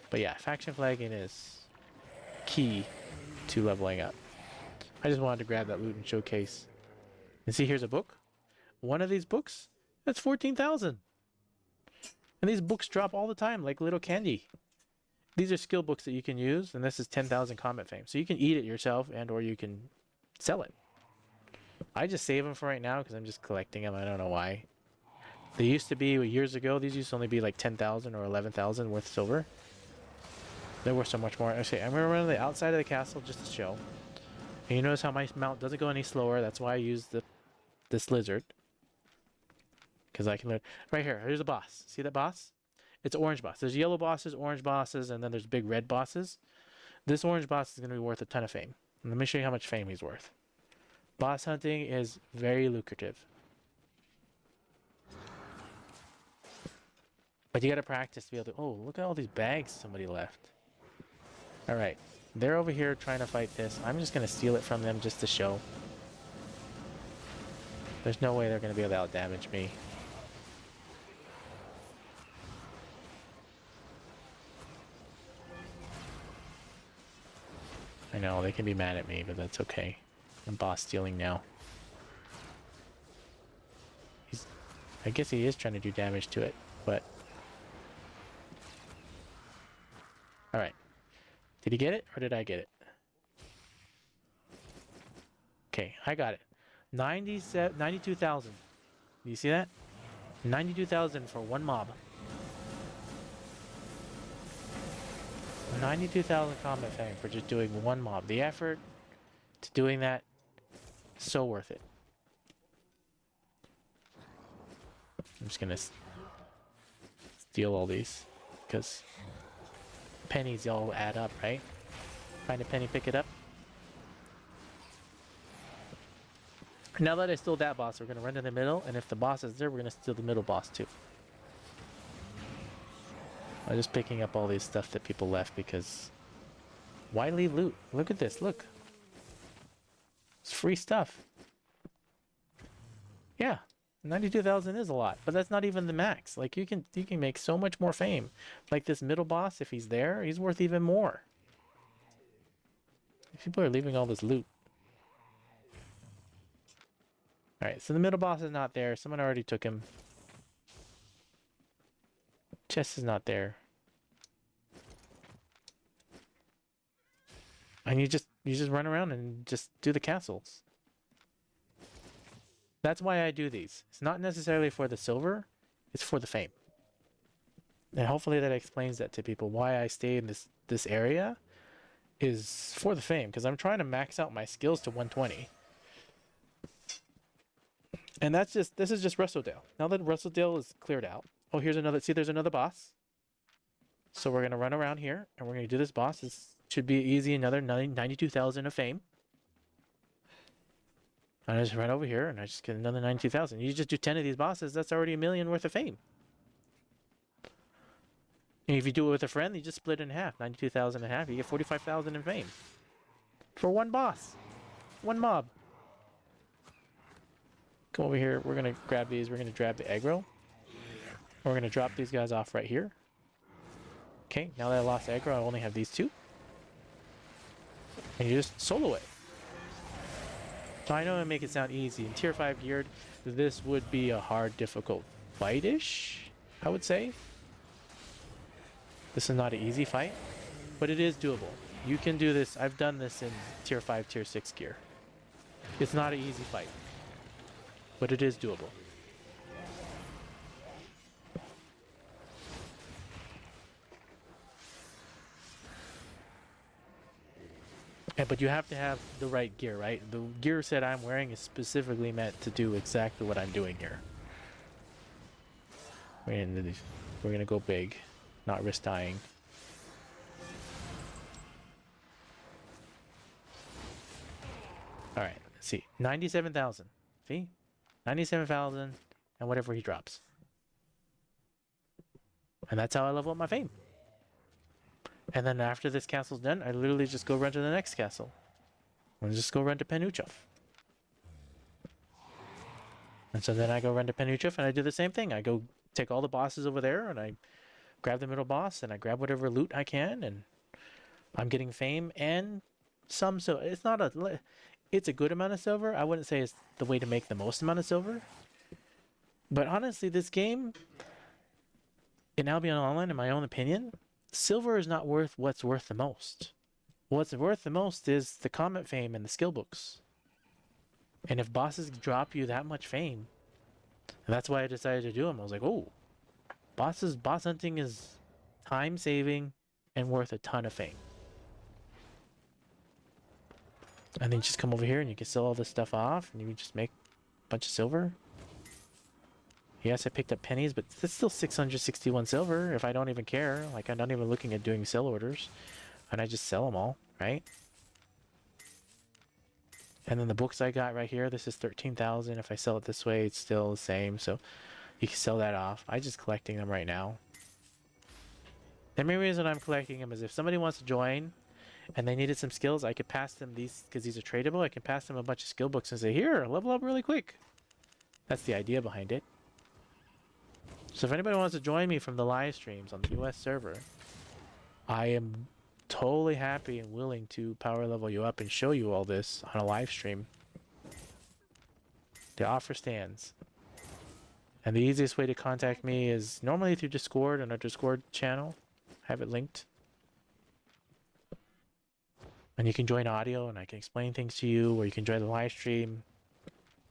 But yeah, faction flagging is key to leveling up. I just wanted to grab that loot and showcase. And see, here's a book. One of these books, that's 14,000. And these books drop all the time, like little candy. These are skill books that you can use, and this is 10,000 combat fame. So you can eat it yourself, and or you can sell it. I just save them for right now because I'm just collecting them. I don't know why. They used to be, years ago, these used to only be like 10,000 or 11,000 worth silver. They were so much more. Okay, I'm going to run to the outside of the castle just to show. And you notice how my mount doesn't go any slower. That's why I use this lizard. Because I can learn. Right here, here's a boss. See that boss? It's an orange boss. There's yellow bosses, orange bosses, and then there's big red bosses. This orange boss is going to be worth a ton of fame. And let me show you how much fame he's worth. Boss hunting is very lucrative. But you gotta practice to be able to... Oh, look at all these bags somebody left. Alright. They're over here trying to fight this. I'm just gonna steal it from them just to show. There's no way they're gonna be able to out-damage me. I know, they can be mad at me, but that's okay. I'm boss stealing now. I guess he is trying to do damage to it, but... Alright. Did he get it, or did I get it? Okay, I got it. 92,000. Do you see that? 92,000 for one mob. 92,000 combat fame for just doing one mob. The effort to doing that, so worth it. I'm just gonna steal all these because pennies all add up, right? Find a penny, pick it up. Now that I stole that boss, we're gonna run to the middle, and if the boss is there, we're gonna steal the middle boss too. I'm just picking up all these stuff that people left because why leave loot? Look at this, look. It's free stuff. Yeah, 92,000 is a lot, but that's not even the max. Like you can make so much more fame. Like this middle boss, if he's there, he's worth even more. People are leaving all this loot. Alright, so the middle boss is not there. Someone already took him. Chest is not there. And you just run around and just do the castles. That's why I do these. It's not necessarily for the silver, it's for the fame. And hopefully that explains that to people. Why I stay in this area is for the fame, because I'm trying to max out my skills to 120. And this is just Rustledale. Now that Rustledale is cleared out. Oh, here's another, see there's another boss. So we're gonna run around here and we're gonna do this boss. This should be easy, another 92,000 of fame. And I just run over here and I just get another 92,000. You just do 10 of these bosses, that's already $1 million worth of fame. And if you do it with a friend, you just split it in half. 92,000 in half, you get 45,000 in fame. For one boss. One mob. Come over here, we're gonna grab these, we're gonna grab the aggro. We're gonna drop these guys off right here. Okay, now that I lost aggro, I only have these two. And you just solo it. So I know I make it sound easy. In tier 5 geared, this would be a hard, difficult fight-ish, I would say. This is not an easy fight, but it is doable. You can do this. I've done this in tier 5, tier 6 gear. It's not an easy fight, but it is doable. But you have to have the right gear, right? The gear set I'm wearing is specifically meant to do exactly what I'm doing here. We're gonna go big, not risk dying. All right, let's see. 97,000. See? 97,000 and whatever he drops. And that's how I level up my fame. And then after this castle's done, I literally just go run to the next castle. And just go run to Penuchov. And so then I go run to Penuchov and I do the same thing. I go take all the bosses over there and I grab the middle boss and I grab whatever loot I can and I'm getting fame and some, so it's not a, it's a good amount of silver. I wouldn't say it's the way to make the most amount of silver. But honestly, this game, in Albion Online, in my own opinion, silver is not worth what's worth the most. What's worth the most is the comment fame and the skill books. And if bosses drop you that much fame, and that's why I decided to do them. I was like, oh, boss hunting is time saving and worth a ton of fame. And then you just come over here and you can sell all this stuff off and you can just make a bunch of silver. Yes, I picked up pennies, but it's still 661 silver if I don't even care. Like, I'm not even looking at doing sell orders. And I just sell them all, right? And then the books I got right here, this is 13,000. If I sell it this way, it's still the same. So you can sell that off. I'm just collecting them right now. The main reason I'm collecting them is if somebody wants to join and they needed some skills, I could pass them these, because these are tradable. I can pass them a bunch of skill books and say, here, level up really quick. That's the idea behind it. So if anybody wants to join me from the live streams on the US server, I am totally happy and willing to power level you up and show you all this on a live stream. The offer stands. And the easiest way to contact me is normally through Discord on our Discord channel. I have it linked. And you can join audio and I can explain things to you, or you can join the live stream.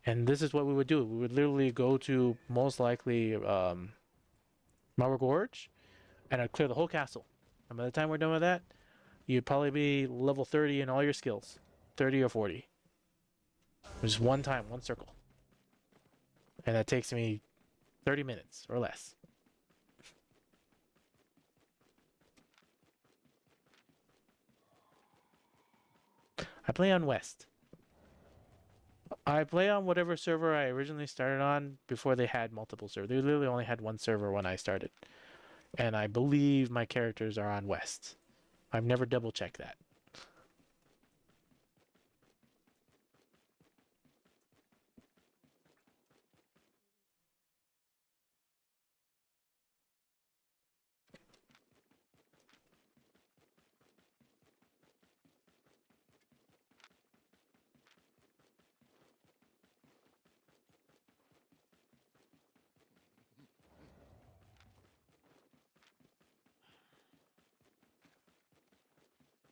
And this is what we would do. We would literally go to most likely Mauer Gorge and I'd clear the whole castle. And by the time we're done with that, you'd probably be level 30 in all your skills. 30 or 40. Just one time, one circle. And that takes me 30 minutes or less. I play on West. I play on whatever server I originally started on before they had multiple servers. They literally only had one server when I started. And I believe my characters are on West. I've never double checked that.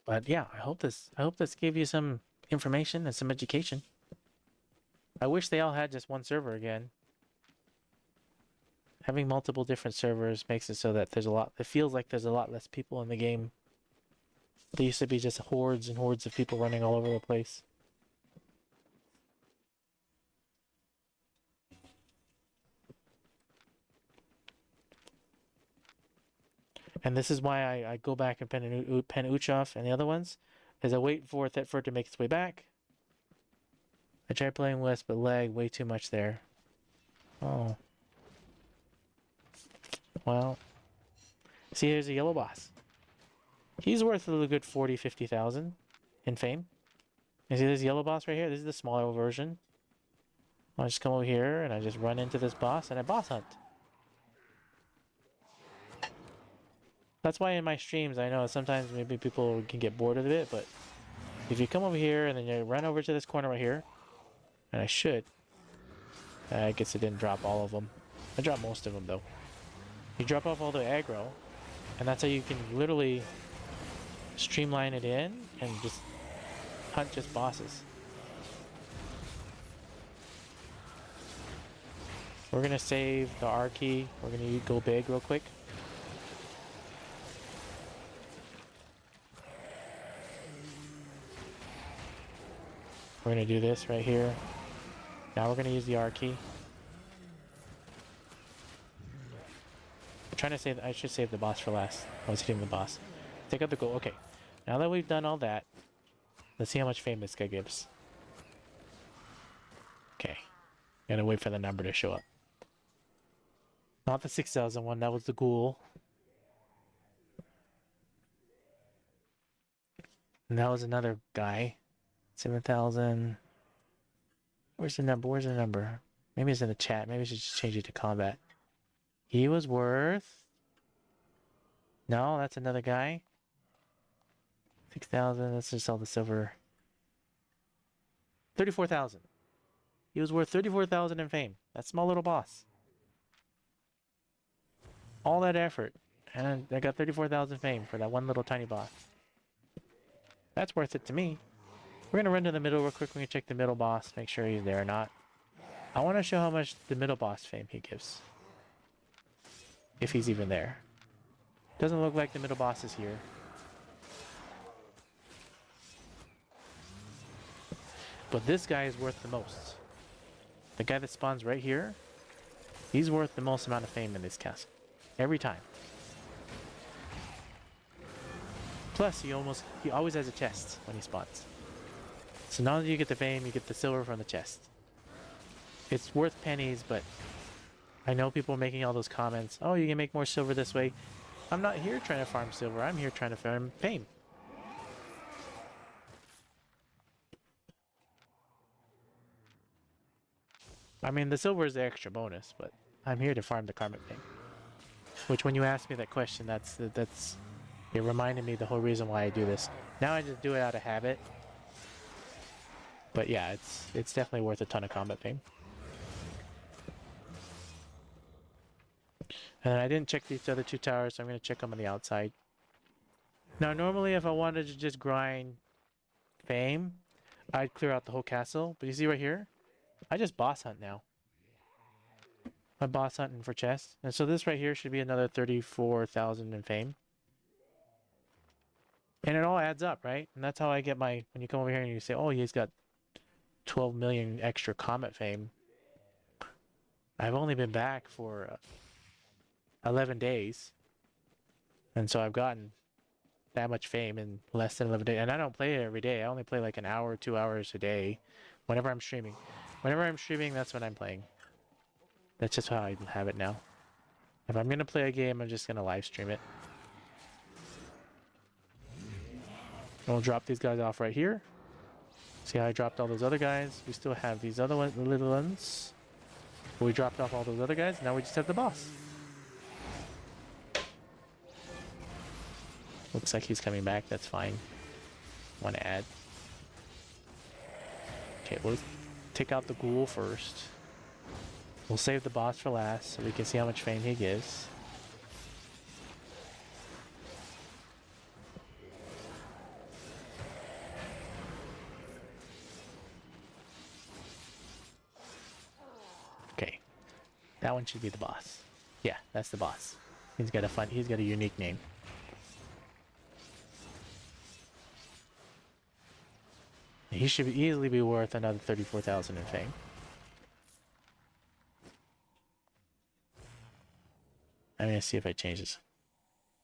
But yeah, I hope this gave you some information and some education. I wish they all had just one server again. Having multiple different servers makes it so that it feels like there's a lot less people in the game. There used to be just hordes and hordes of people running all over the place. And this is why I go back and pen Uchov and the other ones, is I wait for Thetford to make its way back. I tried playing West, but lag way too much there. Oh. Well. See, here's a yellow boss. He's worth a good 40, 50,000 in fame. You see this yellow boss right here? This is the smaller version. I just come over here and I just run into this boss and I boss hunt. That's why in my streams, I know sometimes maybe people can get bored of it, but If you come over here and then you run over to this corner right here, and I should. I guess it didn't drop all of them. I dropped most of them though. You drop off all the aggro, and that's how you can literally streamline it in and just hunt just bosses. We're gonna save the R key. We're gonna go big real quick. We're gonna do this right here. Now we're gonna use the R key. I'm trying to save. I should save the boss for last. I was hitting the boss. Take out the goal. Okay. Now that we've done all that, let's see how much fame this guy gives. Okay. Gotta wait for the number to show up. Not the 6,000 one. That was the ghoul. And that was another guy. 7,000. Where's the number? Where's the number? Maybe it's in the chat. Maybe I should just change it to combat. He was worth... No, that's another guy. 6,000. Let's just sell the silver. 34,000. He was worth 34,000 in fame. That small little boss. All that effort. And I got 34,000 fame for that one little tiny boss. That's worth it to me. We're going to run to the middle real quick. We're going to check the middle boss. Make sure he's there or not. I want to show how much the middle boss fame he gives. If he's even there. Doesn't look like the middle boss is here. But this guy is worth the most. The guy that spawns right here, he's worth the most amount of fame in this castle. Every time. Plus, he always has a chest when he spawns. So now that you get the fame, you get the silver from the chest. It's worth pennies, but I know people are making all those comments. Oh, you can make more silver this way. I'm not here trying to farm silver. I'm here trying to farm fame. I mean, the silver is the extra bonus, but I'm here to farm the karmic fame. Which, when you asked me that question, it reminded me the whole reason why I do this. Now I just do it out of habit. But yeah, it's definitely worth a ton of combat fame. And I didn't check these other two towers, so I'm going to check them on the outside. Now, normally if I wanted to just grind fame, I'd clear out the whole castle. But you see right here? I just boss hunt now. I'm boss hunting for chests. And so this right here should be another 34,000 in fame. And it all adds up, right? And that's how I get my... When you come over here and you say, oh, he's got 12 million extra comet fame. I've only been back for 11 days. And so I've gotten that much fame in less than 11 days. And I don't play it every day. I only play like an hour, 2 hours a day whenever I'm streaming. Whenever I'm streaming, that's when I'm playing. That's just how I have it now. If I'm going to play a game, I'm just going to live stream it. And we'll drop these guys off right here. See how I dropped all those other guys? We still have these other little ones. We dropped off all those other guys. Now we just have the boss. Looks like he's coming back. That's fine. Want to add. Okay, we'll take out the ghoul first. We'll save the boss for last so we can see how much fame he gives. Okay. That one should be the boss. Yeah, that's the boss. He's got a unique name. He should easily be worth another 34,000 in fame. I'm gonna see if I change this.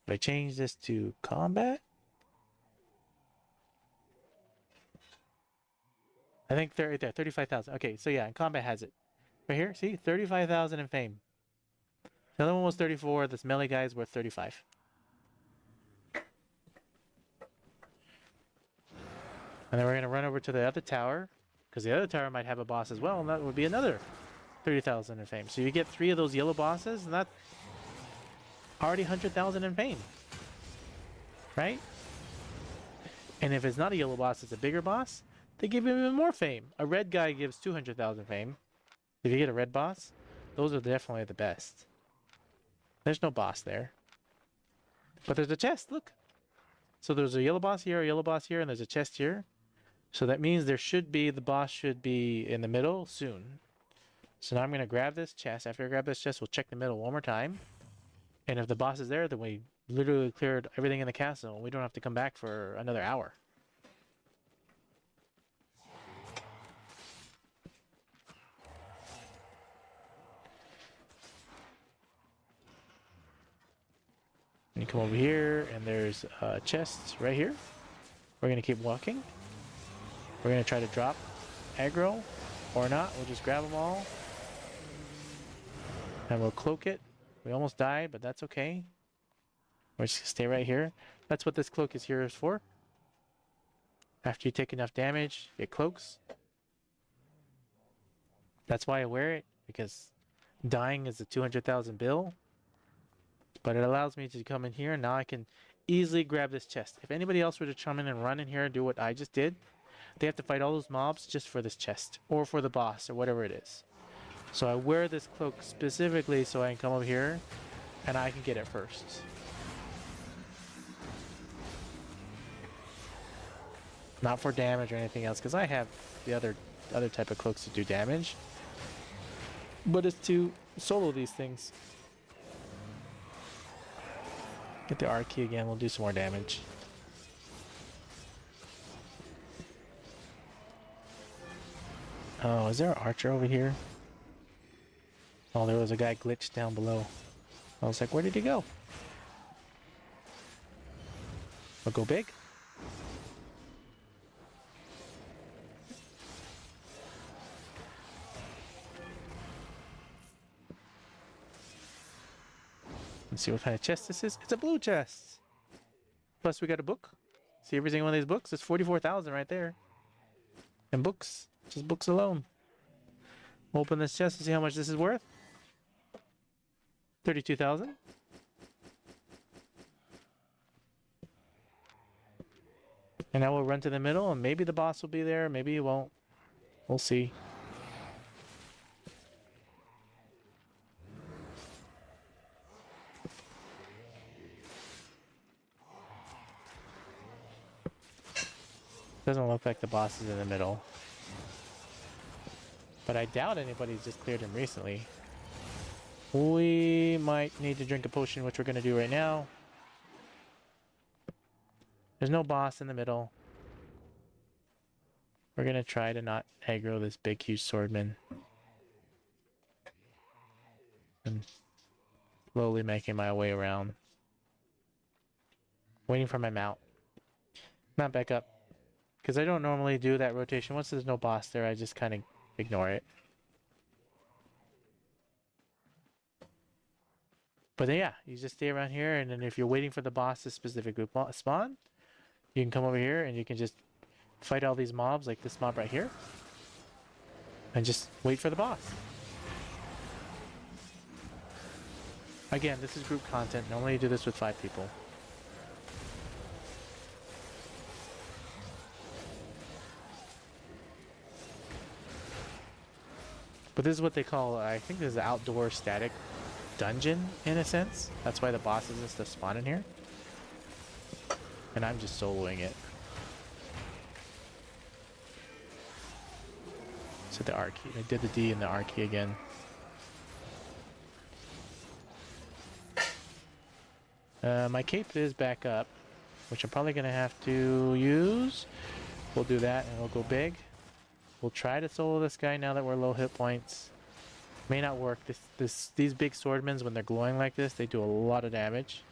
If I change this to combat, I think right there, 35,000. Okay, so yeah, and combat has it. Right here, see, 35,000 in fame. The other one was 34. This melee guy is worth 35. And then we're gonna run over to the other tower, because the other tower might have a boss as well, and that would be another 30,000 in fame. So you get 3 of those yellow bosses, and that's already 100,000 in fame. Right? And if it's not a yellow boss, it's a bigger boss, they give him even more fame. A red guy gives 200,000 fame. If you get a red boss, those are definitely the best. There's no boss there. But there's a chest, look. So there's a yellow boss here, a yellow boss here, and there's a chest here. So that means there should be, the boss should be in the middle soon. So now I'm going to grab this chest. After I grab this chest, we'll check the middle one more time. And if the boss is there, then we literally cleared everything in the castle. We don't have to come back for another hour. And you come over here, and there's chests right here. We're going to keep walking. We're going to try to drop aggro or not. We'll just grab them all. And we'll cloak it. We almost died, but that's okay. We're just going to stay right here. That's what this cloak is here for. After you take enough damage, it cloaks. That's why I wear it, because dying is a 200,000 bill. But it allows me to come in here, and now I can easily grab this chest. If anybody else were to come in and run in here and do what I just did, they have to fight all those mobs just for this chest, or for the boss, or whatever it is. So I wear this cloak specifically so I can come over here, and I can get it first. Not for damage or anything else, because I have the other type of cloaks to do damage. But it's to solo these things. Get the R key again, we'll do some more damage. Oh, is there an archer over here? Oh, there was a guy glitched down below. I was like, where did he go? I'll go big. Let's see what kind of chest this is. It's a blue chest. Plus we got a book. See every single one of these books? It's 44,000 right there. And books. Just books alone. Open this chest and see how much this is worth. 32,000. And now we'll run to the middle, and maybe the boss will be there, maybe he won't. We'll see. Doesn't look like the boss is in the middle. But I doubt anybody's just cleared him recently. We might need to drink a potion, which we're going to do right now. There's no boss in the middle. We're going to try to not aggro this big, huge swordman. And slowly making my way around. Waiting for my mount. Mount back up. Because I don't normally do that rotation. Once there's no boss there, I just kind of ignore it. But then, yeah, you just stay around here, and then if you're waiting for the boss to specifically spawn, you can come over here and you can just fight all these mobs, like this mob right here, and just wait for the boss. Again, this is group content. Normally you do this with 5 people. But this is what they call, I think this is an outdoor static dungeon, in a sense. That's why the bosses and stuff spawn in here. And I'm just soloing it. So the R key, I did the D and the R key again. My cape is back up, which I'm probably going to have to use. We'll do that and we'll go big. We'll try to solo this guy now that we're low hit points. May not work. These big swordmen, when they're glowing like this, they do a lot of damage.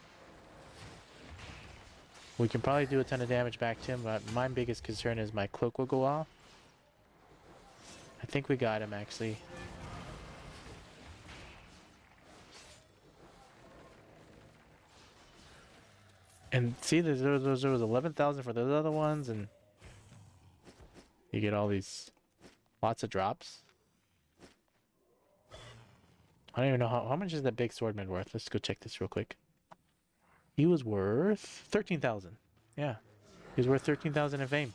We can probably do a ton of damage back to him, but my biggest concern is my cloak will go off. I think we got him, actually. And see, there was 11,000 for those other ones, and you get all these lots of drops. I don't even know how much is that big swordman worth. Let's go check this real quick. He was worth 13,000. Yeah. He's worth 13,000 in fame.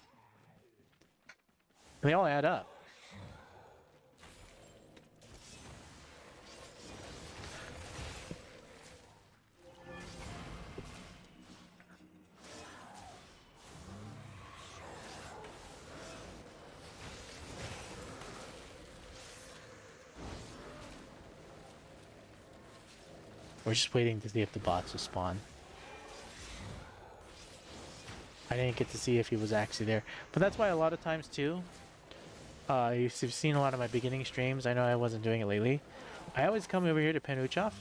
And they all add up. We're just waiting to see if the bots will spawn. I didn't get to see if he was actually there. But that's why a lot of times too, you've seen a lot of my beginning streams. I know I wasn't doing it lately. I always come over here to Penuchov.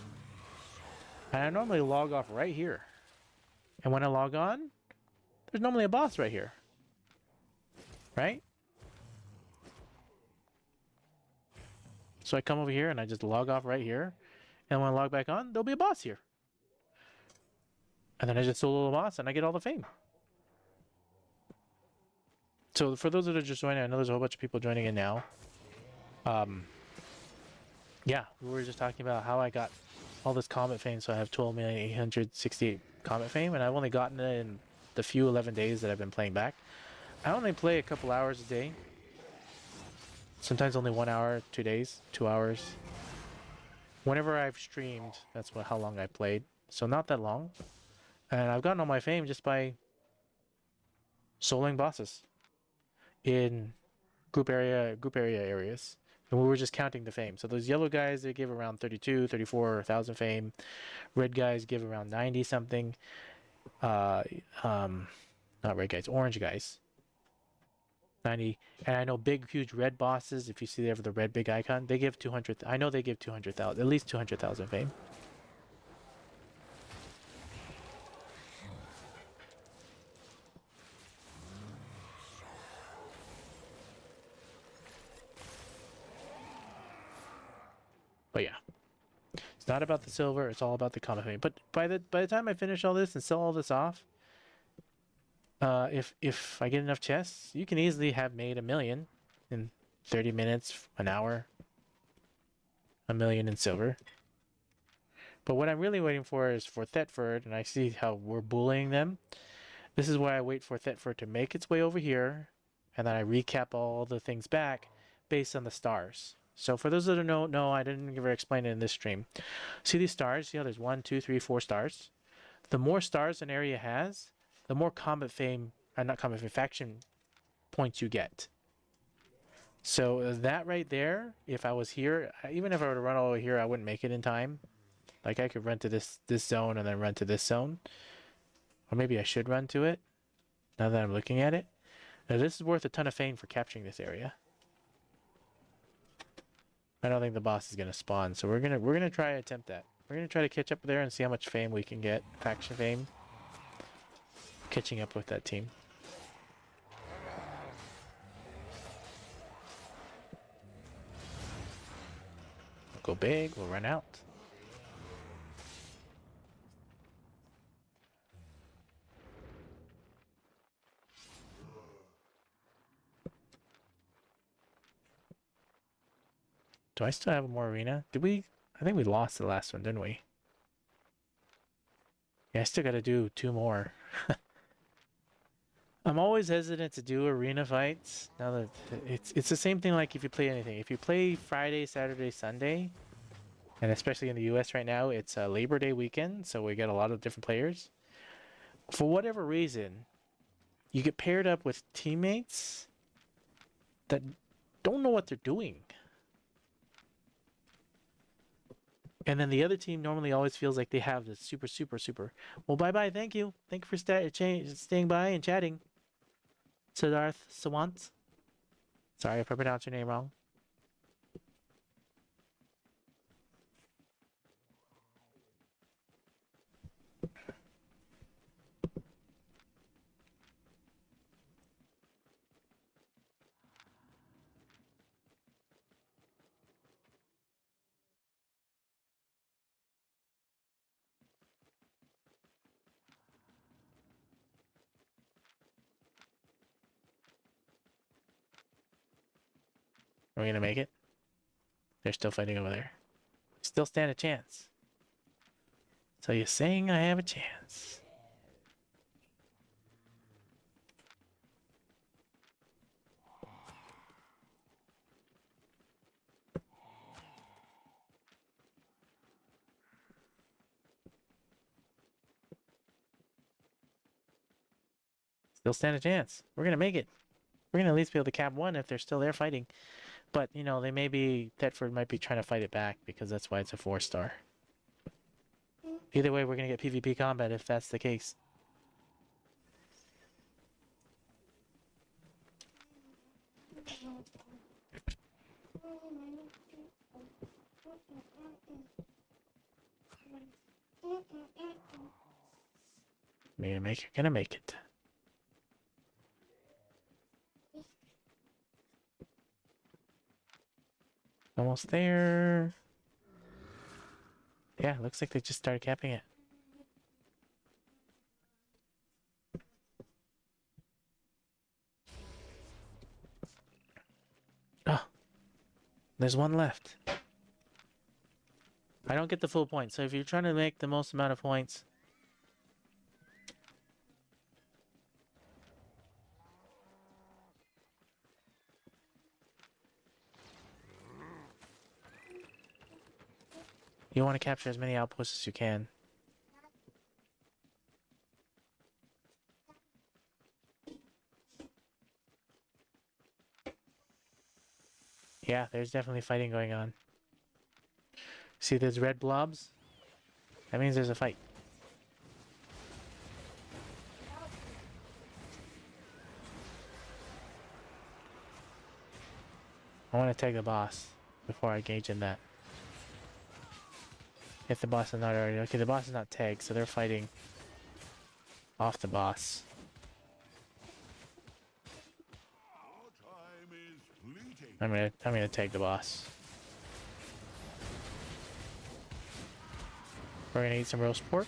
And I normally log off right here. And when I log on, there's normally a boss right here. Right? So I come over here and I just log off right here. And when I log back on, there'll be a boss here. And then I just solo the boss and I get all the fame. So for those that are just joining, I know there's a whole bunch of people joining in now. Yeah, we were just talking about how I got all this Comet fame. So I have 12,868 Comet fame, and I've only gotten it in the few 11 days that I've been playing back. I only play a couple hours a day. Sometimes only 1 hour, 2 days, 2 hours. Whenever I've streamed, that's how long I played. So not that long. And I've gotten all my fame just by soloing bosses in group area areas. And we were just counting the fame. So those yellow guys, they give around 32, 34,000 fame. Red guys give around 90 something. Not red guys, orange guys. 90. And I know big, huge red bosses, if you see there the red big icon, they give 200. I know they give 200,000, at least 200,000 fame. But yeah, it's not about the silver. It's all about the comet fame. But by the time I finish all this and sell all this off, if I get enough chests, you can easily have made 1 million in 30 minutes, an hour. 1 million in silver. But what I'm really waiting for is for Thetford, and I see how we're bullying them. This is why I wait for Thetford to make its way over here, and then I recap all the things back based on the stars. So for those that don't know, I didn't ever explain it in this stream. See these stars? See how there's 1, 2, 3, 4 stars? The more stars an area has, the more combat fame, not combat fame, faction points you get. So that right there, if I was here, even if I were to run all the way here, I wouldn't make it in time. Like I could run to this zone and then run to this zone. Or maybe I should run to it, now that I'm looking at it. Now this is worth a ton of fame for capturing this area. I don't think the boss is gonna spawn, so we're gonna try to attempt that. We're gonna try to catch up there and see how much fame we can get, faction fame. Catching up with that team. We'll go big, we'll run out. Do I still have more arena? Did we? I think we lost the last one, didn't we? Yeah, I still gotta do 2 more. I'm always hesitant to do arena fights. Now that it's the same thing like if you play anything. If you play Friday, Saturday, Sunday, and especially in the US right now, it's a Labor Day weekend, so we get a lot of different players. For whatever reason, you get paired up with teammates that don't know what they're doing. And then the other team normally always feels like they have this super. Well, bye. Thank you. Thank you for staying by and chatting. Siddharth Sawant. Sorry if I pronounced your name wrong. Are we gonna make it? They're still fighting over there. Still stand a chance. So you're saying I have a chance? They'll stand a chance. We're gonna make it. We're gonna at least be able to cap one if they're still there fighting. But you know, they may be Thetford might be trying to fight it back because that's why it's a 4-star. Either way, we're gonna get PvP combat if that's the case. Gonna make it. Almost there. Yeah, looks like they just started capping it. Oh, there's one left. I don't get the full point, so if you're trying to make the most amount of points, you want to capture as many outposts as you can. Yeah, there's definitely fighting going on. See those red blobs? That means there's a fight. I want to tag the boss before I engage in that. If the boss is not already... Okay, the boss is not tagged, so they're fighting off the boss. I'm gonna tag the boss. We're gonna eat some roast pork.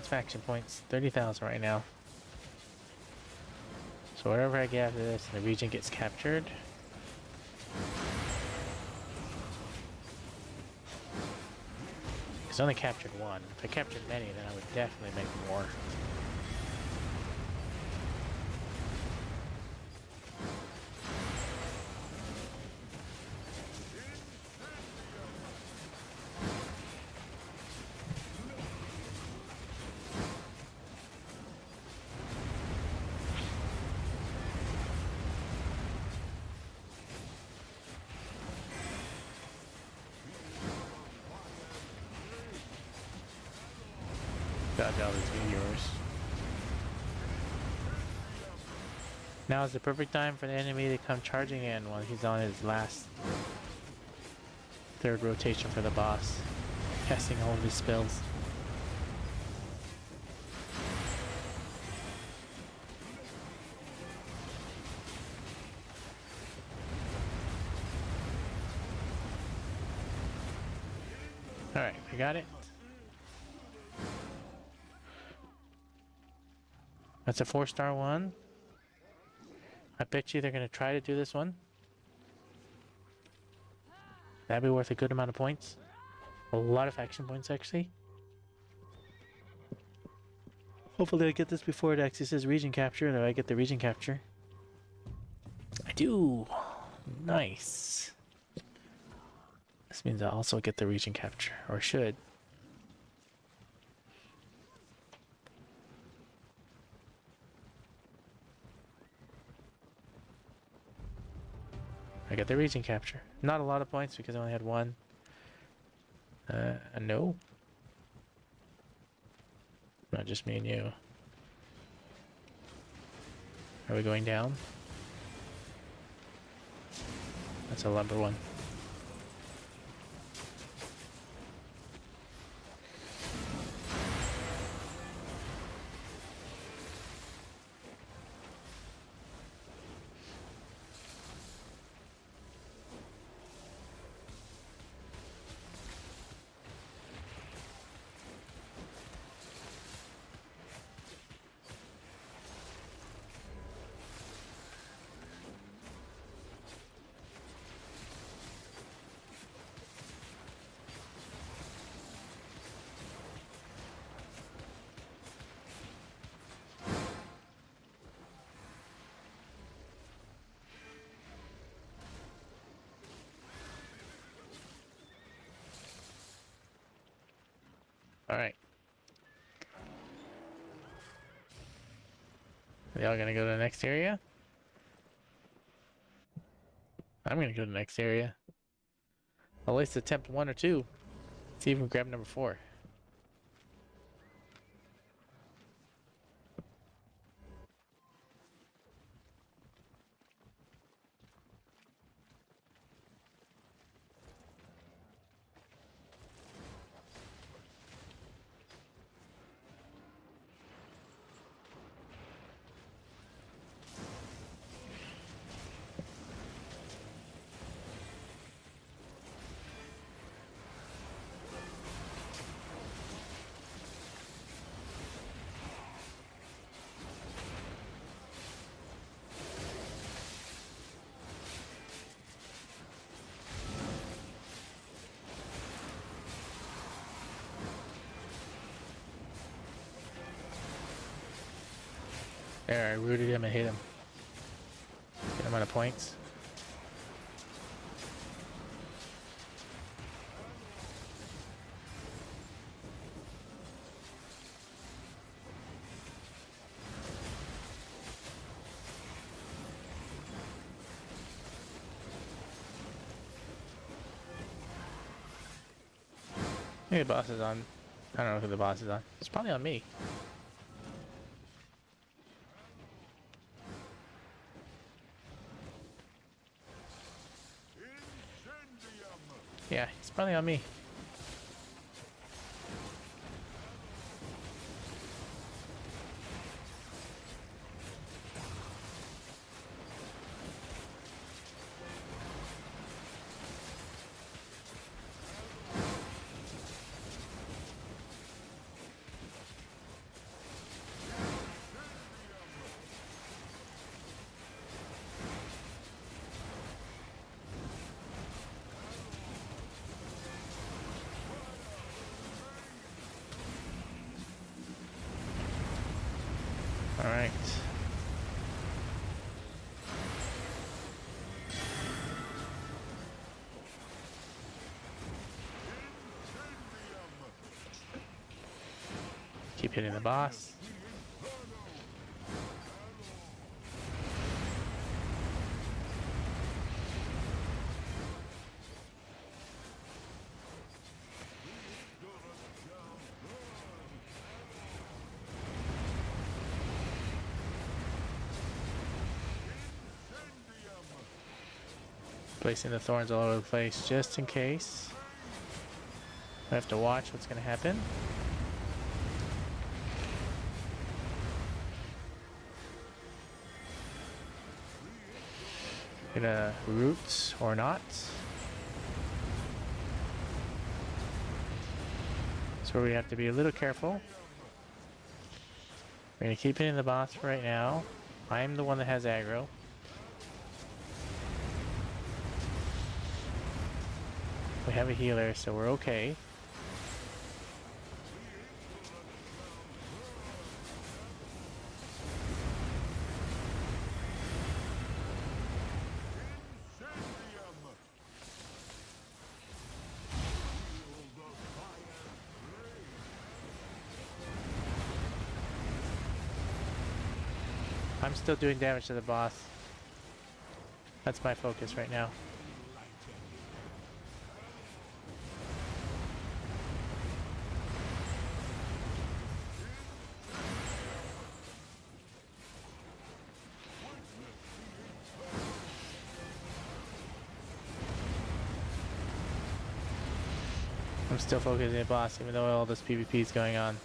Faction points. 30,000 right now. So whatever I get after this, the region gets captured. Because I only captured one. If I captured many, then I would definitely make more. Dodge all these meteors. Now is the perfect time for the enemy to come charging in while he's on his last third rotation for the boss, casting all of his spells. Alright, we got it. That's a 4-star one. I bet you they're going to try to do this one. That'd be worth a good amount of points. A lot of action points, actually. Hopefully I get this before it actually says region capture, or I get the region capture. I do! Nice. This means I also get the region capture, or should. I got the region capture. Not a lot of points because I only had one. No. Not just me and you. Are we going down? That's a lumber one. Are y'all gonna go to the next area? I'm gonna go to the next area. At least attempt 1 or 2. See if we can grab number 4. There, I rooted him and hit him. Get him out of points. I think the boss is on. I don't know who the boss is on. It's probably on me. Yeah, it's probably on me. All right. Keep hitting the boss. Placing the thorns all over the place just in case. I have to watch what's going to happen. Gonna root or not. So we have to be a little careful. We're gonna keep hitting the boss for right now. I'm the one that has aggro. We have a healer, so we're okay. I'm still doing damage to the boss. That's my focus right now. I'm still focusing on the boss even though all this PvP is going on.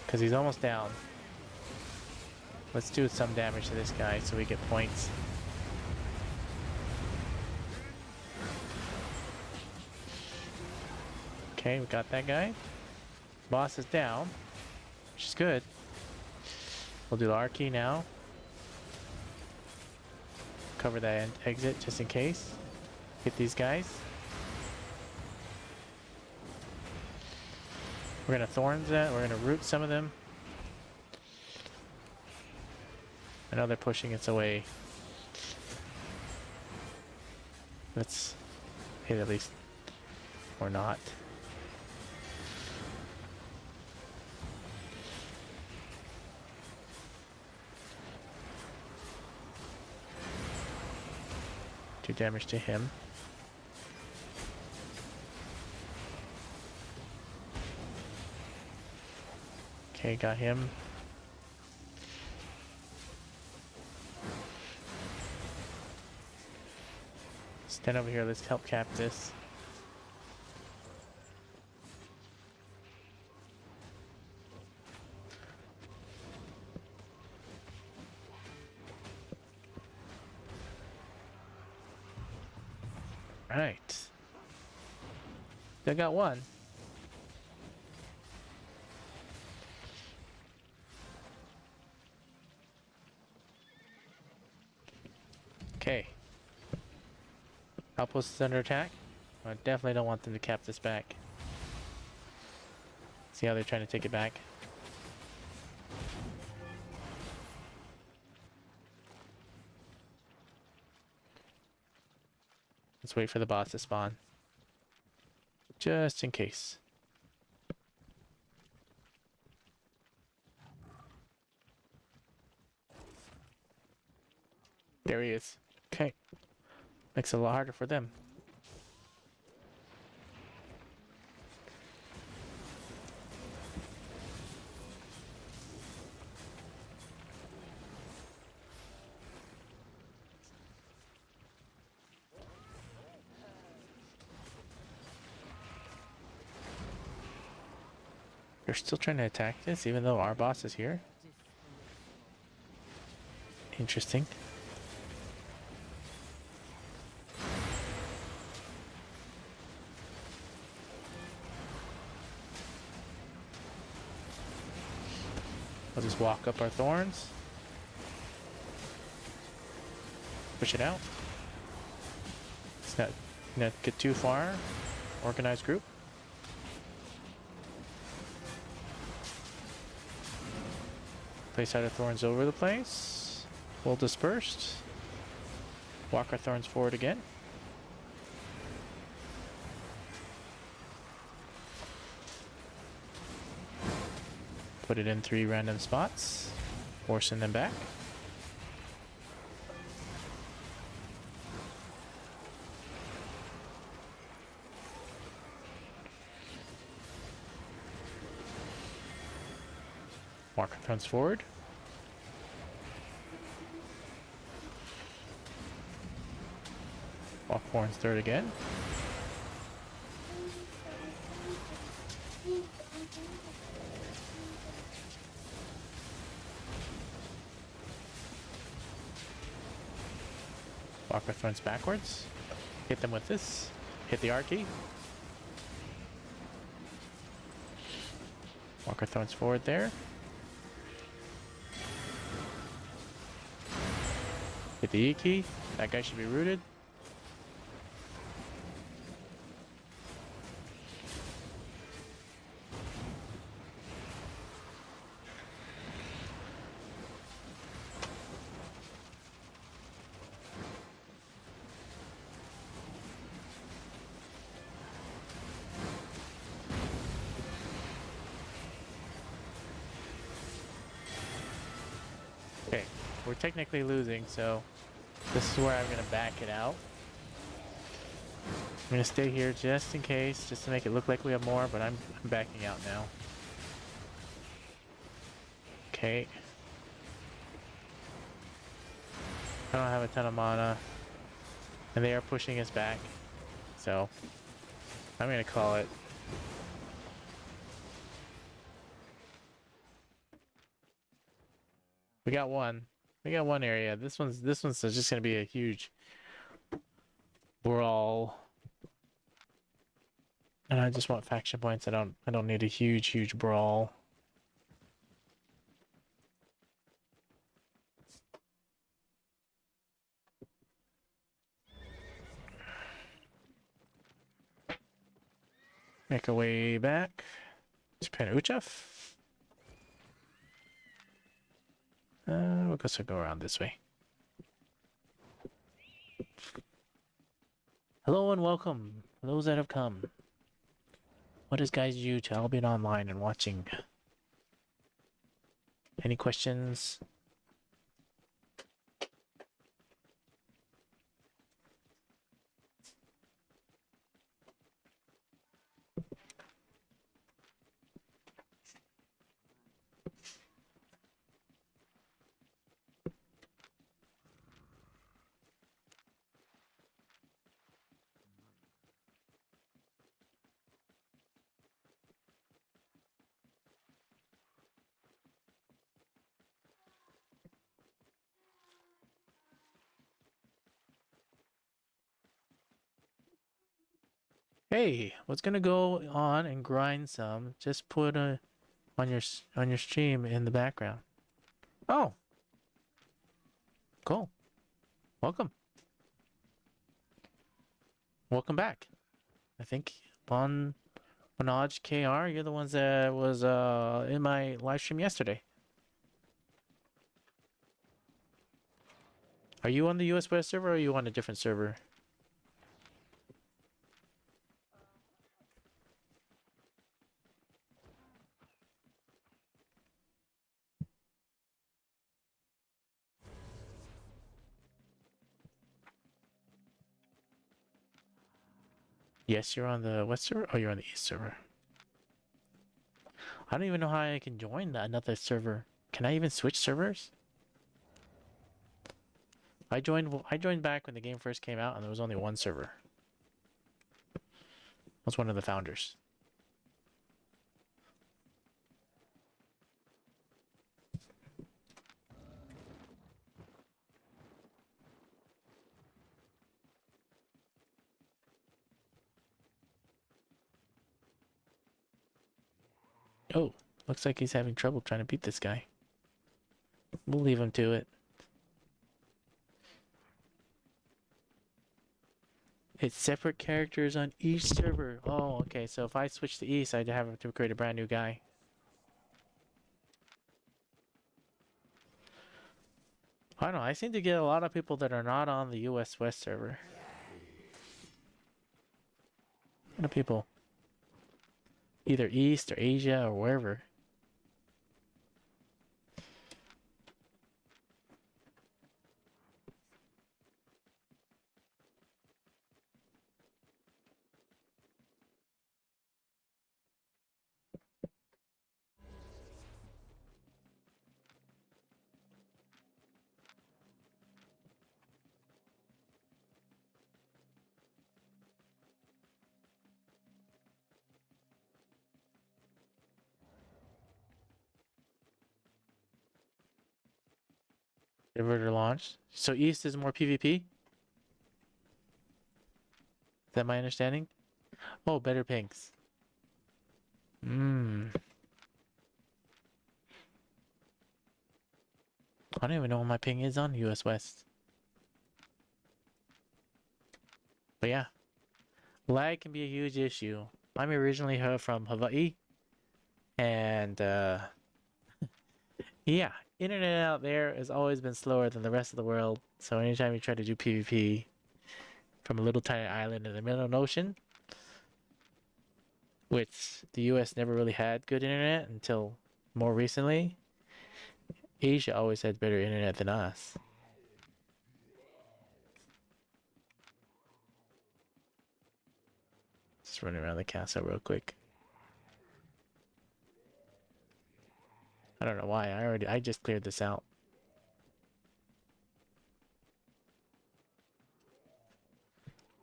Because he's almost down. Let's do some damage to this guy so we get points. Okay, we got that guy. Boss is down, which is good. We'll do R key now. Cover that exit just in case. Hit these guys. We're gonna thorns that. We're gonna root some of them. I know they're pushing us away. Let's hit at least. Or not. 2 damage to him. Okay, got him. Stand over here, let's help cap this. Right. Still got one. Okay. Outpost is under attack. I definitely don't want them to cap this back. See how they're trying to take it back. Let's wait for the boss to spawn. Just in case. There he is. Okay. Makes it a lot harder for them. They're still trying to attack this, even though our boss is here. Interesting. I'll just walk up our thorns. Push it out. Let's not get too far. Organized group. Place out our thorns over the place. Well dispersed. Walk our thorns forward again. Put it in 3 random spots. Forcing them back. Walk our thorns forward. Walk thorns third again. Walk our thorns backwards. Hit them with this. Hit the R key. Walk our thorns forward there. Hit the E key. That guy should be rooted. Okay, we're technically losing, so this is where I'm gonna back it out. I'm gonna stay here just in case, just to make it look like we have more, but I'm backing out now. Okay. I don't have a ton of mana, and they are pushing us back, so I'm gonna call it. We got one. We got one area. This one's just gonna be a huge brawl. And I just want faction points. I don't need a huge brawl. Make our way back to Penuchef. We'll just go around this way. Hello and welcome, for those that have come. What has guided you to Albion Online and watching? Any questions? Hey, what's gonna go on and grind some? Just put on on your stream in the background. Oh, cool. Welcome. Welcome back. I think Manoj KR, you're the ones that was in my live stream yesterday. Are you on the US West server or are you on a different server? Yes, you're on the West server or you're on the East server. I don't even know how I can join another server. Can I even switch servers? I joined back when the game first came out and there was only one server. I was one of the founders. Oh, looks like he's having trouble trying to beat this guy. We'll leave him to it. It's separate characters on each server. Oh, okay. So if I switch to East, I'd have to create a brand new guy. I don't know. I seem to get a lot of people that are not on the US West server. A lot of people. Either East or Asia or wherever. Server launched. So East is more PvP? Is that my understanding? Oh, better pings. Hmm. I don't even know what my ping is on US West. But yeah. Lag can be a huge issue. I'm originally from Hawaii. And yeah, internet out there has always been slower than the rest of the world. So anytime you try to do PvP from a little tiny island in the middle of an ocean, which the US never really had good internet until more recently, Asia always had better internet than us. Just running around the castle real quick. I don't know why. I just cleared this out.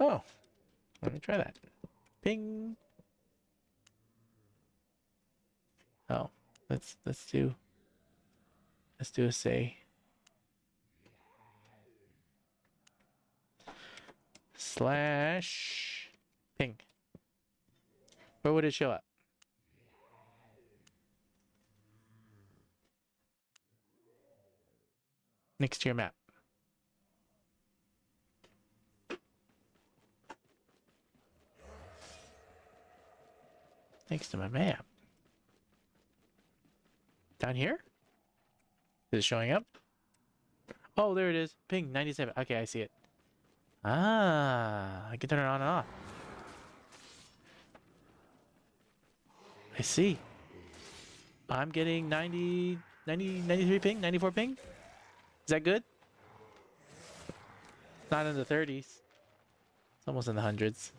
Oh, let me try that. Ping. Oh, let's do a say. Slash ping. Where would it show up? Next to your map. Next to my map. Down here? Is it showing up? Oh, there it is. Ping 97. Okay, I see it. Ah, I can turn it on and off. I see. I'm getting 90, 93 ping, 94 ping. Is that good? Not in the 30s. It's almost in the hundreds.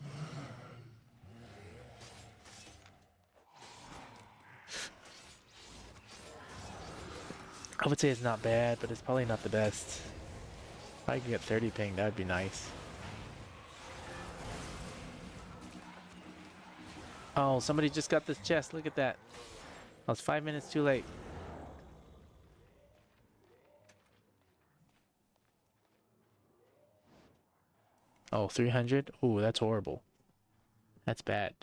I would say it's not bad, but it's probably not the best. If I could get 30 ping, that'd be nice. Oh, somebody just got this chest. Look at that. I was 5 minutes too late. Oh, 300? Ooh, that's horrible. That's bad.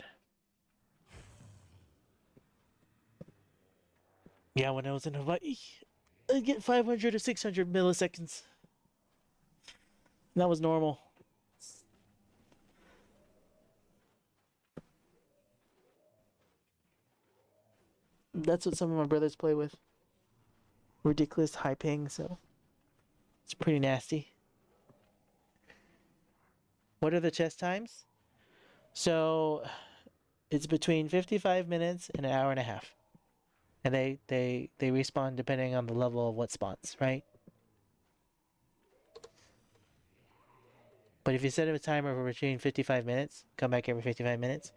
Yeah, when I was in Hawaii, I'd get 500 or 600 milliseconds. That was normal. That's what some of my brothers play with. Ridiculous high ping, so it's pretty nasty. What are the chess times? So it's between 55 minutes and an hour and a half. And they respawn depending on the level of what spawns, right? But if you set a timer for between 55 minutes, come back every 55 minutes,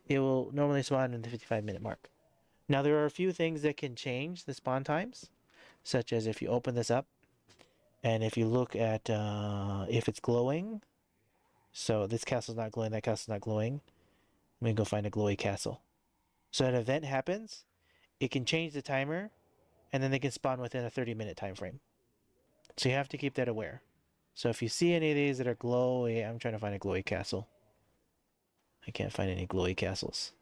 it will normally spawn in the 55-minute mark. Now, there are a few things that can change the spawn times, such as if you open this up, and if you look at if it's glowing, so this castle's not glowing, that castle's not glowing, let me go find a glowy castle. So an event happens, it can change the timer, and then they can spawn within a 30-minute time frame. So you have to keep that aware. So if you see any of these that are glowy, I'm trying to find a glowy castle. I can't find any glowy castles.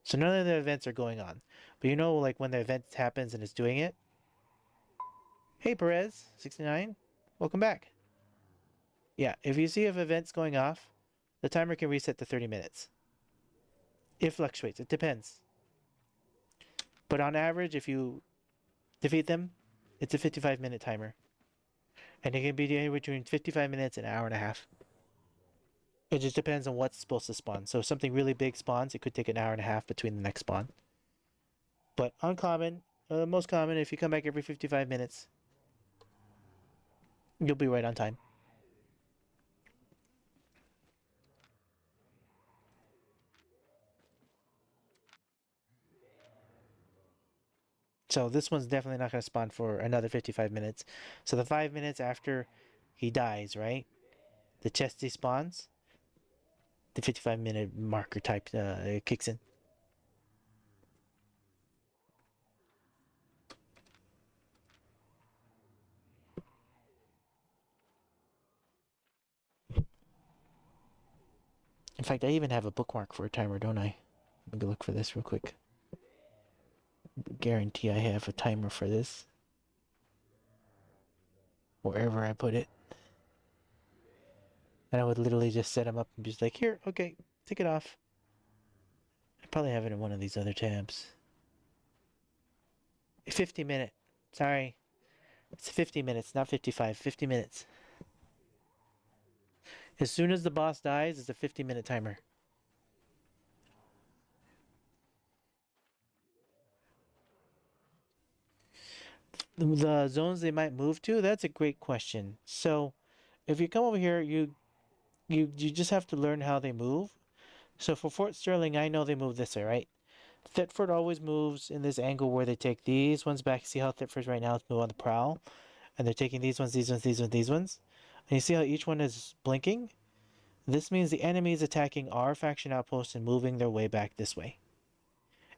So none of the events are going on. But you know, like when the event happens and it's doing it. Hey, Perez69, welcome back. Yeah, if you see if events going off, the timer can reset to 30 minutes. It fluctuates, it depends. But on average, if you defeat them, it's a 55-minute timer. And it can be anywhere between 55 minutes and an hour and a half. It just depends on what's supposed to spawn. So if something really big spawns, it could take an hour and a half between the next spawn. But uncommon, most common, if you come back every 55 minutes, you'll be right on time. So this one's definitely not going to spawn for another 55 minutes. So the 5 minutes after he dies, right? The chest despawns. The 55-minute marker type kicks in. In fact, I even have a bookmark for a timer, don't I? Let me look for this real quick. Guarantee I have a timer for this. Wherever I put it. And I would literally just set them up and just like, here, okay, take it off. I probably have it in one of these other tabs. 50-minute. Sorry. It's 50 minutes, not 55. 50 minutes. As soon as the boss dies, it's a 50-minute timer. The zones they might move to, that's a great question. So if you come over here, you just have to learn how they move. So for Fort Sterling, I know they move this way, right? Thetford always moves in this angle where they take these ones back. See how Thetford's right now is moving on the prowl? And they're taking these ones, these ones, these ones, these ones. And you see how each one is blinking? This means the enemy is attacking our faction outpost and moving their way back this way.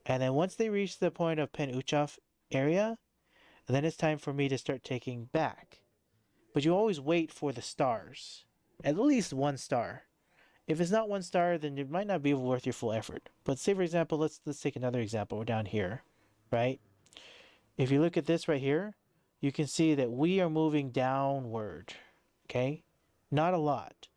And then once they reach the point of Pen Uchaf area, then it's time for me to start taking back. But you always wait for the stars. At least one star. If it's not one star, then it might not be worth your full effort. But say for example, let's take another example. We're down here, right? If you look at this right here, you can see that we are moving downward. Okay? Not a lot.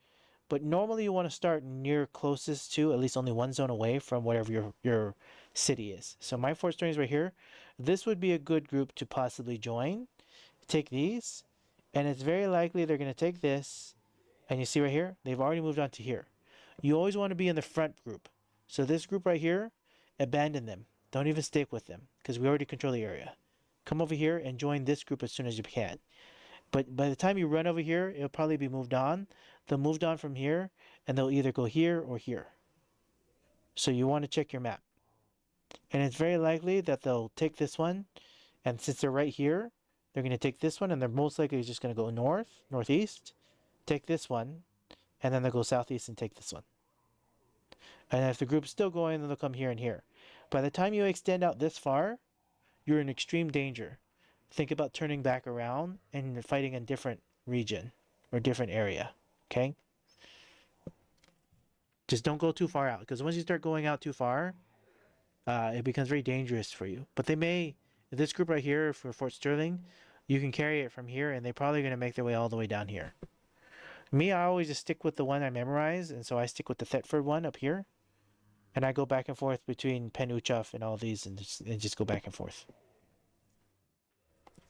But normally you want to start near closest to, at least only one zone away from whatever your city is. So my Fort Sterling is right here. This would be a good group to possibly join. Take these, and it's very likely they're going to take this, and you see right here, they've already moved on to here. You always want to be in the front group. So this group right here, abandon them. Don't even stick with them, because we already control the area. Come over here and join this group as soon as you can. But by the time you run over here, it'll probably be moved on. They'll move on from here, and they'll either go here or here. So you want to check your map. And it's very likely that they'll take this one, and since they're right here, they're going to take this one, and they're most likely just going to go north, northeast, take this one, and then they'll go southeast and take this one. And if the group's still going, then they'll come here and here. By the time you extend out this far, you're in extreme danger. Think about turning back around and fighting a different region or different area. Okay? Just don't go too far out, because once you start going out too far, it becomes very dangerous for you. But they may, this group right here for Fort Sterling, you can carry it from here, and they're probably going to make their way all the way down here. Me, I always just stick with the one I memorize, and so I stick with the Thetford one up here, and I go back and forth between Pen Uchaf and all these, and just go back and forth.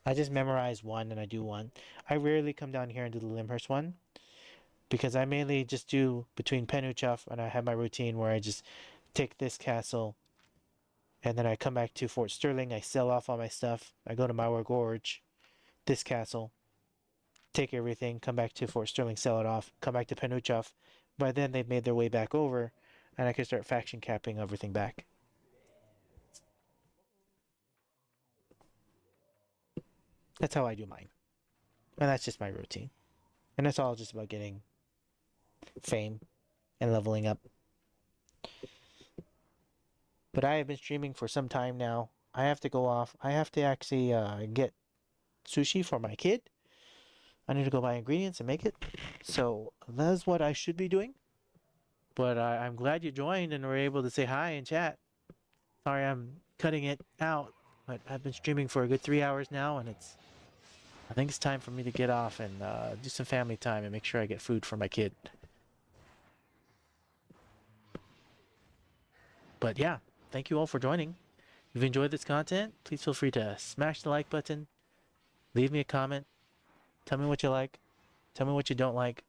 I just memorize one, and I do one. I rarely come down here and do the Limhurst one, because I mainly just do between Pen Uchaf, and I have my routine where I just take this castle, and then I come back to Fort Sterling, I sell off all my stuff, I go to Mauer Gorge, this castle, take everything, come back to Fort Sterling, sell it off, come back to Penuchov. By then, they've made their way back over, and I can start faction capping everything back. That's how I do mine. And that's just my routine. And that's all just about getting fame and leveling up. But I have been streaming for some time now. I have to go off. I have to actually get sushi for my kid. I need to go buy ingredients and make it. So that's what I should be doing. But I'm glad you joined and were able to say hi and chat. Sorry I'm cutting it out, but I've been streaming for a good 3 hours now, and I think it's time for me to get off and do some family time and make sure I get food for my kid. But yeah, thank you all for joining. If you've enjoyed this content, please feel free to smash the like button, leave me a comment, tell me what you like, tell me what you don't like,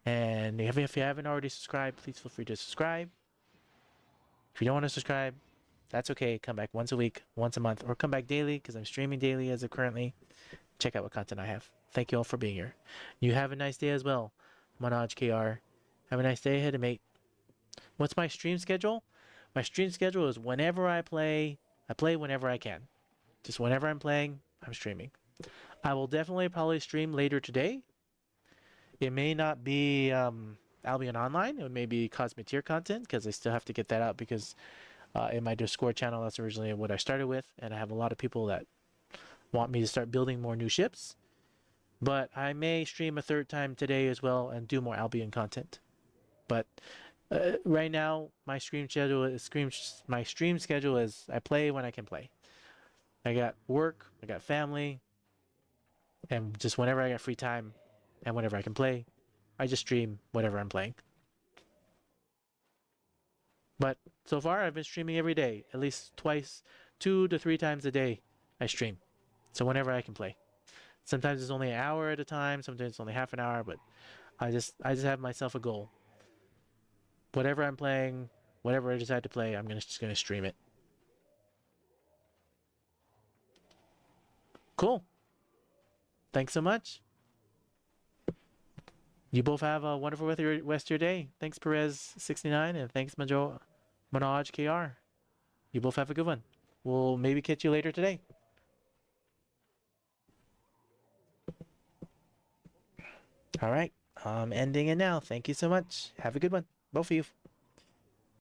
and if you haven't already subscribed, please feel free to subscribe. If you don't want to subscribe, that's okay. Come back once a week, once a month, or come back daily, because I'm streaming daily as of currently. Check out what content I have. Thank you all for being here. You have a nice day as well. Manoj KR. Have a nice day ahead, mate. What's my stream schedule? My stream schedule is whenever I play whenever I can. Just whenever I'm playing, I'm streaming. I will definitely probably stream later today. It may not be Albion Online. It may be Cosmeteer content, because I still have to get that out, because in my Discord channel, that's originally what I started with, and I have a lot of people that want me to start building more new ships. But I may stream a third time today as well and do more Albion content. But right now, my stream schedule is I play when I can play. I got work, I got family, and just whenever I got free time and whenever I can play, I just stream whatever I'm playing. But so far, I've been streaming every day, at least 2 to 3 times a day. I stream, so whenever I can play. Sometimes it's only an hour at a time, sometimes it's only half an hour, but I just have myself a goal. Whatever I'm playing, whatever I decide to play, I'm just gonna stream it. Cool. Thanks so much. You both have a wonderful rest of your day. Thanks, Perez69, and thanks, Manoj KR. You both have a good one. We'll maybe catch you later today. All right. I'm ending it now. Thank you so much. Have a good one. Both of you.